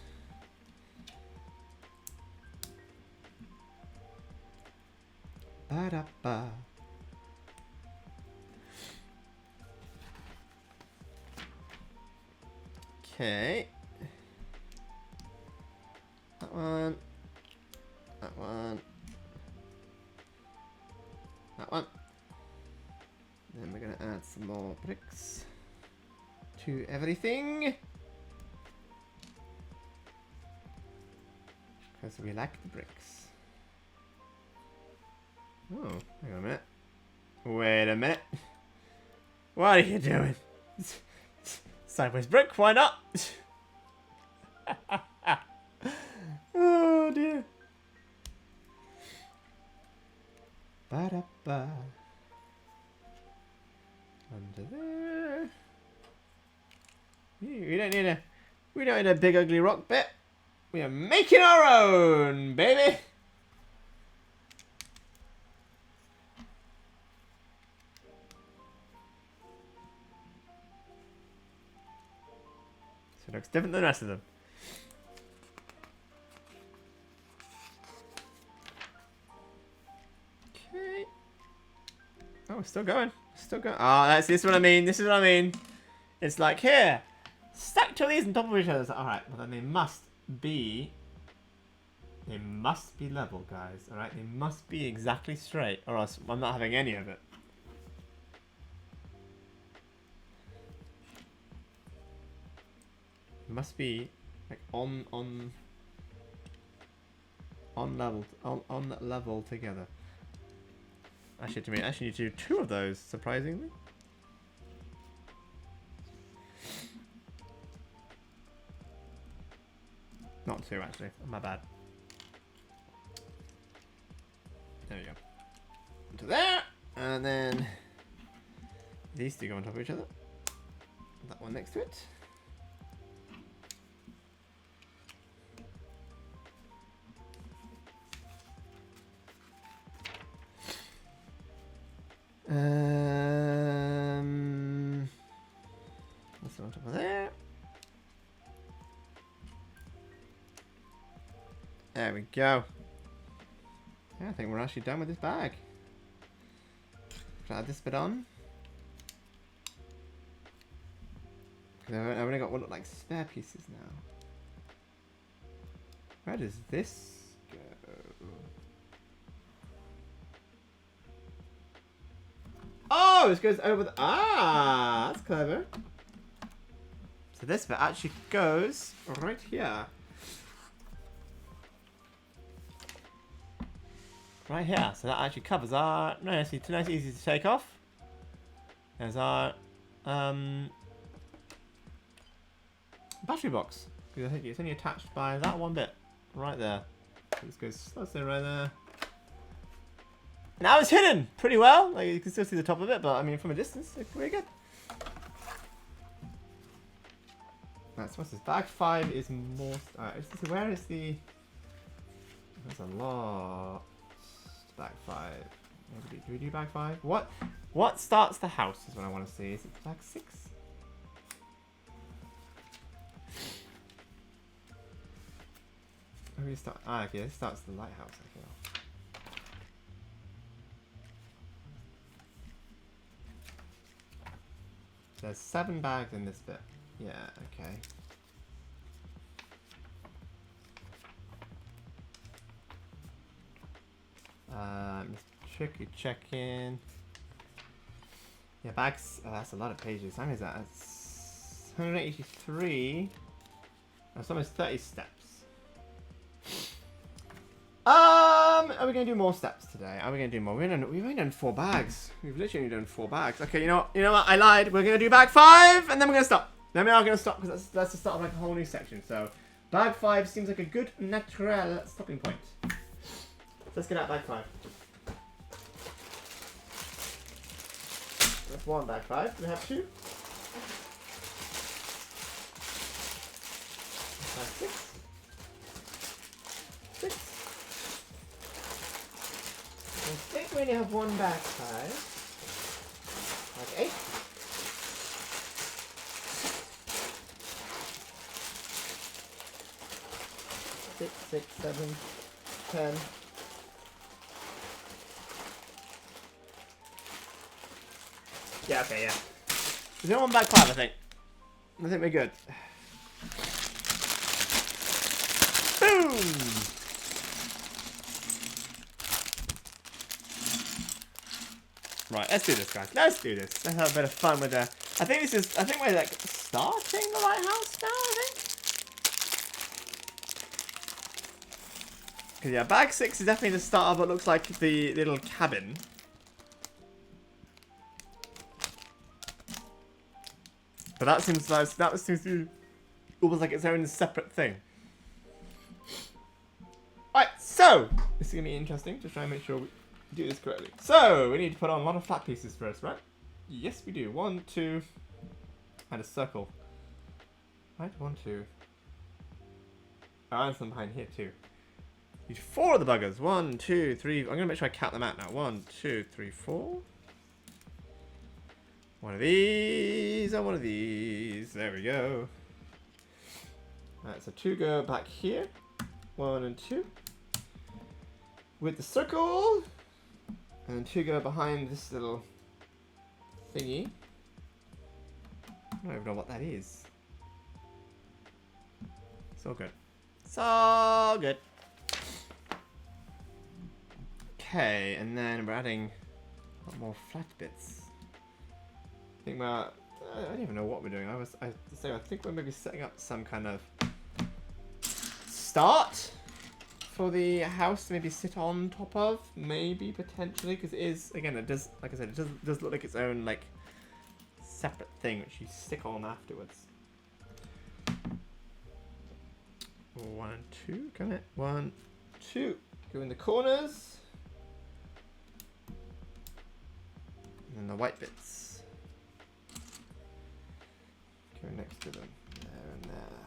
Ba-da-ba. Okay. That one. That one. That one. Then we're going to add some more bricks to everything. Because we like the bricks. Oh, hang on a minute. Wait a minute. What are you doing? Sideways brick, why not? Oh dear. Ba-da-ba. Under there. We don't need a big ugly rock bit. We are making our own, baby. So it looks different than the rest of them. Okay. Oh, we're still going. Still going. Oh, this is what I mean. This is what I mean. It's like here. Stack two of these on top of each other. Alright, well then they must be level, guys. Alright, they must be exactly straight, or else I'm not having any of it. It must be like on level together. Actually, to me, I actually need to do two of those, surprisingly. Not two, actually. My bad. There we go. Into there, and then these two go on top of each other. That one next to it. This one on top of there. There we go. Yeah, I think we're actually done with this bag. Should I add this bit on? Because I've only got what look like spare pieces now. Where does this go? Oh, this goes over the... Ah, that's clever. So this bit actually goes right here. Right here. So that actually covers our... No, it's nice, easy to take off. There's our battery box. Because I think it's only attached by that one bit. Right there. So this goes... Let's say right there. Now it's hidden pretty well. Like you can still see the top of it, but I mean from a distance, it's pretty good. That's what's this? Bag 5 is more. Where is the? There's a lot. Bag 5. Do we do bag 5? What starts the house is what I want to see. Is it bag 6? Where do we start? Ah, okay. This starts the lighthouse. I feel. There's 7 bags in this bit. Yeah, okay. Tricky check-in. Yeah, bags. Oh, that's a lot of pages. How many is that? That's 183. That's almost 30 steps. Are we going to do more steps today? Are we going to do more? We've only done 4 bags. We've literally only done 4 bags. Okay, you know what? I lied. We're going to do bag 5, and then we're going to stop. Then we are going to stop because that's the start of like a whole new section. So, bag 5 seems like a good natural stopping point. Let's get out bag 5. That's 1 bag 5. Do we have 2? Bag 6. 6. I think we only have 1 bag 5. Bag 8. 6, 6, 7, 10. Yeah, okay, yeah. There's only 1 bag 5, I think. I think we're good. Boom! Right, let's do this, guys. Let's do this. Let's have a bit of fun with the... I think we're like starting the lighthouse now, I think. Because yeah, bag 6 is definitely the start of what looks like the little cabin. But that seems to be almost like its own separate thing. Alright, so this is gonna be interesting to try and make sure we do this correctly. So we need to put on a lot of flat pieces first, right? Yes, we do. 1, 2, and a circle. Right, 1, 2. Oh, and some behind here too. Need 4 of the buggers. 1, 2, 3. I'm gonna make sure I count them out now. 1, 2, 3, 4. One of these and one of these. There we go. Alright, so 2 go back here. 1 and 2. With the circle. And 2 go behind this little thingy. I don't even know what that is. It's all good. It's all good. Okay, and then we're adding a lot more flat bits. I think I don't even know what we're doing. I think we're maybe setting up some kind of start for the house to maybe sit on top of, maybe potentially, because it is, again, it does, like I said, it does look like its own like separate thing which you stick on afterwards. 1 and 2, come it. 1, 2. Go in the corners. And then the white bits. Go next to them. There and there.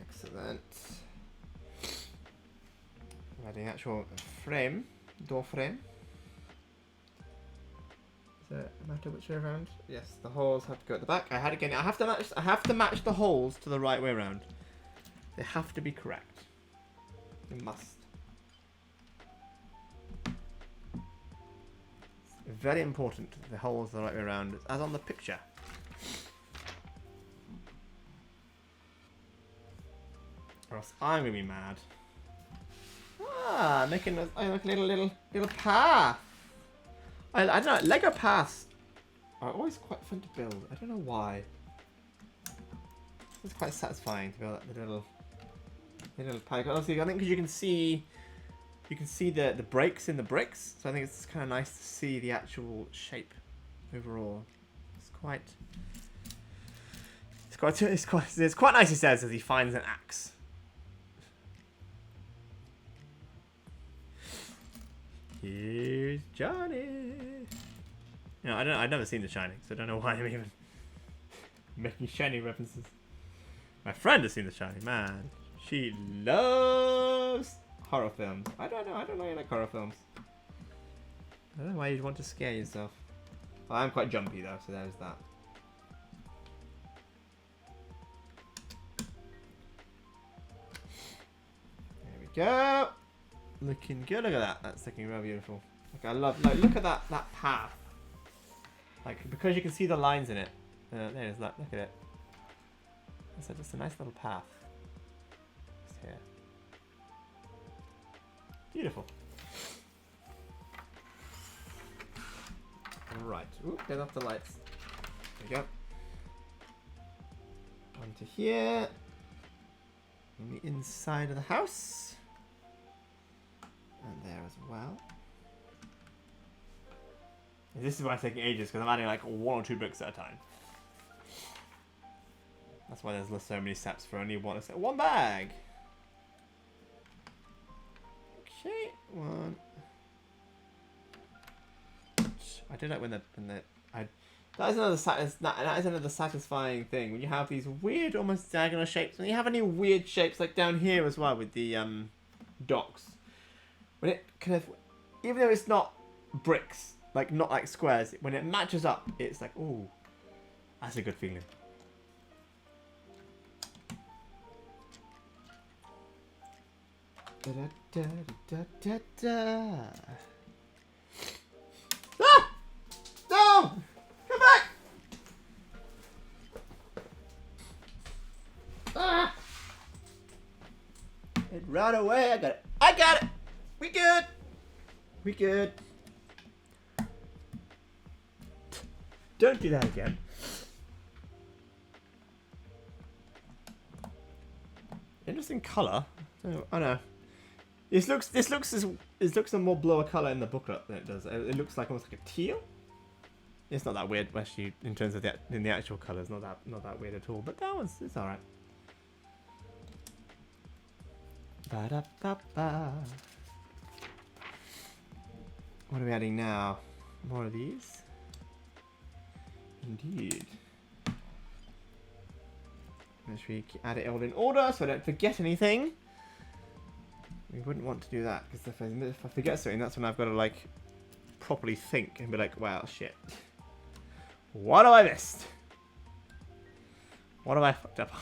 Excellent. Adding actual frame, door frame. Does it matter which way around? Yes, the holes have to go at the back. I have to match the holes to the right way around. They have to be correct. They must. It's very important that the holes are the right way around, as on the picture. Or else I'm gonna be mad. Ah, making a little path. I don't know. Lego paths are always quite fun to build. I don't know why. It's quite satisfying to build the little path. Honestly, I think because you can see the breaks in the bricks, so I think it's kind of nice to see the actual shape overall. It's quite nice. He says as he finds an axe. Here's Johnny. You know, I've never seen The Shining, so I don't know why I'm even making Shining references. My friend has seen The Shining, man. She loves horror films. I don't know you like horror films. I don't know why you'd want to scare yourself. Well, I'm quite jumpy though, so there's that. There we go. Looking good. Look at that. That's looking real beautiful. Like I love. Like look at that path. Like because you can see the lines in it. There it is. Look at it. It's just a nice little path. Just here. Beautiful. Right. Ooh, get off the lights. There we go. Onto here. On the inside of the house. And there as well. And this is why it's taking ages, because I'm adding like 1 or 2 bricks at a time. That's why there's so many steps for only one bag. Okay, 1. I do like when that is another satisfying thing when you have these weird, almost diagonal shapes. When you have any weird shapes like down here as well with the docks. When it kind of, even though it's not bricks, like not like squares, when it matches up, it's like, ooh, that's a good feeling. Da, da, da, da, da. Ah! No! Come back! Ah! It ran away. I got it. I got it. We good. We good. Don't do that again. Interesting color. I know. This looks a more bluer color in the booklet than it does. It looks like almost like a teal. It's not that weird, actually, in terms of the actual colors. Not that weird at all. But that one's it's all right. Ba-da-ba-ba. What are we adding now? More of these? Indeed. Make sure you add it all in order so I don't forget anything. We wouldn't want to do that because if I forget something, that's when I've got to like properly think and be like, wow, shit. What have I missed? What have I fucked up on?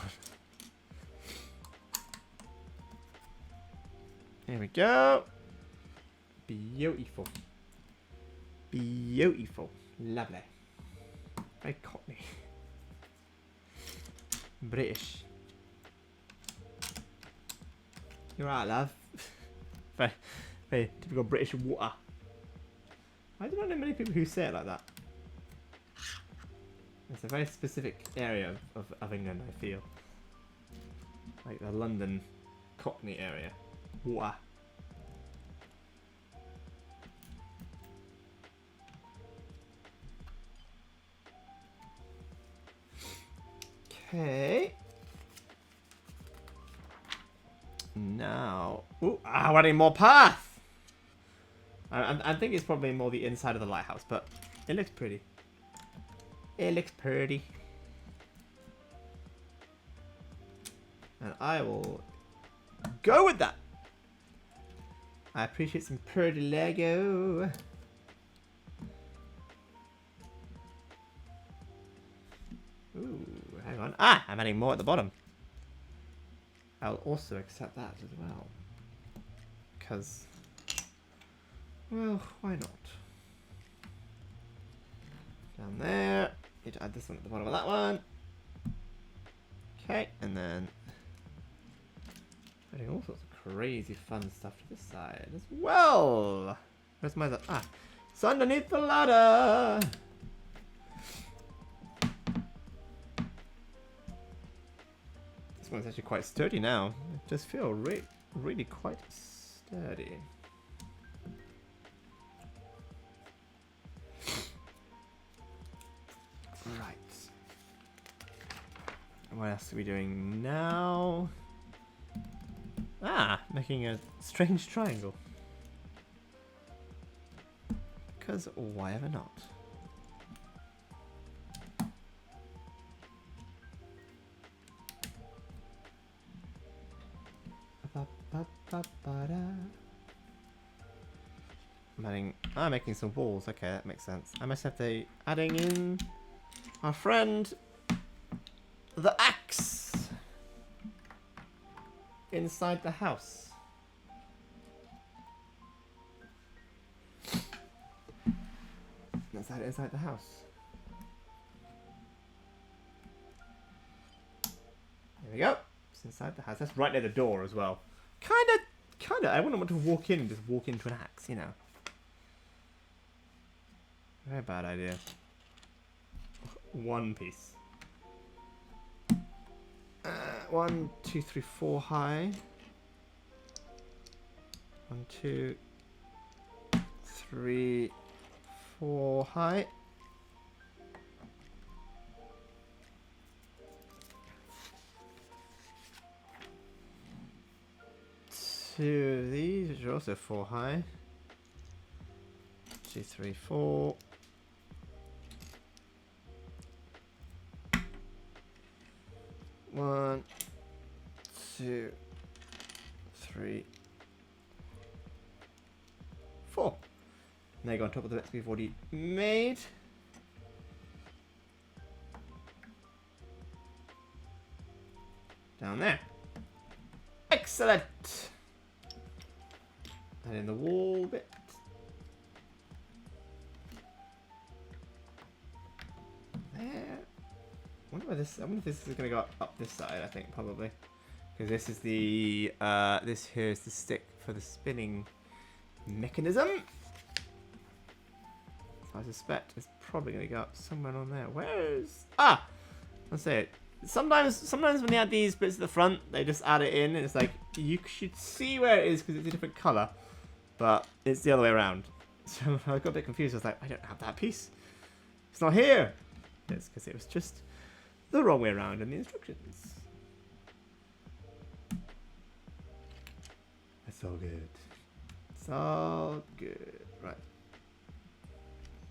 There we go. Beautiful. Beautiful. Lovely. Very cockney. British. You're right, love. very, very typical British water. I do not know many people who say it like that. It's a very specific area of England, I feel. Like the London Cockney area. Water. Okay. Now, ooh, we're adding more path. I think it's probably more the inside of the lighthouse, but it looks pretty. It looks pretty. And I will go with that. I appreciate some pretty Lego. Ooh, hang on. Ah, I'm adding more at the bottom. I'll also accept that as well. Because, well, why not? Down there. Need to add this one at the bottom of that one. Okay, and then adding all sorts of crazy fun stuff to this side as well. Where's my... Ah, it's underneath the ladder. This one's actually quite sturdy now. It does feel really quite sturdy. Right. What else are we doing now? Ah, making a strange triangle. Because why ever not? I'm making some walls. Okay, that makes sense. I must have to adding in our friend the axe inside the house. Let's add it inside the house. There we go. It's inside the house. That's right near the door as well. Kinda. I wouldn't want to walk in and just walk into an axe, you know. Very bad idea. One piece. 1, 2, 3, 4 high. 1, 2, 3, 4 high. Two of these, which are also 4 high. 2, 3, 4. One, 2, 3, 4. And they go on top of the bits we've already made. Down there. Excellent. And in the wall bit. There. I wonder if this is going to go up this side, I think, probably. Because this is the, this here is the stick for the spinning mechanism. So I suspect it's probably going to go up somewhere on there. Where's... Ah! Let's say it. Sometimes when they add these bits at the front, they just add it in, and it's like, you should see where it is because it's a different colour. But it's the other way around. So I got a bit confused. I was like, I don't have that piece. It's not here. It's because it was just the wrong way around in the instructions. It's all good. It's all good. Right.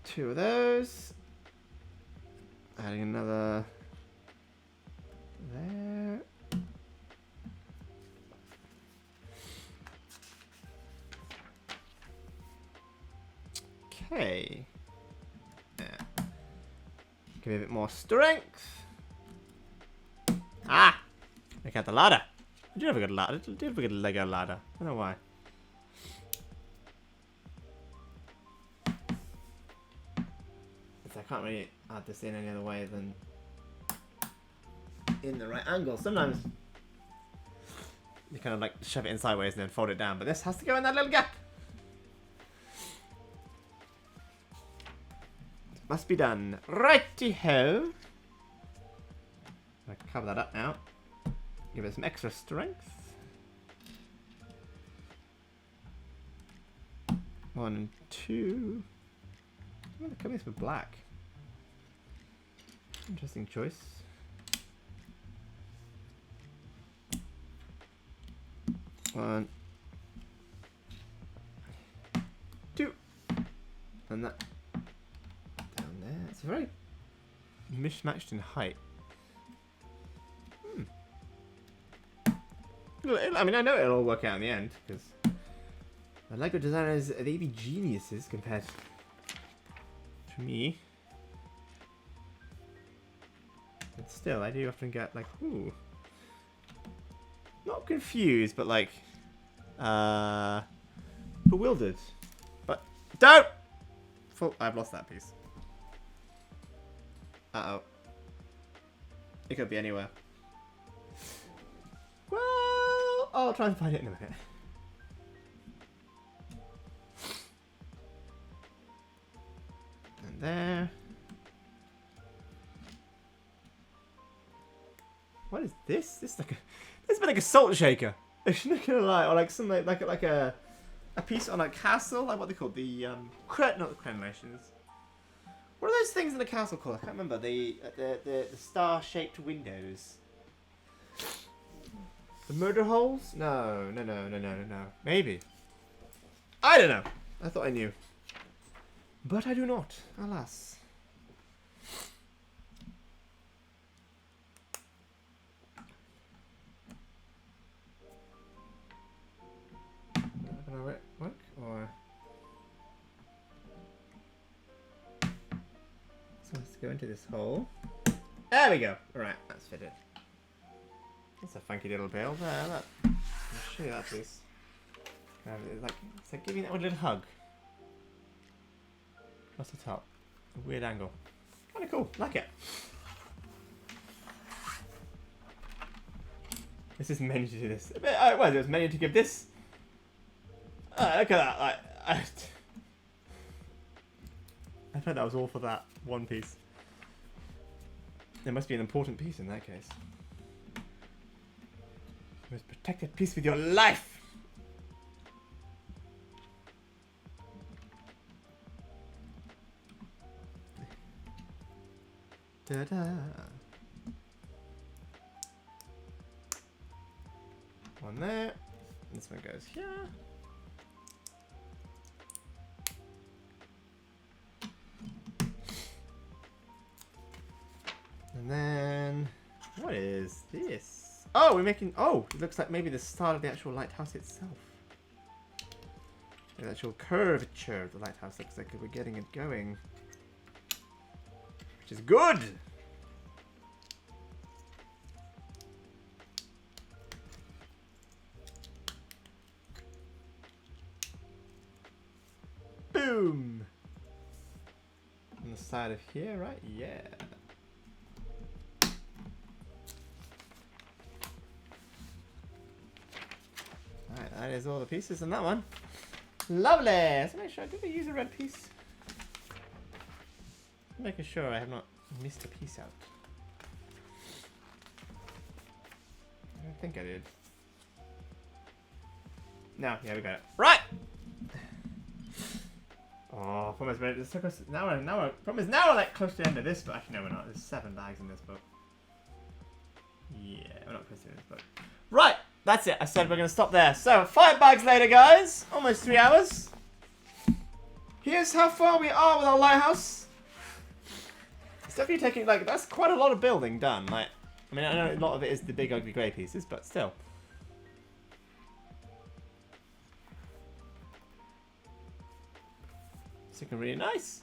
2 of those. Adding another there. Okay. Yeah. Give me a bit more strength. Ah! Look at the ladder. I do have a good ladder. I do have a good Lego ladder. I don't know why. So I can't really add this in any other way than in the right angle. Sometimes You kind of like shove it in sideways and then fold it down. But this has to go in that little gap. It must be done. Righty-ho. I can cover that up now. Give it some extra strength. 1 and 2. I'm going to come this with black. Interesting choice. 1, 2, and that down there. It's very mismatched in height. I mean, I know it'll all work out in the end because the LEGO designers, they be geniuses compared to me. But still, I do often get like, ooh. Not confused, but like, bewildered. But don't! I've lost that piece. Uh-oh. It could be anywhere. Well, I'll try and find it in a minute. And there. What is this? This is like a... This is like a salt shaker. I'm not gonna lie, or like something like a piece on a castle, like what they call the not the crenellations. What are those things in the castle called? I can't remember. The star-shaped windows. The murder holes? No. Maybe. I don't know. I thought I knew, but I do not. Alas. Work or so let's go into this hole. There we go. Right, that's fitted. That's a funky little bill there. Look. I'll show you that piece. It's like giving that one a little hug. Across the top. A weird angle. Kind of cool. Like it. This is menu to do this. Well, there's menu to give this. Look at that! I thought that was all for that one piece. There must be an important piece in that case. You must protect that piece with your life! Da-da! One there. This one goes here. And then, what is this? Oh, we're making, oh, it looks like maybe the start of the actual lighthouse itself. The actual curvature of the lighthouse looks like we're getting it going. Which is good! Boom! On the side of here, right? Yeah. Alright, that is all the pieces in that one. Lovely! So make sure, did we use a red piece? Making sure I have not missed a piece out. I don't think I did. No, yeah, we got it. Right! Oh, promise, but it took us now we're like close to the end of this, but actually no we're not. There's 7 bags in this book. Yeah, we're not close to this book. Right! That's it. I said we're going to stop there. So, 5 bags later, guys. Almost 3 hours. Here's how far we are with our lighthouse. It's definitely taking, like, that's quite a lot of building done. Like, I mean, I know a lot of it is the big, ugly grey pieces, but still. It's looking really nice.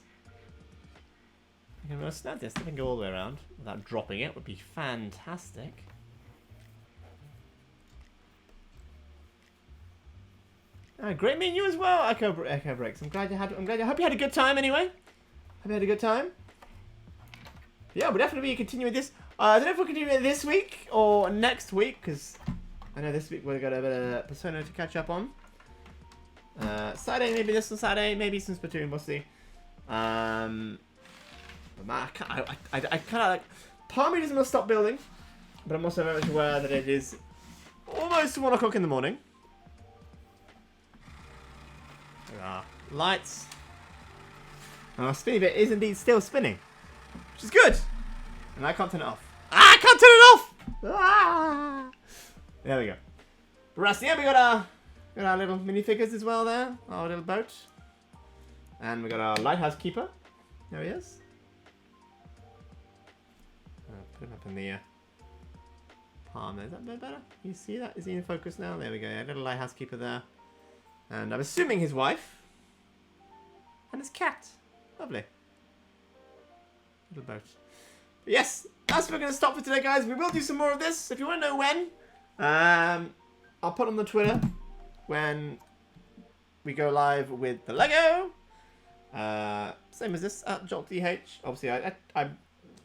I'm going to snap this. I can go all the way around without dropping it. Would be fantastic. Great meeting you as well, Echo Breaks. I hope you had a good time anyway. Hope you had a good time. Yeah, we'll definitely be continuing this. I don't know if we'll continue it this week or next week, because I know this week we've got a bit of Persona to catch up on. Saturday, maybe this on Saturday, maybe some Splatoon, we'll see. But man, I kind of like... Part of me doesn't want to stop building, but I'm also very much aware that it is almost 1 o'clock in the morning. There are lights. And our spinny bit is indeed still spinning, which is good. And I can't turn it off. Ah, I can't turn it off! Ah! There we go. The rest, yeah, we got our little minifigures as well there. Our little boat. And we got our lighthouse keeper. There he is. Put him up in the palm there. Is that a bit better? You see that? Is he in focus now? There we go. Yeah, little lighthouse keeper there. And I'm assuming his wife. And his cat. Lovely. Little boat. But yes, that's where we're going to stop for today, guys. We will do some more of this. If you want to know when, I'll put on the Twitter when we go live with the Lego. Same as this, at JoltDH. Obviously, I'm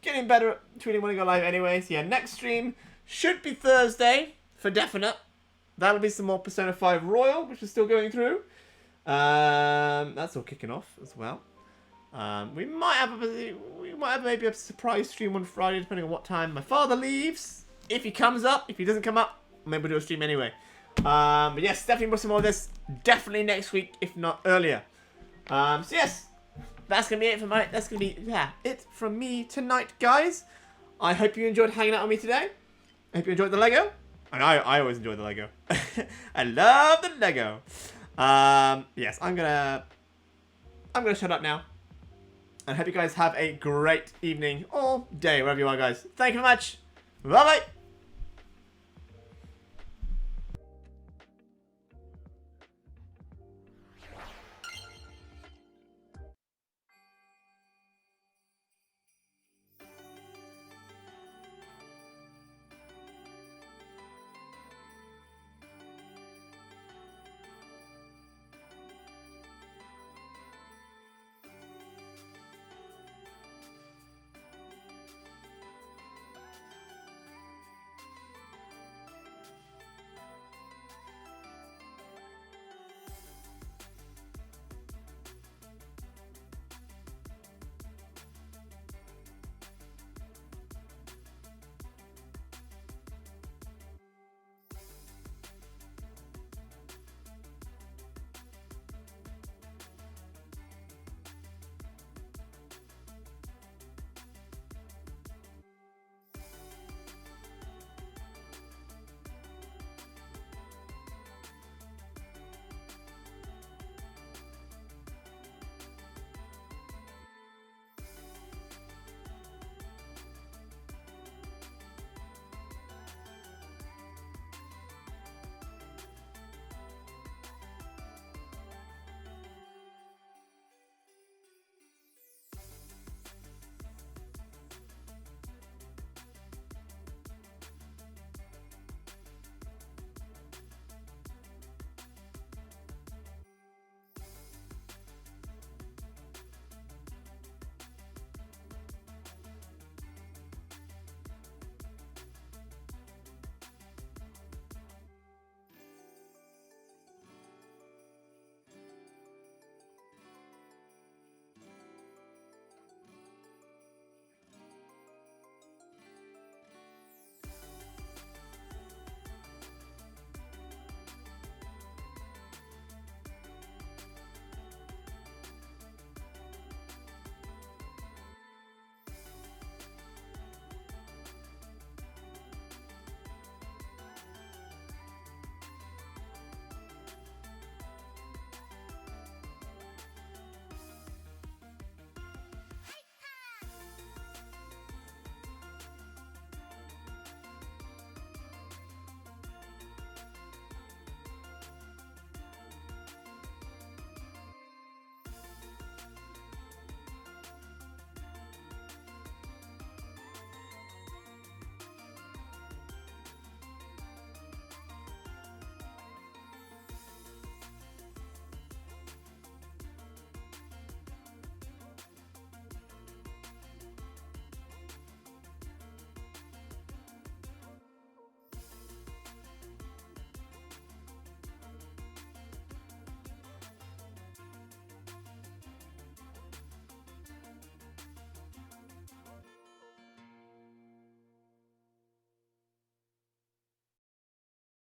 getting better at tweeting when I go live anyway. So yeah, next stream should be Thursday, for definite. That'll be some more Persona 5 Royal, which is still going through. That's all kicking off as well. We might have maybe a surprise stream on Friday, depending on what time my father leaves. If he comes up, if he doesn't come up, maybe we'll do a stream anyway. But yes, definitely more some more of this. Definitely next week, if not earlier. So yes, that's gonna be it it from me tonight, guys. I hope you enjoyed hanging out with me today. I hope you enjoyed the Lego. And I always enjoy the Lego. I love the Lego. Yes, I'm gonna shut up now. And I hope you guys have a great evening or day, wherever you are, guys. Thank you very much. Bye-bye.